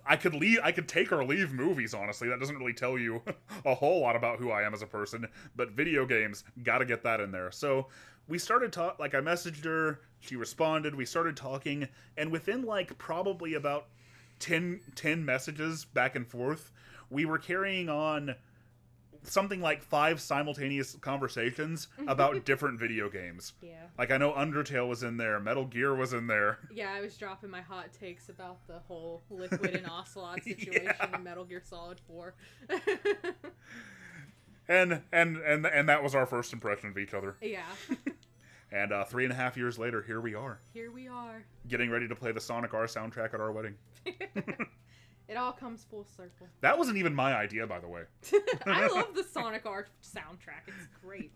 I could take or leave movies. Honestly, that doesn't really tell you a whole lot about who I am as a person. But video games, gotta get that in there. So we started like I messaged her, she responded, we started talking, and within like probably about 10 messages back and forth, we were carrying on something like 5 simultaneous conversations about different video games. Yeah. Like, I know Undertale was in there, Metal Gear was in there. Yeah, I was dropping my hot takes about the whole Liquid and Ocelot situation in Metal Gear Solid 4. and that was our first impression of each other. Yeah. And 3.5 years later, here we are. Here we are. Getting ready to play the Sonic R soundtrack at our wedding. It all comes full circle. That wasn't even my idea, by the way. I love the Sonic Art soundtrack. It's great.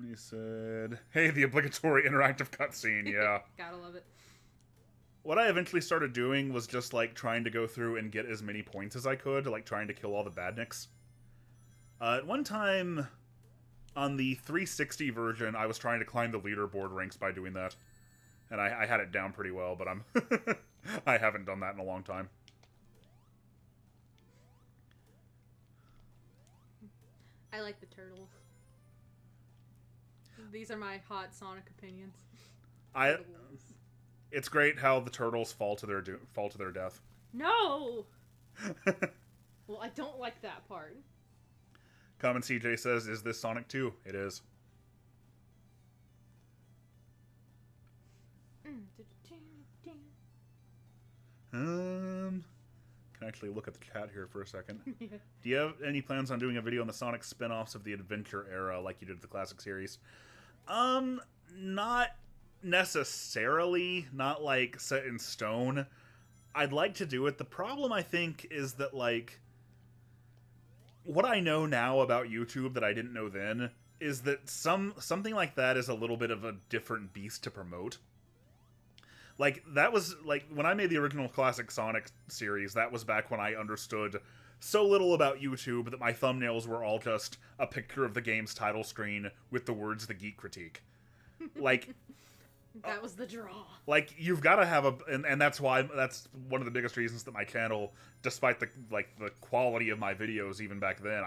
He said, hey, the obligatory interactive cutscene, yeah. Gotta love it. what I eventually started doing was just, like, trying to go through and get as many points as I could, like, trying to kill all the badniks. At one time, on the 360 version, I was trying to climb the leaderboard ranks by doing that. And I had it down pretty well, but I haven't done that in a long time. I like the turtles. These are my hot Sonic opinions. It's great how the turtles fall to their death. No. Well, I don't like that part. Common CJ says, "Is this Sonic 2?" It is. Can actually look at the chat here for a second. Yeah. Do you have any plans on doing a video on the Sonic spin-offs of the Adventure era like you did the classic series? Not necessarily. Not, like, set in stone. I'd like to do it. The problem, I think, is that, like, what I know now about YouTube that I didn't know then is that something like that is a little bit of a different beast to promote. Like, that was, like, when I made the original classic Sonic series, that was back when I understood so little about YouTube that my thumbnails were all just a picture of the game's title screen with the words "The Geek Critique." Like, that was the draw. like, you've got to have and that's why, that's one of the biggest reasons that my channel, despite the quality of my videos even back then,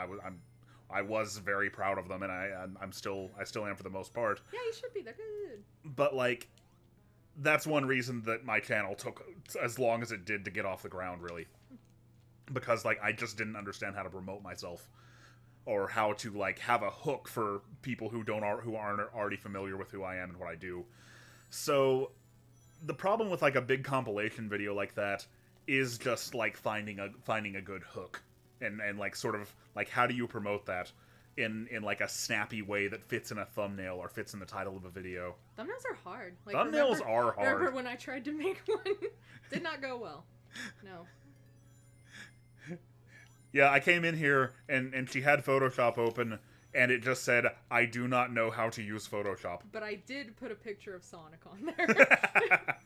I was very proud of them, and I still am for the most part. Yeah, you should be. They're good. But, like, that's one reason that my channel took as long as it did to get off the ground, really. Because, like, I just didn't understand how to promote myself. Or how to, like, have a hook for people who aren't already familiar with who I am and what I do. So, the problem with, like, a big compilation video like that is just, like, finding a good hook. And like, sort of, like, how do you promote that in like, a snappy way that fits in a thumbnail or fits in the title of a video? Thumbnails are hard. Like, Thumbnails are hard. Remember when I tried to make one? Did not go well. No. Yeah, I came in here, and she had Photoshop open, and it just said, "I do not know how to use Photoshop." But I did put a picture of Sonic on there.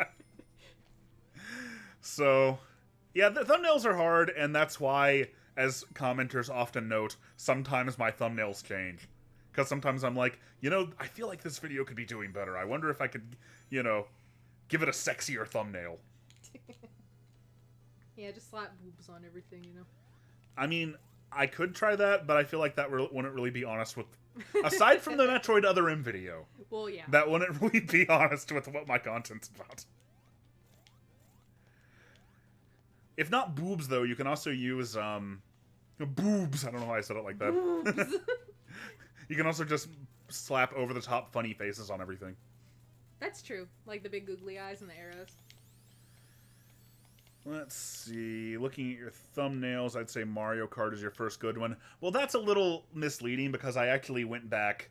So, yeah, the thumbnails are hard, and that's why, as commenters often note, sometimes my thumbnails change. Because sometimes I'm like, I feel like this video could be doing better. I wonder if I could, give it a sexier thumbnail. Yeah, just slap boobs on everything, I mean, I could try that, but I feel like that wouldn't really be honest with... Aside from the Metroid Other M video. Well, yeah. That wouldn't really be honest with what my content's about. If not boobs, though, you can also use, boobs. I don't know why I said it like that. Boobs. You can also just slap over-the-top funny faces on everything. That's true. Like the big googly eyes and the arrows. Let's see. Looking at your thumbnails, I'd say Mario Kart is your first good one. Well, that's a little misleading because I actually went back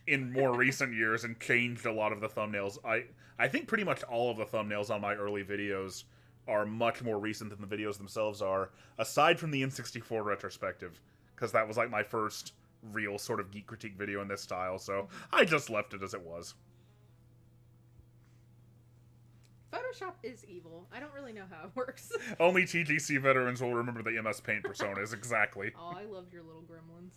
in more recent years and changed a lot of the thumbnails. I think pretty much all of the thumbnails on my early videos are much more recent than the videos themselves are, aside from the N64 retrospective, because that was like my first real sort of geek critique video in this style, so I just left it as it was. Photoshop is evil. I don't really know how it works. Only TGC veterans will remember the MS Paint personas, exactly. Oh, I loved your little gremlins.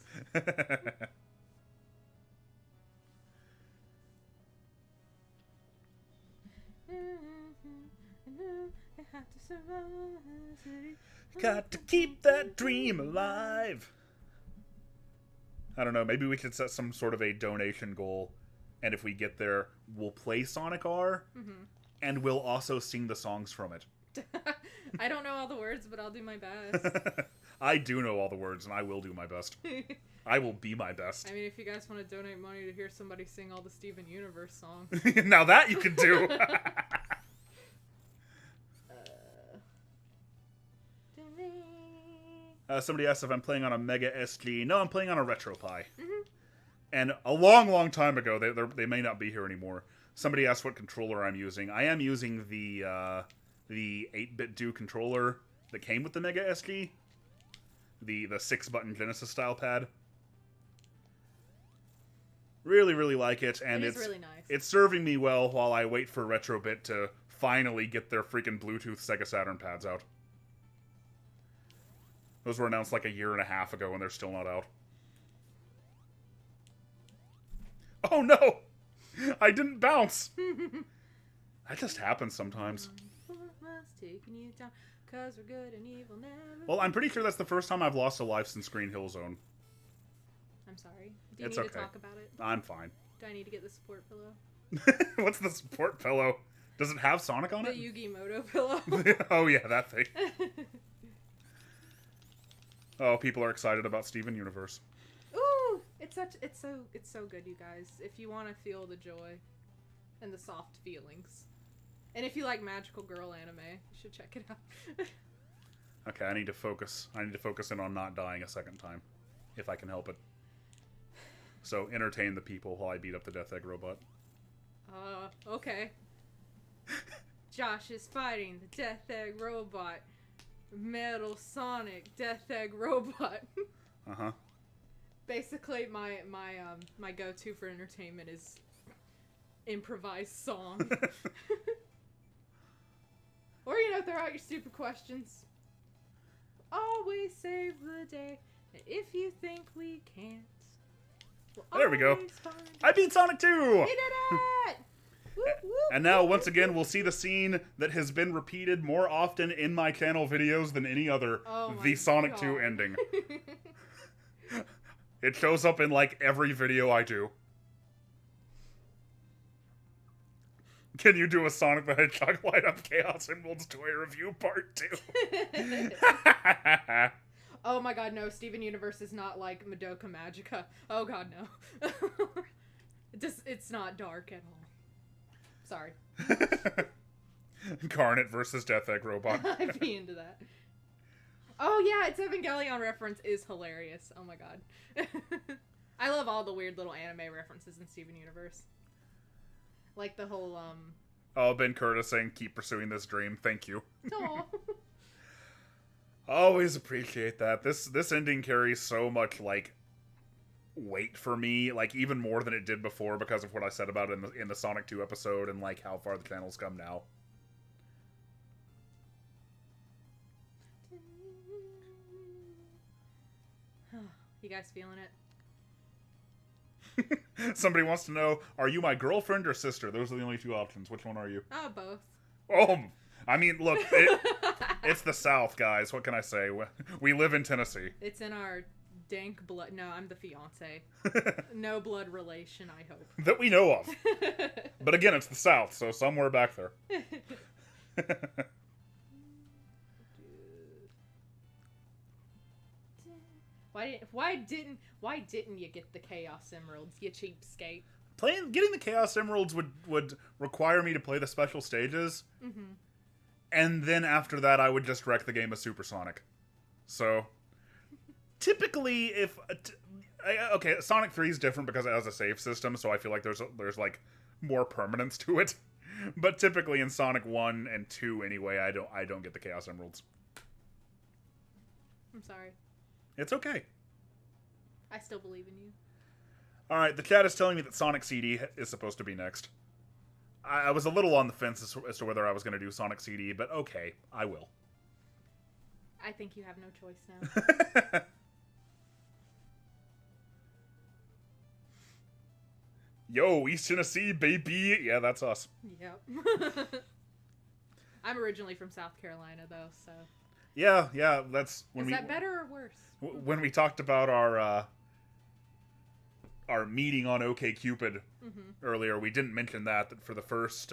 Got to keep that dream alive. I don't know, maybe we could set some sort of a donation goal, and if we get there, we'll play Sonic R, and we'll also sing the songs from it. I don't know all the words, but I'll do my best. I do know all the words, and I will do my best. I will be my best. I mean, if you guys want to donate money to hear somebody sing all the Steven Universe songs. Now that you can do! Somebody asked if I'm playing on a Mega SG. No, I'm playing on a RetroPie. And a long, long time ago, they may not be here anymore. Somebody asked what controller I'm using. I am using the 8-bit do controller that came with the Mega SG. The 6-button Genesis-style pad. Really, really like it, and it's really nice. It's serving me well while I wait for Retrobit to finally get their freaking Bluetooth Sega Saturn pads out. Those were announced like a year and a half ago, and they're still not out. Oh no! I didn't bounce! That just happens sometimes. Well, I'm pretty sure that's the first time I've lost a life since Green Hill Zone. I'm sorry. Do you need to talk about it? I'm fine. Do I need to get the support pillow? What's the support pillow? Does it have Sonic on it? The Yugi Moto pillow. Oh yeah, that thing. Oh, people are excited about Steven Universe. Ooh, it's so good, you guys. If you want to feel the joy and the soft feelings, and if you like magical girl anime, you should check it out. Okay, I need to focus. I need to focus in on not dying a second time, if I can help it. So entertain the people while I beat up the Death Egg robot. Okay. Josh is fighting the Death Egg robot. Metal Sonic Death Egg robot. Uh-huh. Basically, my go-to for entertainment is improvised song. Or, throw out your stupid questions. Always save the day. And if you think we can't, we'll there we go. I beat Sonic 2! We did it! Whoop, whoop, and now, once again, we'll see the scene that has been repeated more often in my channel videos than any other. The Sonic 2 ending. It shows up in, like, every video I do. Can you do a Sonic the Hedgehog Light Up Chaos Emeralds toy review part 2? Oh my god, no. Steven Universe is not like Madoka Magica. Oh god, no. It's not dark at all. Sorry. Garnet versus Death Egg Robot. I'd be into that. Oh yeah, its Evangelion reference is hilarious. Oh my god. I love all the weird little anime references in Steven Universe. Like the whole, Oh, Ben Curtis saying, keep pursuing this dream. Thank you. Aww. Always appreciate that. This ending carries so much, like, weight for me, like, even more than it did before because of what I said about it in the Sonic 2 episode and, like, how far the channel's come now. You guys feeling it? Somebody wants to know, are you my girlfriend or sister? Those are the only two options. Which one are you? Oh, both. Oh, I mean, look, it's the South, guys. What can I say? We live in Tennessee. It's in our dank blood. No, I'm the fiance. No blood relation, I hope. That we know of. But again, it's the South, so somewhere back there. Why didn't you get the Chaos Emeralds, you cheapskate? Getting the Chaos Emeralds would require me to play the special stages. Mm-hmm. And then after that, I would just wreck the game of Supersonic. So, typically, okay, Sonic 3 is different because it has a save system, so I feel like there's like more permanence to it. But typically in Sonic 1 and 2 anyway, I don't get the Chaos Emeralds. I'm sorry. It's okay. I still believe in you. Alright, the chat is telling me that Sonic CD is supposed to be next. I was a little on the fence as to whether I was going to do Sonic CD, but okay, I will. I think you have no choice now. Yo, East Tennessee, baby! Yeah, that's us. Yep. I'm originally from South Carolina, though, so... Yeah, that's... Is that better or worse? When we talked about our meeting on OkCupid earlier, we didn't mention that for the first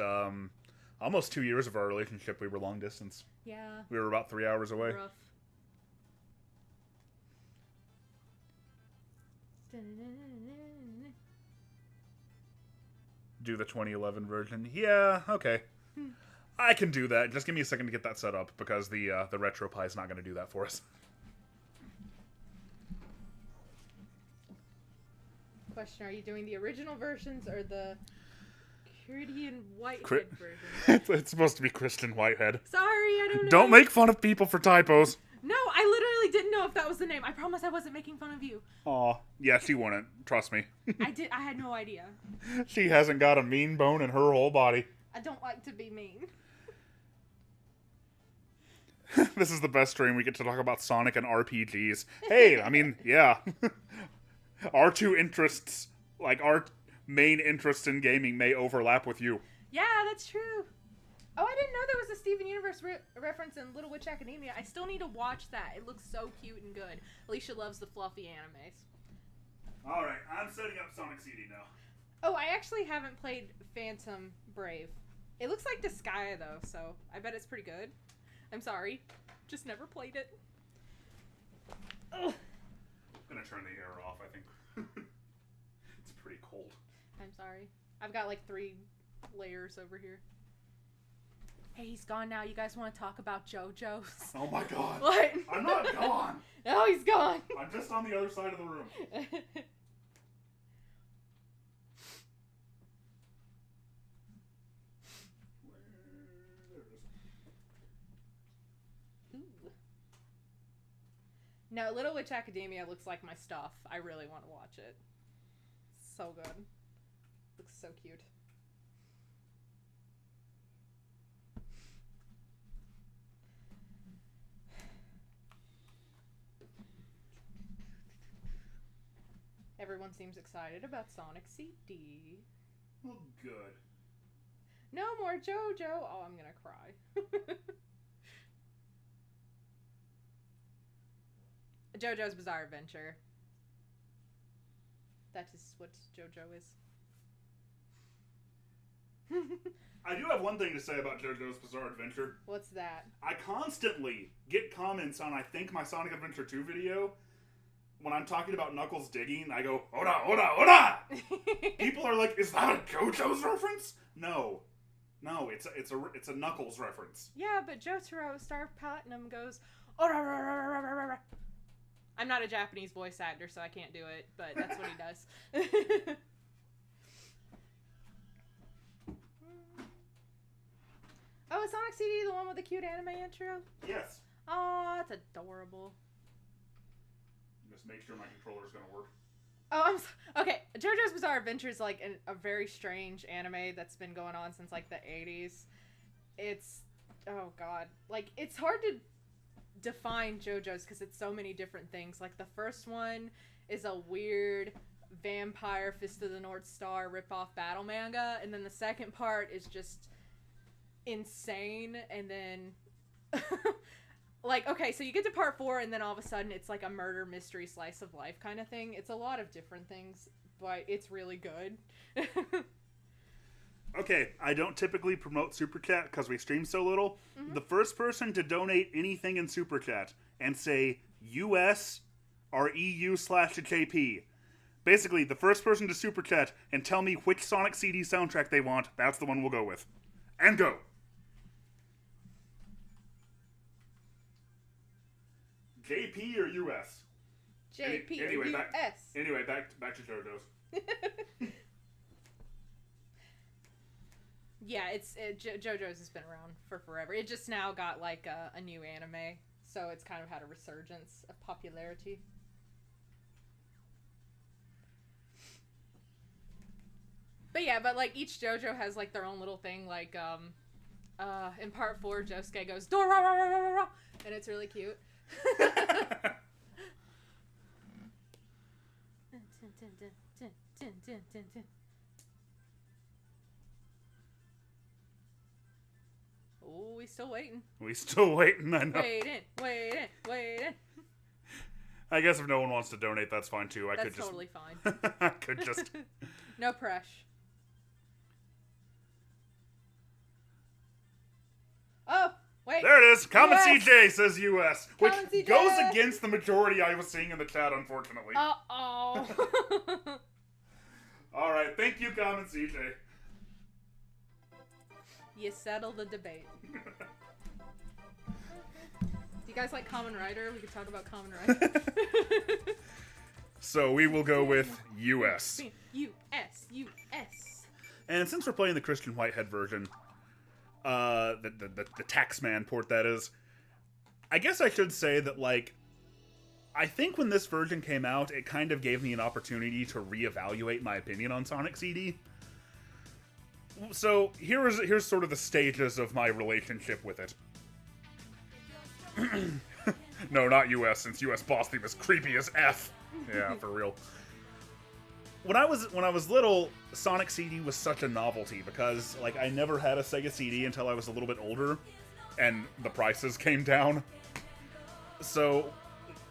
almost 2 years of our relationship, we were long distance. Yeah. We were about 3 hours away. Rough. Do the 2011 version. Yeah, okay. I can do that. Just give me a second to get that set up, because the RetroPie is not going to do that for us. Question, are you doing the original versions or the Christian Whitehead version? It's supposed to be Kristen Whitehead. Sorry, I don't know. Don't make fun of people for typos. No, I literally didn't know if that was the name. I promise I wasn't making fun of you. Aw, yeah, she wouldn't. Trust me. I had no idea. She hasn't got a mean bone in her whole body. I don't like to be mean. This is the best stream. We get to talk about Sonic and RPGs. Hey, I mean, yeah. Our two interests, like our main interest in gaming, may overlap with you. Yeah, that's true. Oh, I didn't know there was a Steven Universe reference in Little Witch Academia. I still need to watch that. It looks so cute and good. Alicia loves the fluffy animes. Alright, I'm setting up Sonic CD now. Oh, I actually haven't played Phantom Brave. It looks like Disgaea, though, so I bet it's pretty good. I'm sorry. Just never played it. Ugh. I'm gonna turn the air off, I think. It's pretty cold. I'm sorry. I've got like 3 layers over here. Hey, he's gone now. You guys want to talk about JoJo's? Oh my god. What? I'm not gone. No, he's gone. I'm just on the other side of the room. No, Little Witch Academia looks like my stuff. I really want to watch it. So good. Looks so cute. Everyone seems excited about Sonic CD. Well, good. No more JoJo. Oh, I'm gonna cry. JoJo's Bizarre Adventure. That is what JoJo is. I do have one thing to say about JoJo's Bizarre Adventure. What's that? I constantly get comments on, I think, my Sonic Adventure 2 video. When I'm talking about Knuckles digging, I go, Oda, Oda, Oda! People are like, is that a JoJo's reference? No. No, it's a Knuckles reference. Yeah, but Jotaro, Star of Platinum, goes, Ora. I'm not a Japanese voice actor, so I can't do it, but that's what he does. Oh, is Sonic CD the one with the cute anime intro? Yes. Oh, that's adorable. Just make sure my controller's gonna work. Oh, okay. JoJo's Bizarre Adventure is like a very strange anime that's been going on since like the 80s. It's, oh god, like it's hard to define JoJo's because it's so many different things. Like the first one is a weird vampire Fist of the North Star rip-off battle manga, and then the second part is just insane, and then like, okay, so you get to part 4 and then all of a sudden it's like a murder mystery slice of life kind of thing. It's a lot of different things, but it's really good. Okay, I don't typically promote Super Chat because we stream so little. Mm-hmm. The first person to donate anything in Super Chat and say US or EU/JP. Basically, the first person to Super Chat and tell me which Sonic CD soundtrack they want, that's the one we'll go with. And go! JP or US? JP anyway, or US? Back to JoJo's. Yeah, JoJo's has been around for forever. It just now got like a new anime, so it's kind of had a resurgence of popularity. But yeah, but like each JoJo has like their own little thing. Like in part 4, Josuke goes Dora, and it's really cute. Oh, we still waiting. We still waiting, I know. Waiting. I guess if no one wants to donate, that's fine too. That's totally fine. I could just... No pressure. Oh, wait. There it is. Common US. CJ says US, which Common CJ. goes against the majority I was seeing in the chat, unfortunately. Uh-oh. All right. Thank you, Common CJ. You settle the debate. Do you guys like Kamen Rider? We could talk about Kamen Rider. So we will go with US. US. And since we're playing the Christian Whitehead version, the Taxman port, that is, I guess I should say that, like, I think when this version came out, it kind of gave me an opportunity to reevaluate my opinion on Sonic CD. So here's sort of the stages of my relationship with it. No, not US, since US boss theme is creepy as F. Yeah, for real. When I was little, Sonic CD was such a novelty because like I never had a Sega CD until I was a little bit older, and the prices came down. So,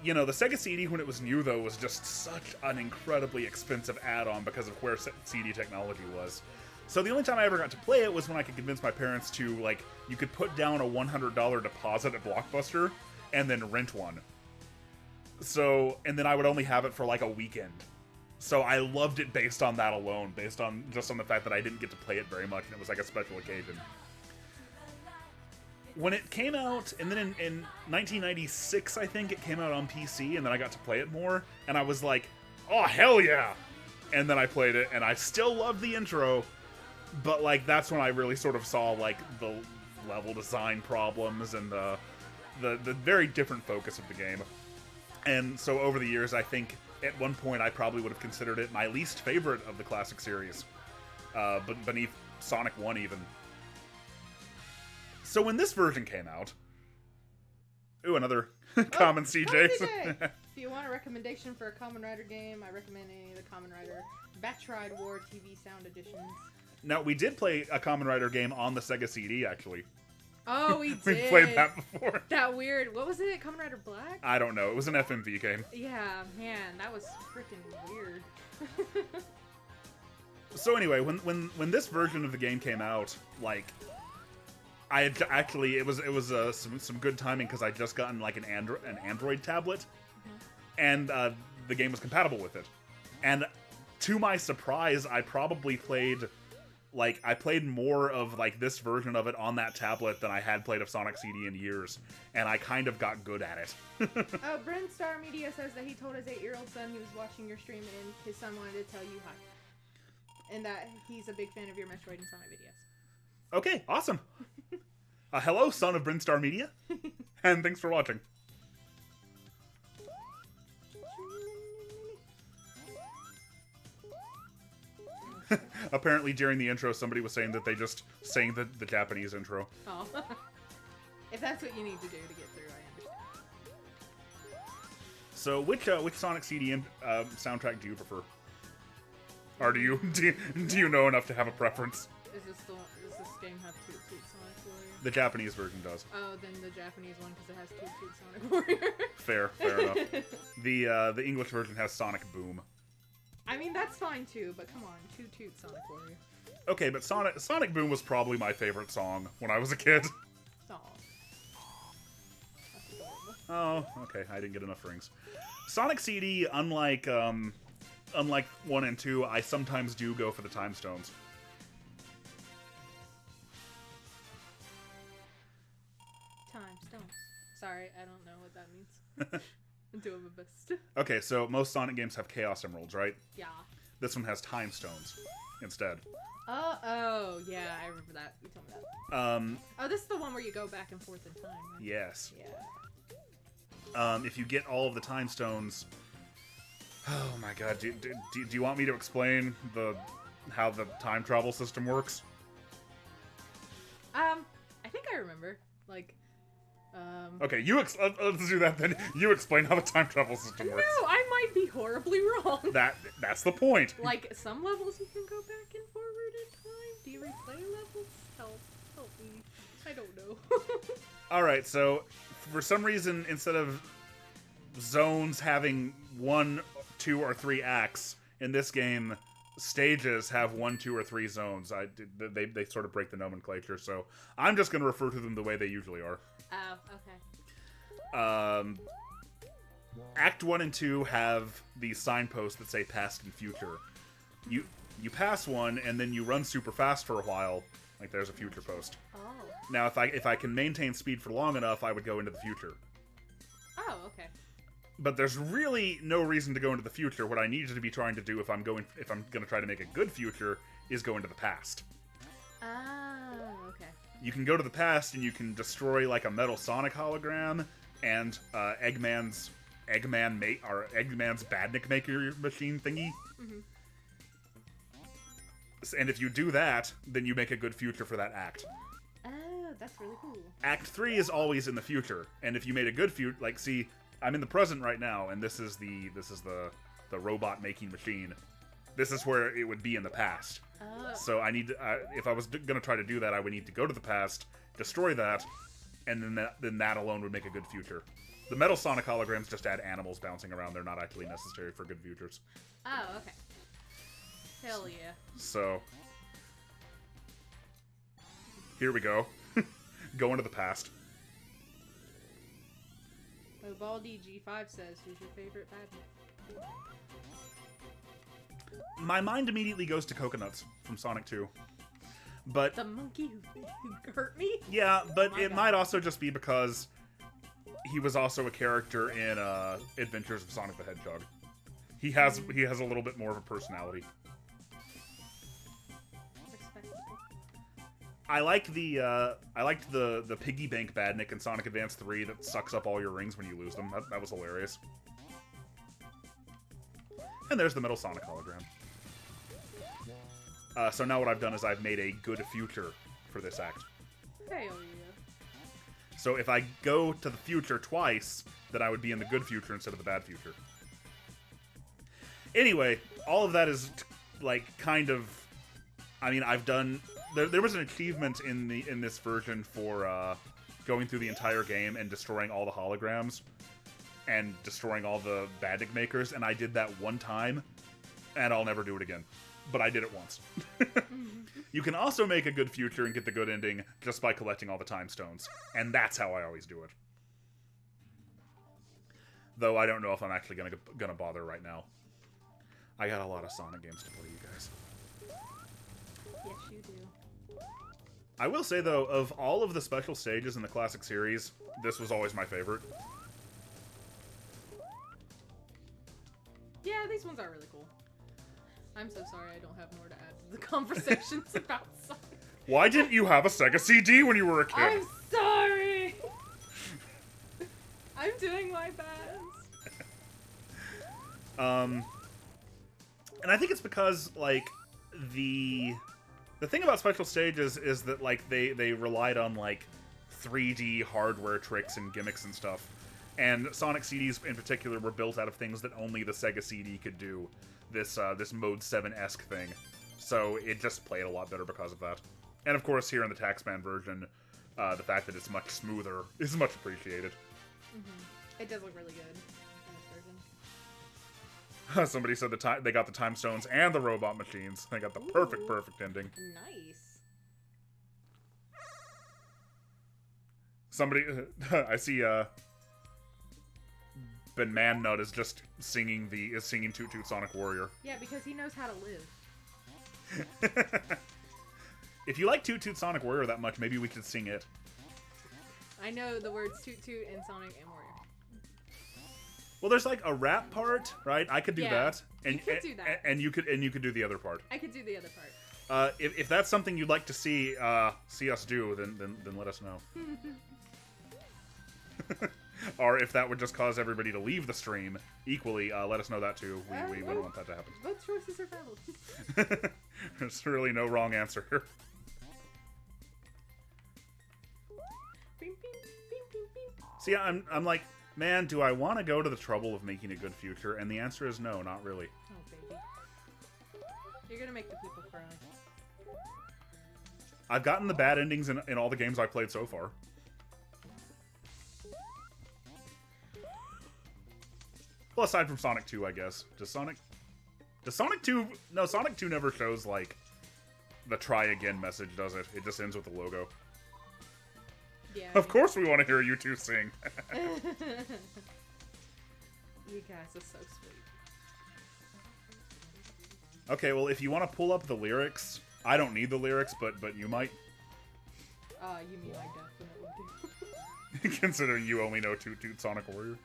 you know, the Sega CD when it was new though was just such an incredibly expensive add-on because of where CD technology was. So the only time I ever got to play it was when I could convince my parents to, like, you could put down a $100 deposit at Blockbuster and then rent one. So, and then I would only have it for like a weekend. So I loved it based on that alone, based on just on the fact that I didn't get to play it very much and it was like a special occasion. When it came out, and then in 1996, I think, it came out on PC, and then I got to play it more, and I was like, oh, hell yeah! And then I played it, and I still loved the intro, but, like, that's when I really sort of saw, like, the level design problems and the very different focus of the game. And so over the years, I think at one point I probably would have considered it my least favorite of the classic series, but beneath Sonic 1 even. So when this version came out... Ooh, another Common CJ. If you want a recommendation for a Kamen Rider game, I recommend any of the Kamen Rider Batch Ride War TV Sound Editions. Now, we did play a Kamen Rider game on the Sega CD, actually. Oh, we did. We played that before. That weird... What was it? Kamen Rider Black? I don't know. It was an FMV game. Yeah, man. That was freaking weird. So anyway, when this version of the game came out, like... I had actually, it was some good timing because I'd just gotten like an Android tablet, and the game was compatible with it. And to my surprise, I probably played more of like this version of it on that tablet than I had played of Sonic CD in years, and I kind of got good at it. Oh, Bryn Star Media says that he told his 8-year-old son he was watching your stream and his son wanted to tell you hi, and that he's a big fan of your Metroid and Sonic videos. Okay, awesome. Hello, son of Brinstar Media, and thanks for watching. Apparently, during the intro, somebody was saying that they just sang the Japanese intro. Oh. If that's what you need to do to get through, I understand. So, which Sonic CD soundtrack do you prefer? Or do you know enough to have a preference? Does this game have Toot Toot Sonic Warrior? The Japanese version does. Oh, then the Japanese one because it has Toot Toot Sonic Warrior. Fair enough. The English version has Sonic Boom. I mean, that's fine too, but come on, Toot Toot Sonic Warrior. Okay, but Sonic Boom was probably my favorite song when I was a kid. Aw. That's adorable. Oh, okay, I didn't get enough rings. Sonic CD, unlike 1 and 2, I sometimes do go for the time stones. Time stones. Sorry, I don't know what that means. I'm doing my best. Okay, so most Sonic games have Chaos Emeralds, right? Yeah. This one has time stones instead. Oh, yeah, I remember that. You told me that. Oh, this is the one where you go back and forth in time, right? Yes. Yeah. If you get all of the time stones... Oh my god, do you want me to explain how the time travel system works? I think I remember. Like, Okay, let's do that then. You explain how the time travel system works. No, I might be horribly wrong. That's the point. Like, some levels you can go back and forward in time? Do you replay levels? Help me. I don't know. Alright, so, for some reason, instead of zones having 1, 2, or 3 acts, in this game, stages have 1, 2, or 3 zones. They sort of break the nomenclature, so I'm just going to refer to them the way they usually are. Oh, okay. Act 1 and 2 have these signposts that say past and future. You pass one, and then you run super fast for a while, like there's a future post. Oh. Now, if I can maintain speed for long enough, I would go into the future. Oh, okay. But there's really no reason to go into the future. What I need you to be trying to do if I'm going to try to make a good future is go into the past. Oh, okay. You can go to the past and you can destroy like a Metal Sonic hologram and Eggman's Eggman's Badnik Maker machine thingy. Mm-hmm. And if you do that, then you make a good future for that act. Oh, that's really cool. Act 3 is always in the future, and if you made a good future, like, see, I'm in the present right now, and this is the robot making machine. This is where it would be in the past. Oh. So I need to, if I was gonna try to do that, I would need to go to the past, destroy that, and then that alone would make a good future. The Metal Sonic holograms just add animals bouncing around. They're not actually necessary for good futures. Oh, okay. Hell yeah. So, here we go. Go into the past. Oh, Baldi G5 says, who's your favorite Badnik? My mind immediately goes to Coconuts from Sonic 2. But The monkey who hurt me? yeah, but My it God. might also just be because he was also a character in Adventures of Sonic the Hedgehog. He has a little bit more of a personality. Respectable. I liked the piggy bank Badnik in Sonic Advance 3 that sucks up all your rings when you lose them. That was hilarious. And there's the Metal Sonic hologram. So now what I've done is I've made a good future for this act. Hell yeah. So if I go to the future twice, then I would be in the good future instead of the bad future. Anyway, all of that is like kind of. I mean, I've done. There was an achievement in this version for going through the entire game and destroying all the holograms and destroying all the Badnik makers, and I did that one time, and I'll never do it again. But I did it once. You can also make a good future and get the good ending just by collecting all the time stones, and that's how I always do it. Though I don't know if I'm actually gonna bother right now. I got a lot of Sonic games to play, you guys. Yes, you do. I will say, though, of all of the special stages in the classic series, this was always my favorite. Yeah, these ones are really cool. I'm so sorry I don't have more to add to the conversations about Sonic. Why didn't you have a Sega CD when you were a kid? I'm sorry! I'm doing my best. And I think it's because, like, the thing about special stages is that, like, they relied on, like, 3D hardware tricks and gimmicks and stuff. And Sonic CDs in particular were built out of things that only the Sega CD could do. This Mode 7-esque thing. So it just played a lot better because of that. And of course, here in the Taxman version, the fact that it's much smoother is much appreciated. Mm-hmm. It does look really good in this version. Somebody said they got the time stones and the robot machines. They got the perfect ending. Nice. Somebody, I see, Ben Man Nut is just singing Toot Toot Sonic Warrior. Yeah, because he knows how to live. If you like Toot Toot Sonic Warrior that much, maybe we could sing it. I know the words Toot Toot and Sonic and Warrior. Well, there's like a rap part, right? I could do that, and you could do that. and you could do the other part. I could do the other part. If that's something you'd like to see us do, then let us know. Or if that would just cause everybody to leave the stream, equally, let us know that too. We wouldn't want that to happen. Both choices are valid. There's really no wrong answer here. Bing, bing, bing, bing, bing. See, I'm like, man, do I want to go to the trouble of making a good future? And the answer is no, not really. Oh, baby. You're gonna make the people cry. I've gotten the bad endings in all the games I've played so far. Well, aside from Sonic 2, I guess. Does Sonic 2... No, Sonic 2 never shows, like, the try again message, does it? It just ends with the logo. Yeah. Of course we want to hear you two sing. You guys are so sweet. Okay, well, if you want to pull up the lyrics... I don't need the lyrics, but you might. You mean I definitely do. Considering you only know Toot Toot Sonic Warrior.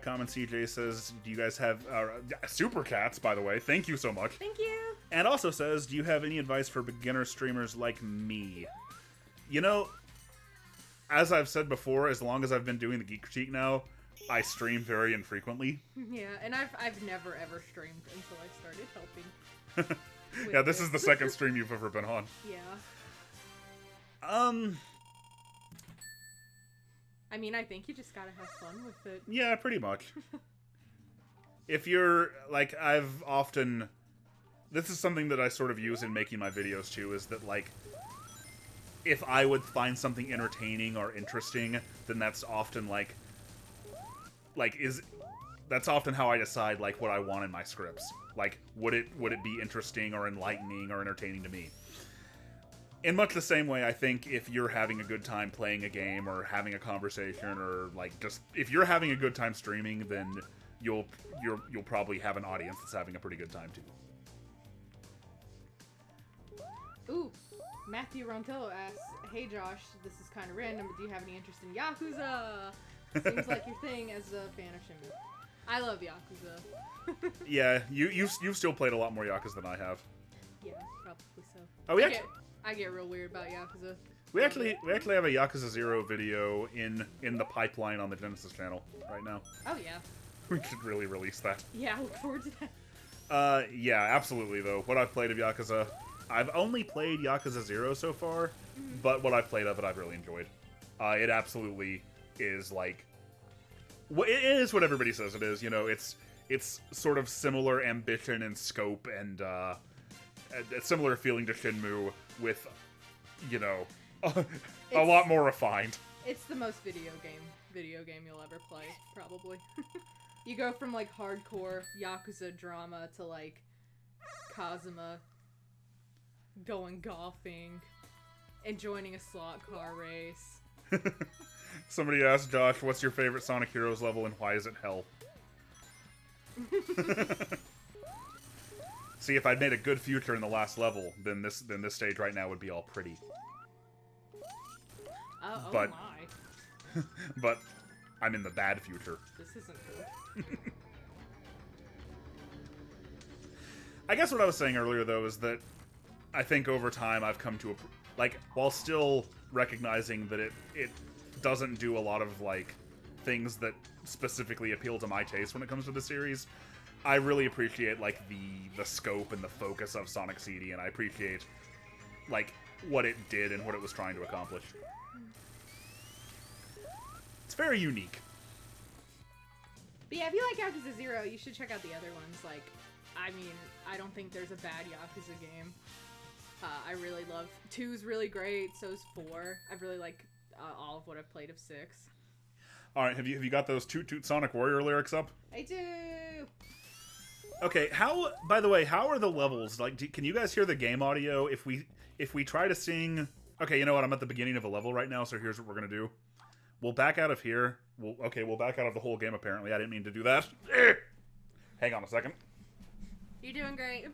Common CJ says, do you guys have Super Cats, by the way? Thank you so much. Thank you. And also says, do you have any advice for beginner streamers like me? You know, as I've said before, as long as I've been doing the Geek Critique now, I stream very infrequently. Yeah, and I've never ever streamed until I started helping. Yeah, this is the second stream you've ever been on. Yeah. I mean, I think you just gotta have fun with it. Yeah, pretty much. If you're, like, I've often... This is something that I sort of use in making my videos, too, is that, like, if I would find something entertaining or interesting, then that's often, that's often how I decide, like, what I want in my scripts. Like, would it be interesting or enlightening or entertaining to me? In much the same way, I think if you're having a good time playing a game or having a conversation or, like, just... If you're having a good time streaming, then you'll probably have an audience that's having a pretty good time, too. Ooh, Matthew Rontillo asks, hey Josh, this is kind of random, but do you have any interest in Yakuza? Seems like your thing as a fan of Shinmu. I love Yakuza. Yeah, you've still played a lot more Yakuza than I have. Yeah, probably so. Oh, I get real weird about Yakuza. We actually have a Yakuza 0 video in the pipeline on the Genesis channel right now. Oh yeah. We should really release that. Yeah, I look forward to that. Yeah, absolutely though. What I've played of Yakuza, I've only played Yakuza 0 so far, but what I've played of it I've really enjoyed. It absolutely is like... It is what everybody says it is, you know, it's sort of similar ambition and scope and a similar feeling to Shenmue with, you know, a lot more refined. It's the most video game you'll ever play, probably. You go from like hardcore Yakuza drama to like Kazuma going golfing and joining a slot car race. Somebody asked Josh, what's your favorite Sonic Heroes level and why is it hell? See, if I'd made a good future in the last level, then this stage right now would be all pretty. Oh but, my. But I'm in the bad future. This isn't good. I guess what I was saying earlier, though, is that I think over time I've come to while still recognizing that it doesn't do a lot of, like, things that specifically appeal to my taste when it comes to the series, I really appreciate, like, the scope and the focus of Sonic CD, and I appreciate, like, what it did and what it was trying to accomplish. It's very unique. But yeah, if you like Yakuza 0, you should check out the other ones. Like, I mean, I don't think there's a bad Yakuza game. I really love... 2's really great, so's 4. I really like all of what I've played of 6. Alright, have you got those Toot Toot Sonic Warrior lyrics up? I do! Okay, by the way, how are the levels? Like, can you guys hear the game audio? If we try to sing... Okay, you know what? I'm at the beginning of a level right now, so here's what we're gonna do. We'll back out of here. We'll back out of the whole game, apparently. I didn't mean to do that. Hang on a second. You're doing great.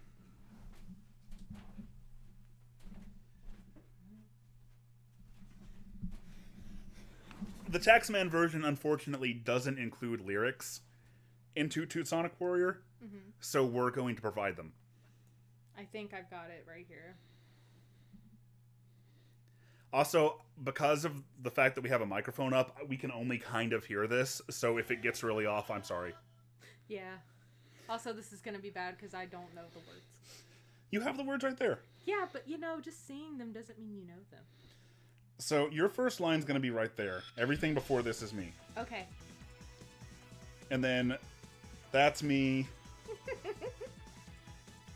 The Taxman version, unfortunately, doesn't include lyrics in Toot Toot Sonic Warrior, so we're going to provide them. I think I've got it right here. Also, because of the fact that we have a microphone up, we can only kind of hear this, so if it gets really off, I'm sorry. Yeah. Also, this is going to be bad because I don't know the words. You have the words right there. Yeah, but, you know, just seeing them doesn't mean you know them. So, your first line's going to be right there. Everything before this is me. Okay. And then, that's me.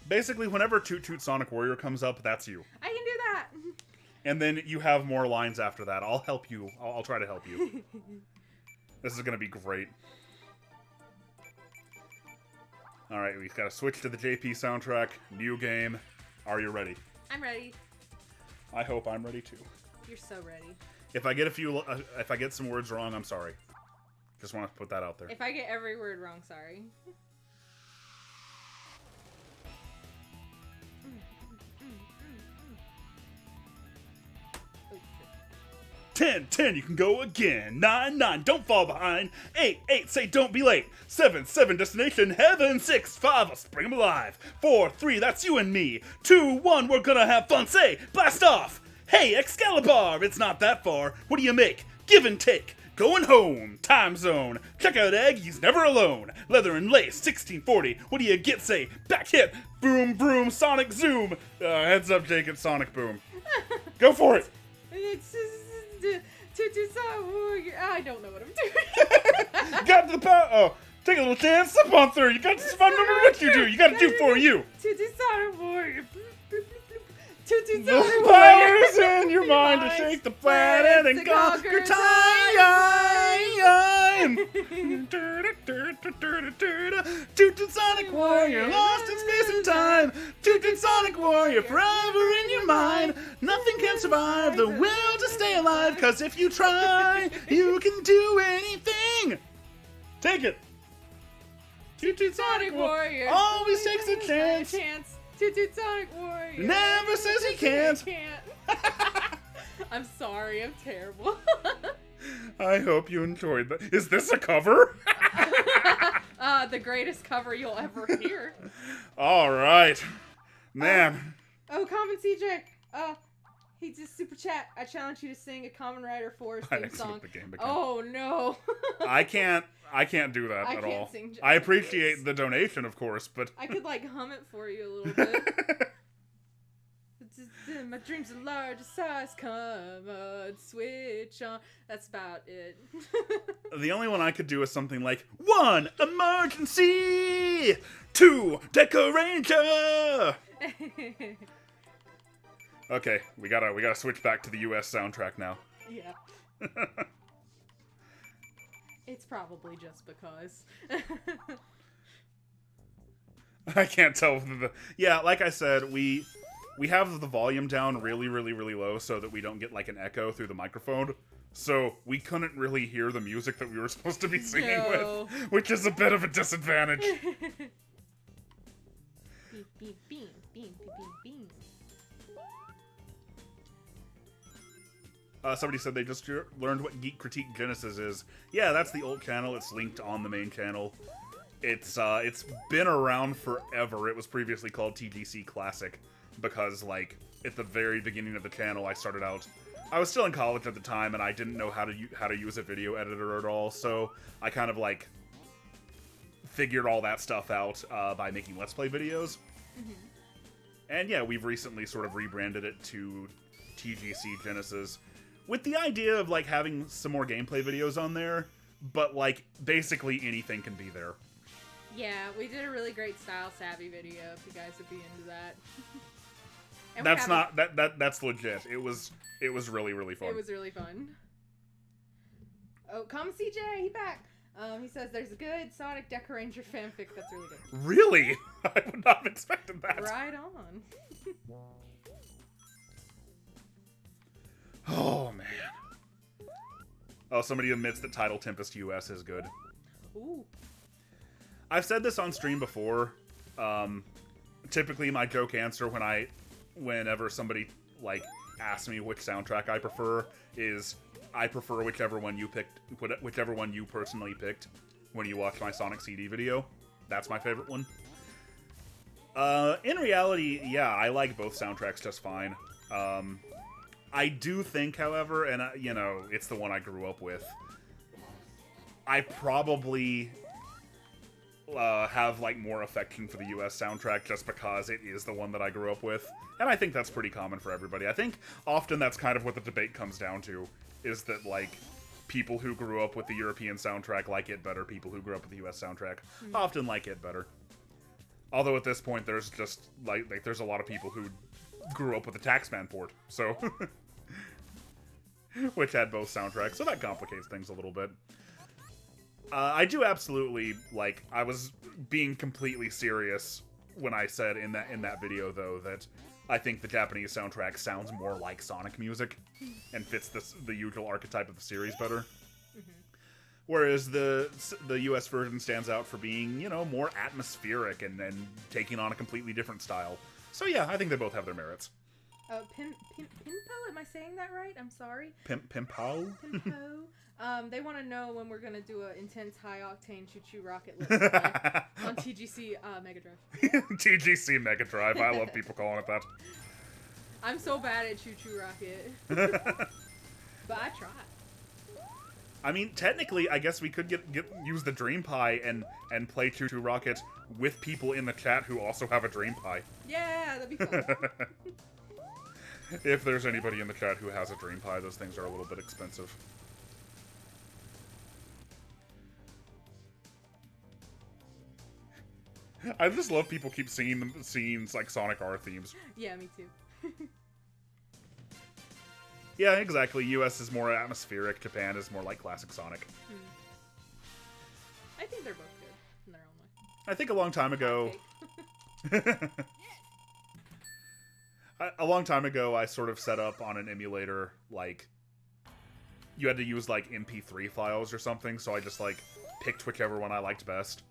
Basically, whenever Toot Toot Sonic Warrior comes up, that's you. I can do that! And then you have more lines after that. I'll help you. I'll try to help you. This is going to be great. Alright, we've got to switch to the JP soundtrack. New game. Are you ready? I'm ready. I hope I'm ready too. You're so ready. If I get some words wrong, I'm sorry. Just want to put that out there. If I get every word wrong, sorry. 10, 10, you can go again. 9, 9, don't fall behind. 8, 8, say don't be late. 7, 7, destination heaven. 6, 5, let's bring 'em alive. 4, 3, that's you and me. 2, 1, we're gonna have fun. Say, blast off. Hey, Excalibur, it's not that far. What do you make? Give and take. Going home. Time zone. Check out Egg, he's never alone. Leather and lace, 1640. What do you get? Say, back hit. Boom, boom, Sonic Zoom. Heads up, Jake, it's Sonic Boom. Go for it. I don't know what I'm doing. Got to the power. Oh, take a little chance. Slip on through. You got to remember what you do. You got to do for you. Sonic Warrior. The power's in your mind to shake the planet and conquer time. Toot Sonic Warrior, lost in space and time. Toot Sonic Warrior, forever in your mind. Nothing can survive the will to stay alive. 'Cause if you try, you can do anything. Take it. Toot Sonic Warrior always takes a chance. Toot Sonic Warrior Never says he can't. I'm sorry, I'm terrible. I hope you enjoyed that. Is this a cover? The greatest cover you'll ever hear. All right. Man. Oh, Common CJ. He just super chat. I challenge you to sing a Common Rider Forest theme song. Oh no. I can't do that at all. I appreciate the donation, of course, but I could like hum it for you a little bit. My dreams are large size, come on, switch on. That's about it. The only one I could do is something like 1, emergency, 2, Decorator. Okay, we gotta switch back to the US soundtrack now. Yeah. It's probably just because. I can't tell. Yeah, like I said, we have the volume down really, really, really low so that we don't get like an echo through the microphone. So we couldn't really hear the music that we were supposed to be singing with, which is a bit of a disadvantage. Beep, beep, beep, beep, beep, beep. Somebody said they just learned what Geek Critique Genesis is. Yeah, that's the old channel. It's linked on the main channel. It's been around forever. It was previously called TGC Classic because, like, at the very beginning of the channel, I started out. I was still in college at the time, and I didn't know how to use a video editor at all. So I kind of like figured all that stuff out by making Let's Play videos. Mm-hmm. And yeah, we've recently sort of rebranded it to TGC Genesis. With the idea of, like, having some more gameplay videos on there, but, like, basically anything can be there. Yeah, we did a really great Style Savvy video, if you guys would be into that. That's legit. It was really, really fun. It was really fun. Oh, come CJ, he back. He says there's a good Sonic Deck Ranger fanfic that's really good. Really? I would not have expected that. Right on. Oh, man. Oh, somebody admits that Title Tempest US is good. Ooh. I've said this on stream before. Typically, my joke answer whenever somebody, like, asks me which soundtrack I prefer is I prefer whichever one you personally picked when you watch my Sonic CD video. That's my favorite one. In reality, yeah, I like both soundtracks just fine. I do think, however, and you know, it's the one I grew up with, I probably have like more affection for the US soundtrack just because it is the one that I grew up with. And I think that's pretty common for everybody. I think often that's kind of what the debate comes down to, is that, like, people who grew up with the European soundtrack like it better, people who grew up with the US soundtrack often like it better. Although at this point there's just, like there's a lot of people who grew up with the Taxman port, so... which had both soundtracks, so that complicates things a little bit. I do absolutely, like, I was being completely serious when I said in that video, though, that I think the Japanese soundtrack sounds more like Sonic music and fits the usual archetype of the series better. Mm-hmm. Whereas the US version stands out for being, you know, more atmospheric and taking on a completely different style. So yeah, I think they both have their merits. Pimpo? Am I saying that right? I'm sorry. Pimpo? Pimpo. They want to know when we're gonna do an intense high octane choo choo rocket let's play on TGC Mega Drive. TGC Mega Drive. I love people calling it that. I'm so bad at choo choo rocket, but I try. I mean, technically, I guess we could use the Dream Pie and play Choo Choo Rocket with people in the chat who also have a Dream Pie. Yeah, that'd be fun. If there's anybody in the chat who has a Dream Pie, those things are a little bit expensive. I just love people keep singing like Sonic R themes. Yeah, me too. Yeah, exactly. US is more atmospheric. Japan is more like classic Sonic. I think they're both good in their own way. I think a long time ago... a long time ago, I sort of set up on an emulator, like... You had to use, like, MP3 files or something, so I just, like, picked whichever one I liked best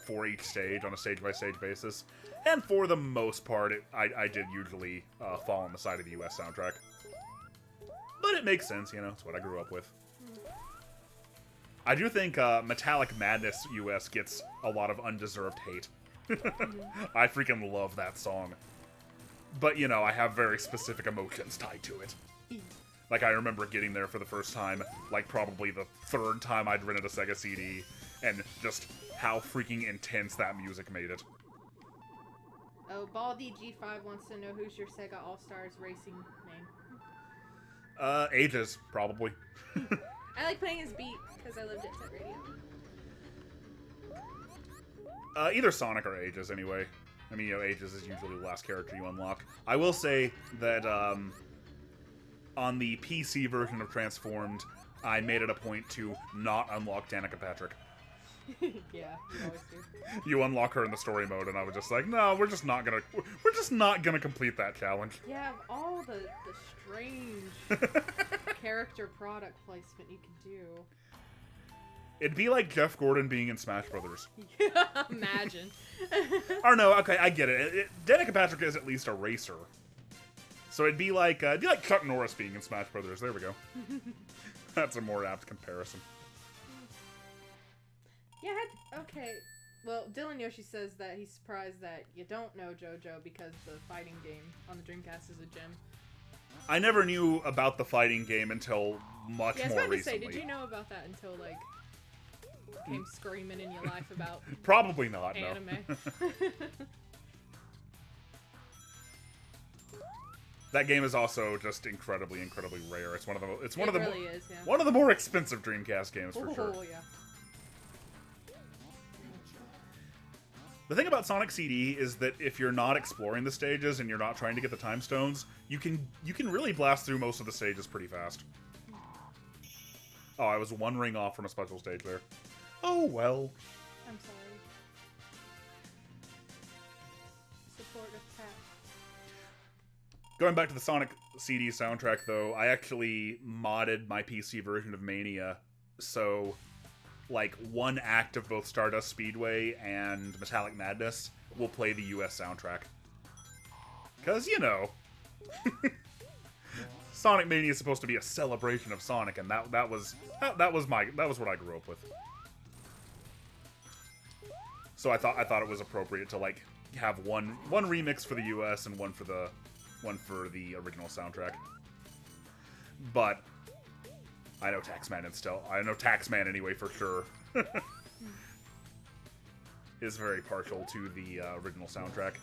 for each stage on a stage-by-stage basis. And for the most part, I did usually fall on the side of the US soundtrack. But it makes sense, you know, it's what I grew up with. I do think Metallic Madness US gets a lot of undeserved hate. I freaking love that song. But, you know, I have very specific emotions tied to it. Like, I remember getting there for the first time, like, probably the third time I'd rented a Sega CD, and just how freaking intense that music made it. Oh, Baldy G5 wants to know who's your Sega All-Stars Racing name. Ages, probably. I like playing his beat, because I love Jet Set Radio. Either Sonic or Ages, anyway. I mean, you know, Ages is usually the last character you unlock. I will say that, on the PC version of Transformed, I made it a point to not unlock Danica Patrick. Yeah, you always do. You unlock her in the story mode, and I was just like, no, we're just not gonna complete that challenge. Yeah, of all the strange character product placement you can do. It'd be like Jeff Gordon being in Smash Brothers. Yeah, imagine. Or no, okay, I get it. Danica Patrick is at least a racer. So it'd be like Chuck Norris being in Smash Brothers. There we go. That's a more apt comparison. Yeah, okay. Well, Dylan Yoshi says that he's surprised that you don't know JoJo because the fighting game on the Dreamcast is a gem. I never knew about the fighting game until much more recently. Say, did you know about that until, like, came screaming in your life about Probably not, anime? No. That game is also just incredibly, incredibly rare. It's one of the one of the more expensive Dreamcast games for sure. Oh yeah. The thing about Sonic CD is that if you're not exploring the stages and you're not trying to get the time stones, you can really blast through most of the stages pretty fast. Oh, I was one ring off from a special stage there. Oh well. I'm sorry. Supportive cat. Going back to the Sonic CD soundtrack, though, I actually modded my PC version of Mania, so, like, one act of both Stardust Speedway and Metallic Madness will play the US soundtrack. Because, you know, Sonic Mania is supposed to be a celebration of Sonic, and that was what I grew up with. So I thought it was appropriate to, like, have one remix for the US and one for the original soundtrack. But I know Taxman anyway for sure is very partial to the original soundtrack,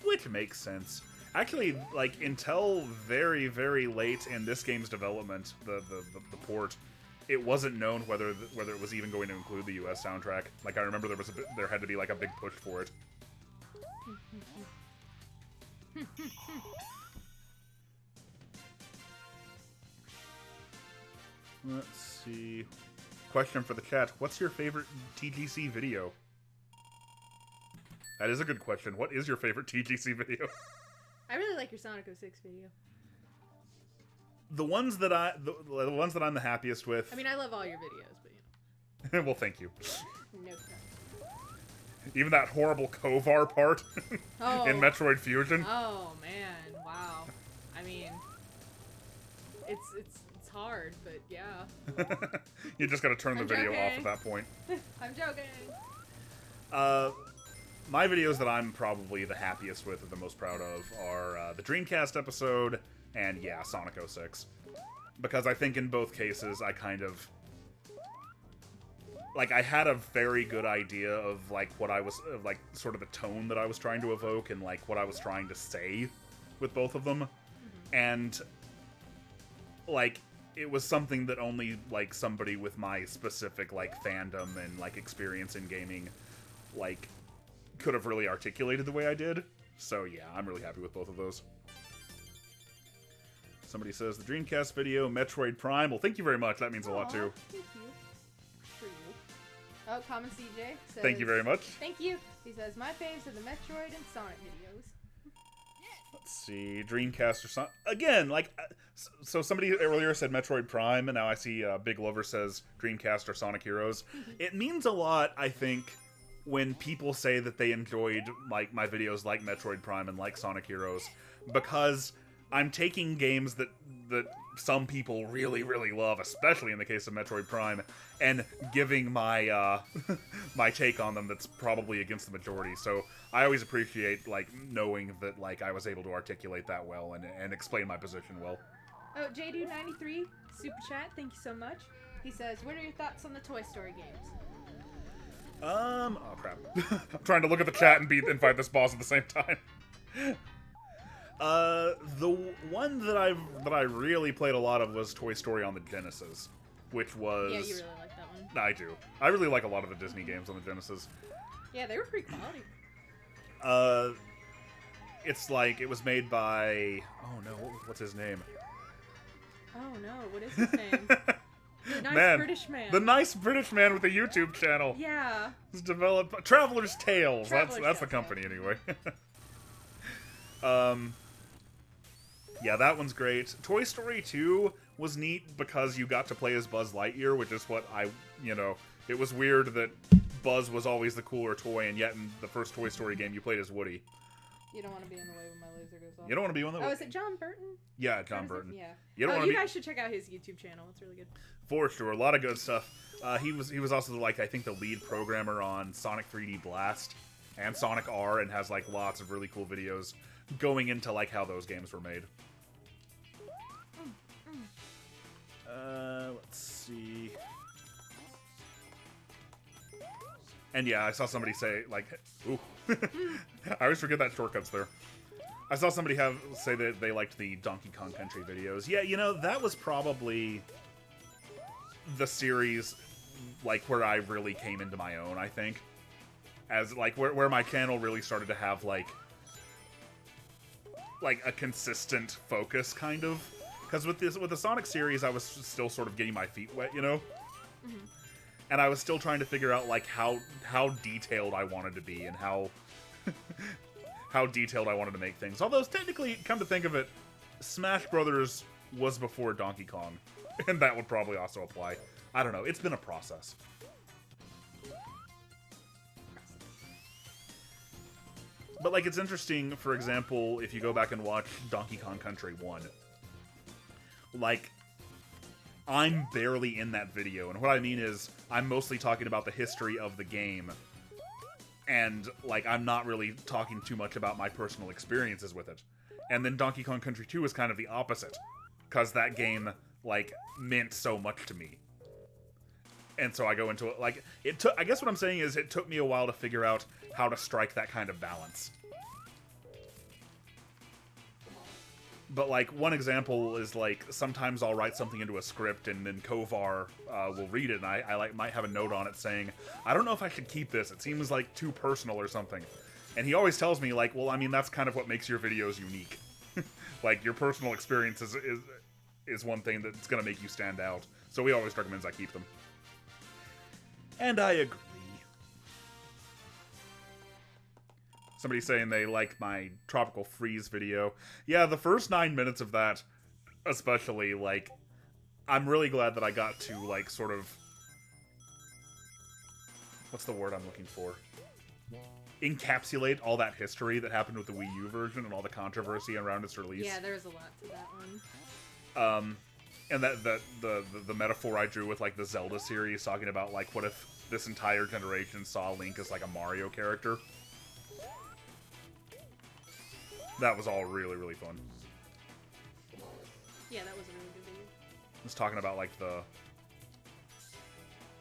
which makes sense. Actually, like, until very, very late in this game's development, the port, it wasn't known whether it was even going to include the US soundtrack. Like, I remember there had to be like a big push for it. Let's see. Question for the chat. What's your favorite TGC video? That is a good question. What is your favorite TGC video? I really like your Sonic 06 video. The ones that I'm the happiest with. I mean, I love all your videos, but you know. Well, thank you. No problem. Even that horrible Kovar part in Metroid Fusion. Oh man, wow. I It's hard, but yeah. You just gotta turn the I'm video off joking. at that point. I'm joking. My videos that I'm probably the happiest with or the most proud of are the Dreamcast episode and, yeah, Sonic 06. Because I think in both cases I kind of... Like, I had a very good idea of, like, what I was... Of, like, sort of the tone that I was trying to evoke and, like, what I was trying to say with both of them. Mm-hmm. And, like, it was something that only, like, somebody with my specific, like, fandom and, like, experience in gaming, like, could have really articulated the way I did. So, yeah, I'm really happy with both of those. Somebody says, the Dreamcast video, Metroid Prime. Well, thank you very much. That means a lot, too. Thank you. For you. Oh, Common CJ says... Thank you very much. Thank you. He says, my faves are the Metroid and Sonic videos. Let's see, Dreamcast or something. Again, like, so somebody earlier said Metroid Prime, and now I see Big Lover says Dreamcast or Sonic Heroes. It means a lot, I think, when people say that they enjoyed, like, my videos like Metroid Prime and like Sonic Heroes, because I'm taking games that some people really, really love, especially in the case of Metroid Prime, and giving my my take on them that's probably against the majority. So I always appreciate, like, knowing that, like, I was able to articulate that well and explain my position well. Oh, JDU93, Super Chat, thank you so much. He says, what are your thoughts on the Toy Story games? Oh crap. I'm trying to look at the chat and fight this boss at the same time. The one that I really played a lot of was Toy Story on the Genesis, which was... Yeah, you really like that one. I do. I really like a lot of the Disney games on the Genesis. Yeah, they were pretty quality. It's like, it was made by... Oh no, what's his name? Oh no, what is his name? The nice British man. The nice British man with a YouTube channel. Yeah. It's developed... Traveler's Tales. That's the company, anyway. Yeah, that one's great. Toy Story 2 was neat because you got to play as Buzz Lightyear, which is what it was weird that Buzz was always the cooler toy, and yet in the first Toy Story game you played as Woody. You don't want to be in the way when my laser goes off. You don't want to be on the way. Oh, is it John Burton? Yeah, John Burton. Yeah. You guys should check out his YouTube channel. It's really good. For sure, a lot of good stuff. He was also, like, I think the lead programmer on Sonic 3D Blast and Sonic R, and has, like, lots of really cool videos going into, like, how those games were made. Let's see. And yeah, I saw somebody say, like, ooh. I always forget that shortcut's there. I saw somebody say that they liked the Donkey Kong Country videos. Yeah, that was probably the series, like, where I really came into my own, I think. As, like, where my channel really started to have, like a consistent focus, kind of. Because with the Sonic series, I was still sort of getting my feet wet, Mm-hmm. And I was still trying to figure out, like, how detailed I wanted to be and how detailed I wanted to make things. Although, technically, come to think of it, Smash Brothers was before Donkey Kong, and that would probably also apply. I don't know. It's been a process. But, like, it's interesting, for example, if you go back and watch Donkey Kong Country 1, like, I'm barely in that video, and what I mean is, I'm mostly talking about the history of the game, and, like, I'm not really talking too much about my personal experiences with it. And then Donkey Kong Country 2 is kind of the opposite, because that game, like, meant so much to me. And so I go into it, like, I guess what I'm saying is, it took me a while to figure out how to strike that kind of balance. But, like, one example is, like, sometimes I'll write something into a script and then Kovar will read it, and I might have a note on it saying, I don't know if I should keep this, it seems, like, too personal or something. And he always tells me, like, well, I mean, that's kind of what makes your videos unique. Like, your personal experience is one thing that's gonna make you stand out. So he always recommends I keep them. And I agree. Somebody's saying they like my Tropical Freeze video. Yeah, the first 9 minutes of that, especially, like, I'm really glad that I got to, like, sort of... What's the word I'm looking for? Encapsulate all that history that happened with the Wii U version and all the controversy around its release. Yeah, there's a lot to that one. and the metaphor I drew with like the Zelda series, talking about like what if this entire generation saw Link as like a Mario character. That was all really, really fun. Yeah, that was a really good video. It's talking about like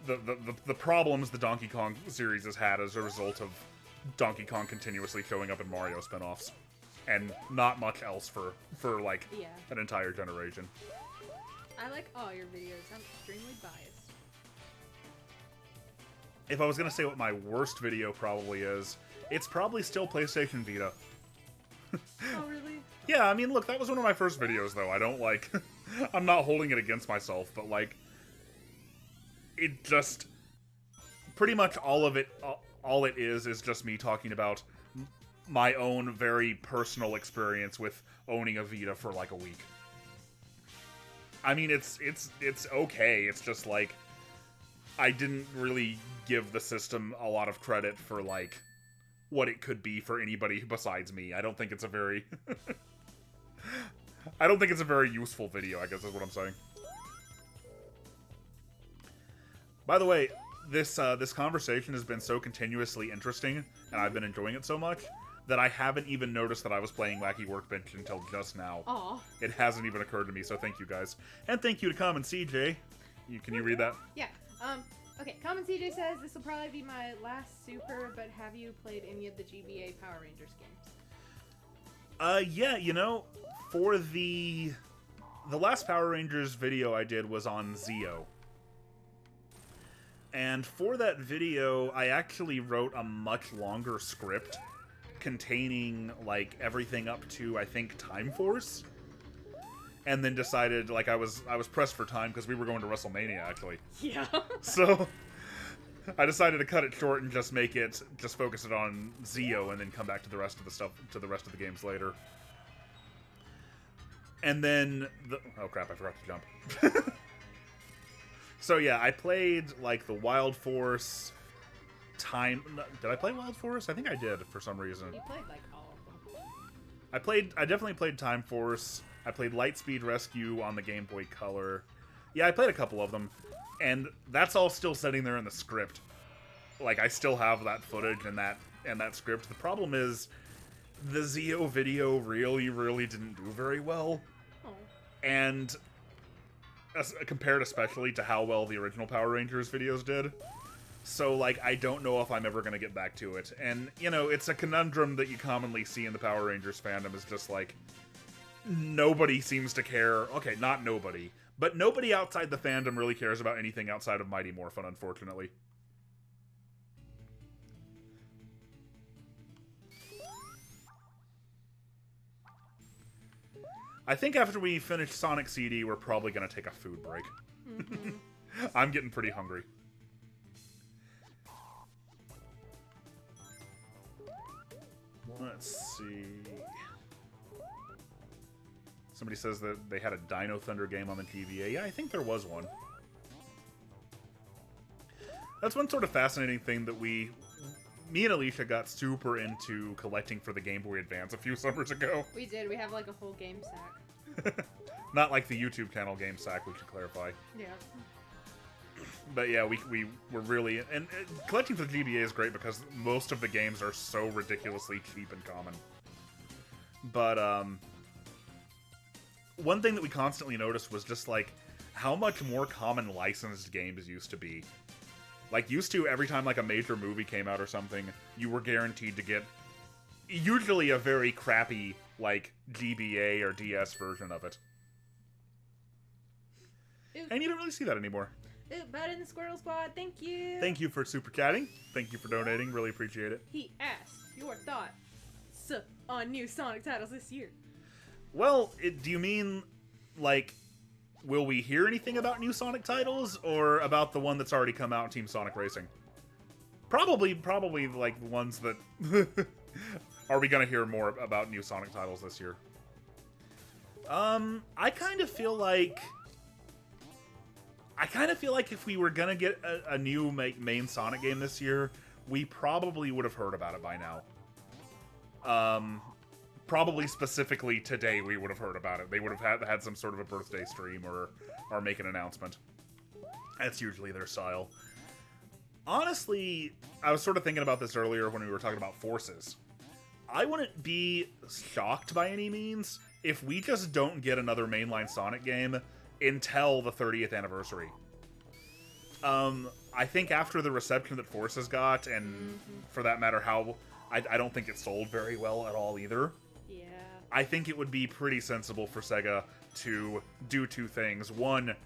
the problems the Donkey Kong series has had as a result of Donkey Kong continuously showing up in Mario spinoffs, and not much else for like an entire generation. I like all your videos. I'm extremely biased. If I was gonna say what my worst video probably is, it's probably still PlayStation Vita. Oh, really? Yeah, I mean, look, that was one of my first videos, though. I don't, like... I'm not holding it against myself, but, like... It just... Pretty much all of it... all it is just me talking about my own very personal experience with owning a Vita for, like, a week. I mean, it's okay. It's just, like... I didn't really give the system a lot of credit for, like... what it could be for anybody besides me. I don't think it's a very... I don't think it's a very useful video, I guess is what I'm saying. By the way, this conversation has been so continuously interesting, and I've been enjoying it so much, that I haven't even noticed that I was playing Wacky Workbench until just now. Aw. It hasn't even occurred to me, so thank you guys. And thank you to Common CJ. Can you read that? Yeah. Okay, Common CJ says, this will probably be my last super, but have you played any of the GBA Power Rangers games? Yeah, you know, for the last Power Rangers video I did was on Zeo. And for that video, I actually wrote a much longer script containing, like, everything up to, I think, Time Force. And then decided, like, I was pressed for time because we were going to WrestleMania, actually. Yeah. So I decided to cut it short and just focus it on Zeo and then come back to the rest of the rest of the games later. And then oh crap, I forgot to jump. So yeah, I played like the Wild Force did I play Wild Force? I think I did for some reason. You played like all of them. I definitely played Time Force. I played Lightspeed Rescue on the Game Boy Color. Yeah, I played a couple of them. And that's all still sitting there in the script. Like, I still have that footage and that script. The problem is, the Zeo video really, really didn't do very well. Oh. And compared especially to how well the original Power Rangers videos did. So, like, I don't know if I'm ever going to get back to it. And, you know, it's a conundrum that you commonly see in the Power Rangers fandom, is just like... nobody seems to care. Okay, not nobody. But nobody outside the fandom really cares about anything outside of Mighty Morphin, unfortunately. I think after we finish Sonic CD, we're probably going to take a food break. Mm-hmm. I'm getting pretty hungry. Let's see... Somebody says that they had a Dino Thunder game on the TVA. Yeah, I think there was one. That's one sort of fascinating thing that me and Alicia got super into collecting for the Game Boy Advance a few summers ago. We did. We have like a whole game sack. Not like the YouTube channel Game Sack, we should clarify. Yeah. But yeah, we were really... And collecting for the GBA is great because most of the games are so ridiculously cheap and common. But, one thing that we constantly noticed was just, like, how much more common licensed games used to be. Like, used to, every time, like, a major movie came out or something, you were guaranteed to get usually a very crappy, like, GBA or DS version of it. Ooh. And you don't really see that anymore. Ooh, Bud in the Squirrel Squad, thank you! Thank you for super chatting. Thank you for donating. Really appreciate it. He asked your thoughts on new Sonic titles this year. Well, do you mean, like, will we hear anything about new Sonic titles, or about the one that's already come out, Team Sonic Racing? Probably, like, the ones that... Are we gonna hear more about new Sonic titles this year? I kind of feel like if we were gonna get a new main Sonic game this year, we probably would have heard about it by now. probably specifically today we would have heard about it. They would have had some sort of a birthday stream or make an announcement. That's usually their style. Honestly, I was sort of thinking about this earlier when we were talking about Forces. I wouldn't be shocked by any means if we just don't get another mainline Sonic game until the 30th anniversary. I think after the reception that Forces got, and for that matter, how I don't think it sold very well at all either. Yeah. I think it would be pretty sensible for Sega to do two things. One,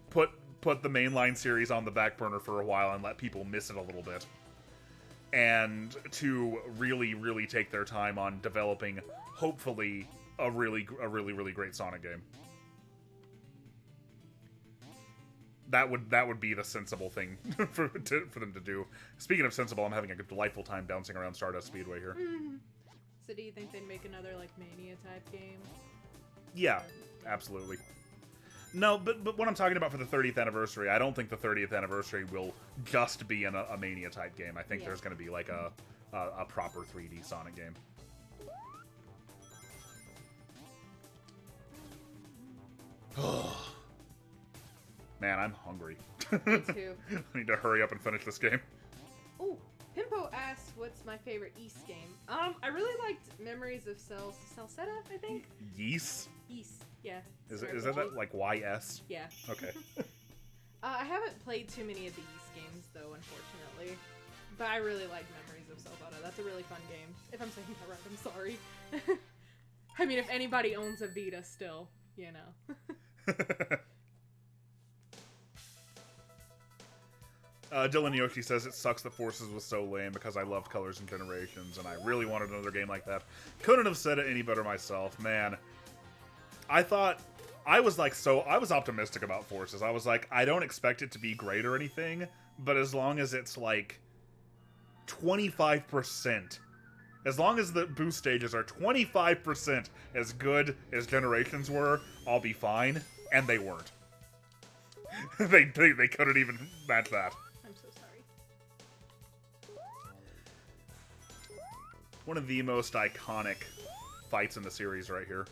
put the mainline series on the back burner for a while and let people miss it a little bit. And to really, really take their time on developing, hopefully, a really great Sonic game. That would be the sensible thing for them to do. Speaking of sensible, I'm having a delightful time bouncing around Stardust Speedway here. So do you think they'd make another, like, Mania-type game? Yeah, absolutely. No, but what I'm talking about for the 30th anniversary, I don't think the 30th anniversary will just be a Mania-type game. I think there's going to be, like, a proper 3D Sonic game. Man, I'm hungry. Me too. I need to hurry up and finish this game. Oh, Pimpo asked, "What's my favorite Ys game?" I really liked Memories of Celceta, I think. Ys? Ys, yeah. Is that like YS? Yeah. Okay. I haven't played too many of the Ys games though, unfortunately. But I really like Memories of Celceta. That's a really fun game. If I'm saying that right, I'm sorry. I mean, if anybody owns a Vita still, you know. Dylan Yoshi says it sucks that Forces was so lame because I loved Colors and Generations and I really wanted another game like that. Couldn't have said it any better myself, man. I was optimistic about Forces. I was like, I don't expect it to be great or anything, but as long as it's like 25%, as long as the boost stages are 25% as good as Generations were, I'll be fine. And they weren't. they couldn't even match that. I'm so sorry. One of the most iconic fights in the series right here.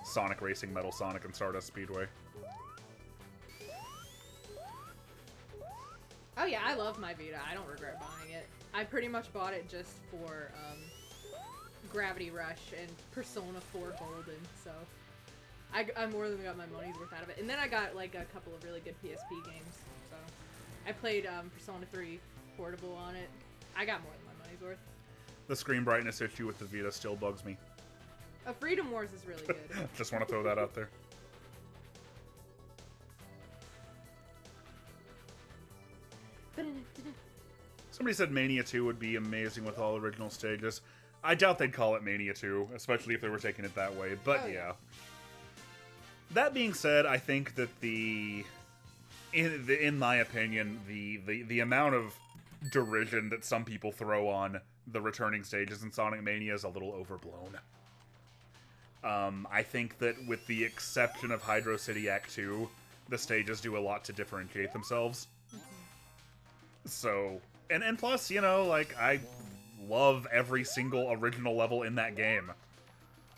Sonic Racing, Metal Sonic, and Stardust Speedway. Oh yeah, I love my Vita. I don't regret buying it. I pretty much bought it just for Gravity Rush and Persona 4 Golden, so I more than got my money's worth out of it. And then I got like a couple of really good PSP games, so I played Persona 3 Portable on it. I got more than my money's worth. The screen brightness issue with the Vita still bugs me. Freedom Wars is really good. Just want to throw that out there. Somebody said Mania 2 would be amazing with all original stages. I doubt they'd call it Mania 2, especially if they were taking it that way, but yeah. That being said, I think that in my opinion, the amount of derision that some people throw on the returning stages in Sonic Mania is a little overblown. I think that with the exception of Hydro City Act 2, the stages do a lot to differentiate themselves. So, and plus, you know, like, I love every single original level in that game.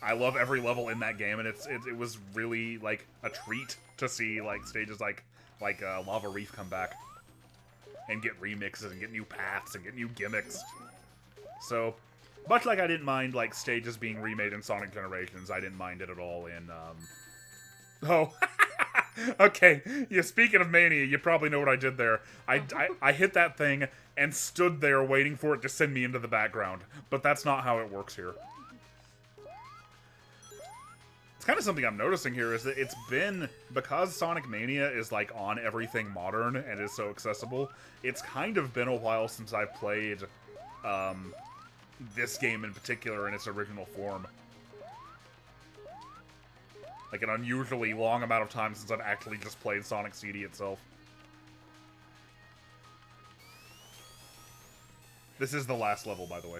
I love every level in that game, and it was really, like, a treat to see, like, stages like Lava Reef come back. And get remixes, and get new paths, and get new gimmicks. So, much like I didn't mind, like, stages being remade in Sonic Generations, I didn't mind it at all in, Oh, okay. Yeah, speaking of Mania, you probably know what I did there. I hit that thing and stood there waiting for it to send me into the background. But that's not how it works here. It's kind of something I'm noticing here is that it's been, because Sonic Mania is like on everything modern and is so accessible, it's kind of been a while since I've played this game in particular in its original form. Like an unusually long amount of time since I've actually just played Sonic CD itself. This is the last level, by the way.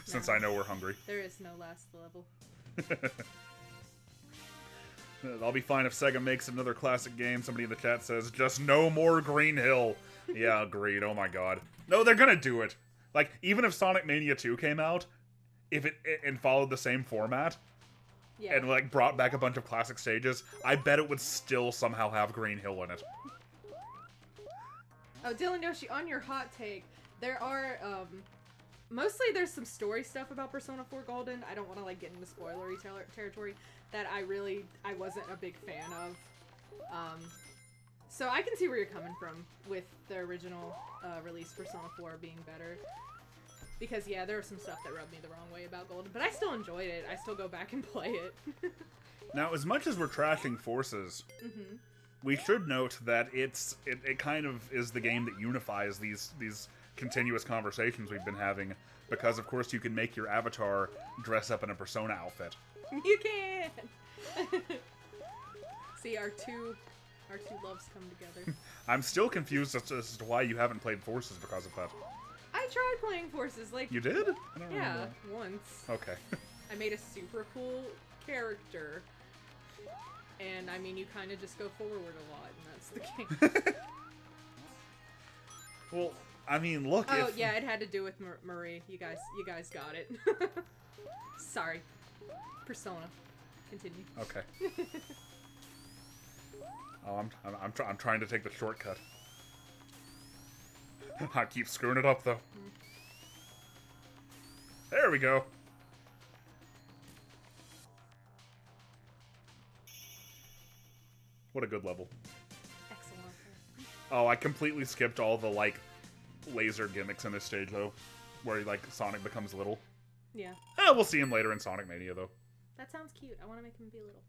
Since I know we're hungry. There is no last level. I'll be fine if Sega makes another classic game. Somebody in the chat says, just no more Green Hill. Yeah, agreed. Oh my god. No, they're gonna do it. Like, even if Sonic Mania 2 came out, if it and followed the same format Yeah. and like brought back a bunch of classic stages, I bet it would still somehow have Green Hill in it. Oh, Dylan Yoshi, on your hot take, there are, mostly there's some story stuff about Persona 4 Golden. I don't want to, like, get into spoilery territory that I wasn't a big fan of. So I can see where you're coming from with the original release Persona 4 being better. Because, yeah, there was some stuff that rubbed me the wrong way about Golden, but I still enjoyed it. I still go back and play it. Now, as much as we're trashing Forces, we should note that it kind of is the game that unifies these continuous conversations we've been having, because of course you can make your avatar dress up in a Persona outfit. You can! See, our two loves come together. I'm still confused as to why you haven't played Forces because of that. I tried playing Forces, like... You did? I don't Yeah, remember. once. Okay. I made a super cool character. And, I mean, you kind of just go forward a lot, and that's the game. Well, I mean, look. Oh, yeah, it had to do with Marie. You guys got it. Sorry. Persona. Continue. Okay. Oh, I'm trying to take the shortcut. I keep screwing it up though. There we go. What a good level. Excellent. Oh, I completely skipped all the like laser gimmicks in this stage though, where like Sonic becomes little. Yeah. We'll see him later in Sonic Mania though. That sounds cute. I want to make him be little.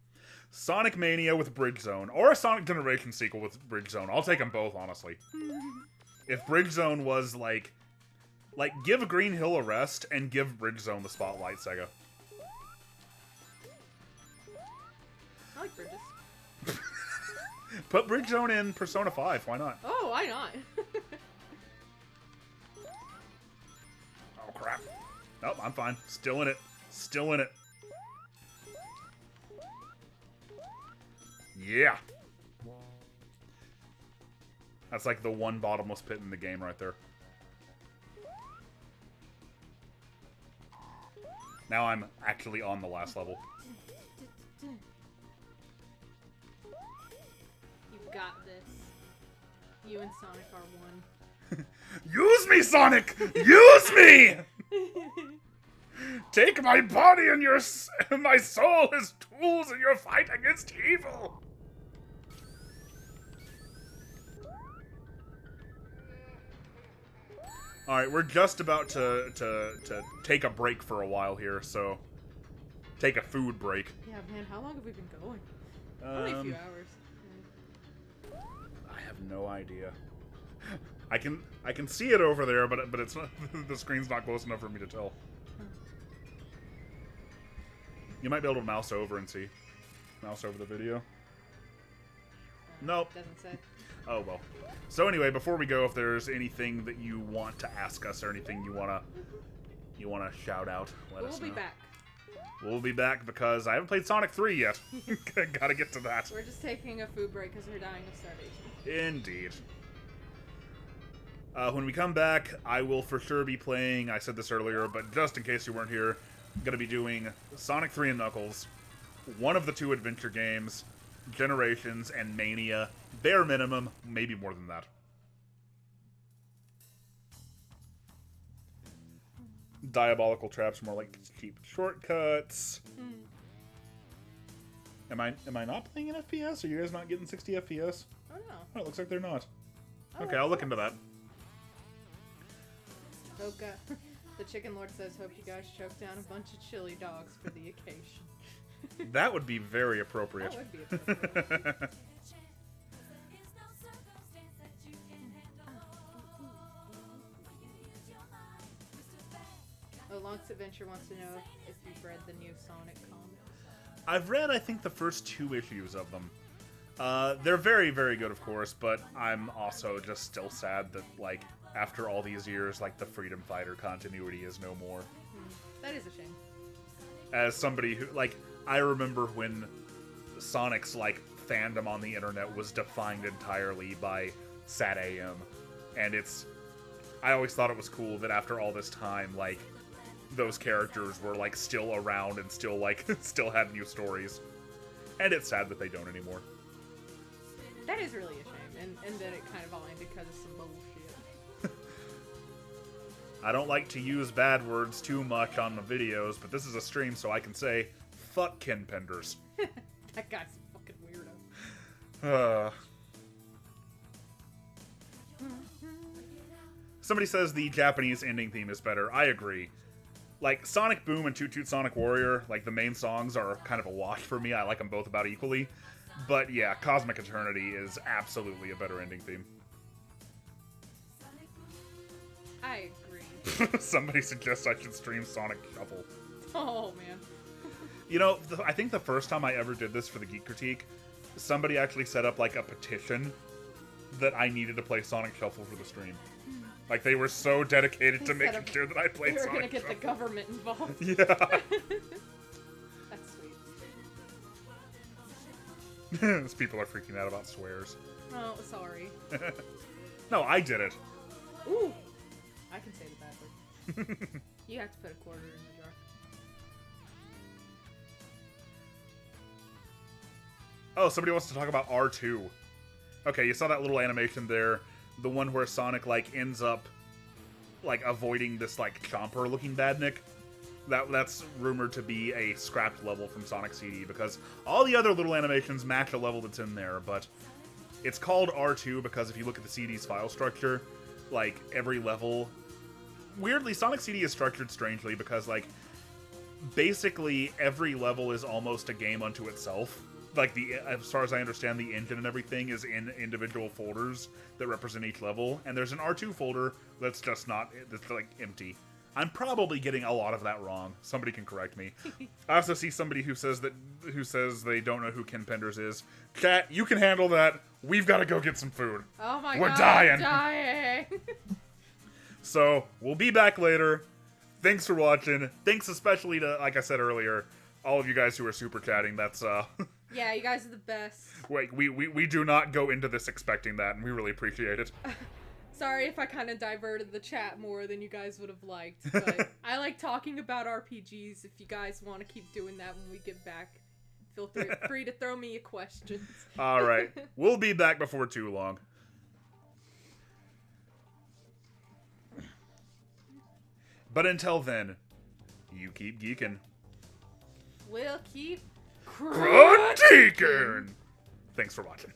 Sonic Mania with Bridge Zone, or a Sonic Generation sequel with Bridge Zone. I'll take them both, honestly. If Bridge Zone was like give Green Hill a rest and give Bridge Zone the spotlight, Sega. I like bridges. Put Bridge Zone in Persona 5, why not? Oh, why not? Oh crap. Nope, I'm fine. Still in it. Still in it. Yeah. That's like the one bottomless pit in the game right there. Now I'm actually on the last level. You've got this. You and Sonic are one. Use me, Sonic! Use me! Take my body and my soul as tools in your fight against evil! Alright, we're just about to take a break for a while here, so... Take a food break. Yeah, man, how long have we been going? Only a few hours. I have no idea. I can see it over there, but it's not, the screen's not close enough for me to tell. You might be able to mouse over and see. Mouse over the video. Nope. Doesn't say. Oh well. So anyway, before we go, if there's anything that you want to ask us or anything you wanna shout out, let us know. We'll be back. We'll be back because I haven't played Sonic 3 yet. Gotta get to that. We're just taking a food break because we're dying of starvation. Indeed. When we come back, I will for sure be playing, I said this earlier, but just in case you weren't here, I'm going to be doing Sonic 3 and Knuckles, one of the two adventure games, Generations, and Mania. Bare minimum, maybe more than that. Diabolical traps, more like cheap shortcuts. Am I not playing an FPS? Are you guys not getting 60 FPS? Oh no. Oh, it looks like they're not. Oh, Okay, I'll look into that. Hope the Chicken Lord says, hope you guys choke down a bunch of chili dogs for the occasion. That would be very appropriate. That would be appropriate. Oh, Long's Adventure wants to know if you've read the new Sonic comics. I've read, I think, the first 2 issues of them. They're very, very good, of course, but I'm also just still sad that, like, after all these years, like, the Freedom Fighter continuity is no more. That is a shame. As somebody who, like, I remember when Sonic's, like, fandom on the internet was defined entirely by Sad AM. And I always thought it was cool that after all this time, like, those characters were like still around and still like still had new stories. And it's sad that they don't anymore. That is really a shame, and that it kind of all ended because of some bullshit. I don't like to use bad words too much on the videos, but this is a stream, so I can say, fuck Ken Penders. That guy's a fucking weirdo. Somebody says the Japanese ending theme is better. I agree. Like, Sonic Boom and Toot Toot Sonic Warrior, like, the main songs are kind of a wash for me. I like them both about equally. But yeah, Cosmic Eternity is absolutely a better ending theme. I agree. Somebody suggests I should stream Sonic Shuffle. Oh, man. You know, I think the first time I ever did this for the Geek Critique, somebody actually set up, like, a petition that I needed to play Sonic Shuffle for the stream. Like, they were so dedicated to making sure that I played Sonic Shuffle. They were gonna get the government involved. Yeah. That's sweet. These people are freaking out about swears. Oh, sorry. No, I did it. Ooh! I can say the bad word. You have to put a quarter in the jar. Oh, somebody wants to talk about R2. Okay, you saw that little animation there. The one where Sonic, like, ends up, like, avoiding this, like, chomper-looking badnik. That's rumored to be a scrapped level from Sonic CD, because all the other little animations match a level that's in there, but it's called R2 because if you look at the CD's file structure, like, every level... Weirdly, Sonic CD is structured strangely because, like, basically every level is almost a game unto itself. Like, as far as I understand, the engine and everything is in individual folders that represent each level, and there's an R2 folder that's just not, that's like empty. I'm probably getting a lot of that wrong. Somebody can correct me. I also see somebody who says they don't know who Ken Penders is. Chat, you can handle that. We've got to go get some food. Oh my We're god, dying. I'm dying. So, we'll be back later. Thanks for watching. Thanks especially to, like I said earlier, all of you guys who are super chatting. That's, Yeah, you guys are the best. Wait, we do not go into this expecting that, and we really appreciate it. Sorry if I kind of diverted the chat more than you guys would have liked, but I like talking about RPGs. If you guys want to keep doing that when we get back, feel free to throw me your questions. Alright, we'll be back before too long. But until then, you keep geeking. We'll keep critiquing! Thanks for watching.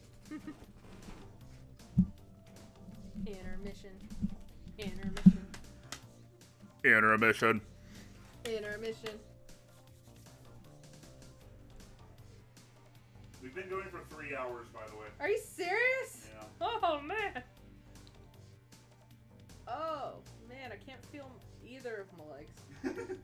Intermission. We've been going for 3 hours, by the way. Are you serious? Yeah. Oh, man. Oh, man, I can't feel either of my legs.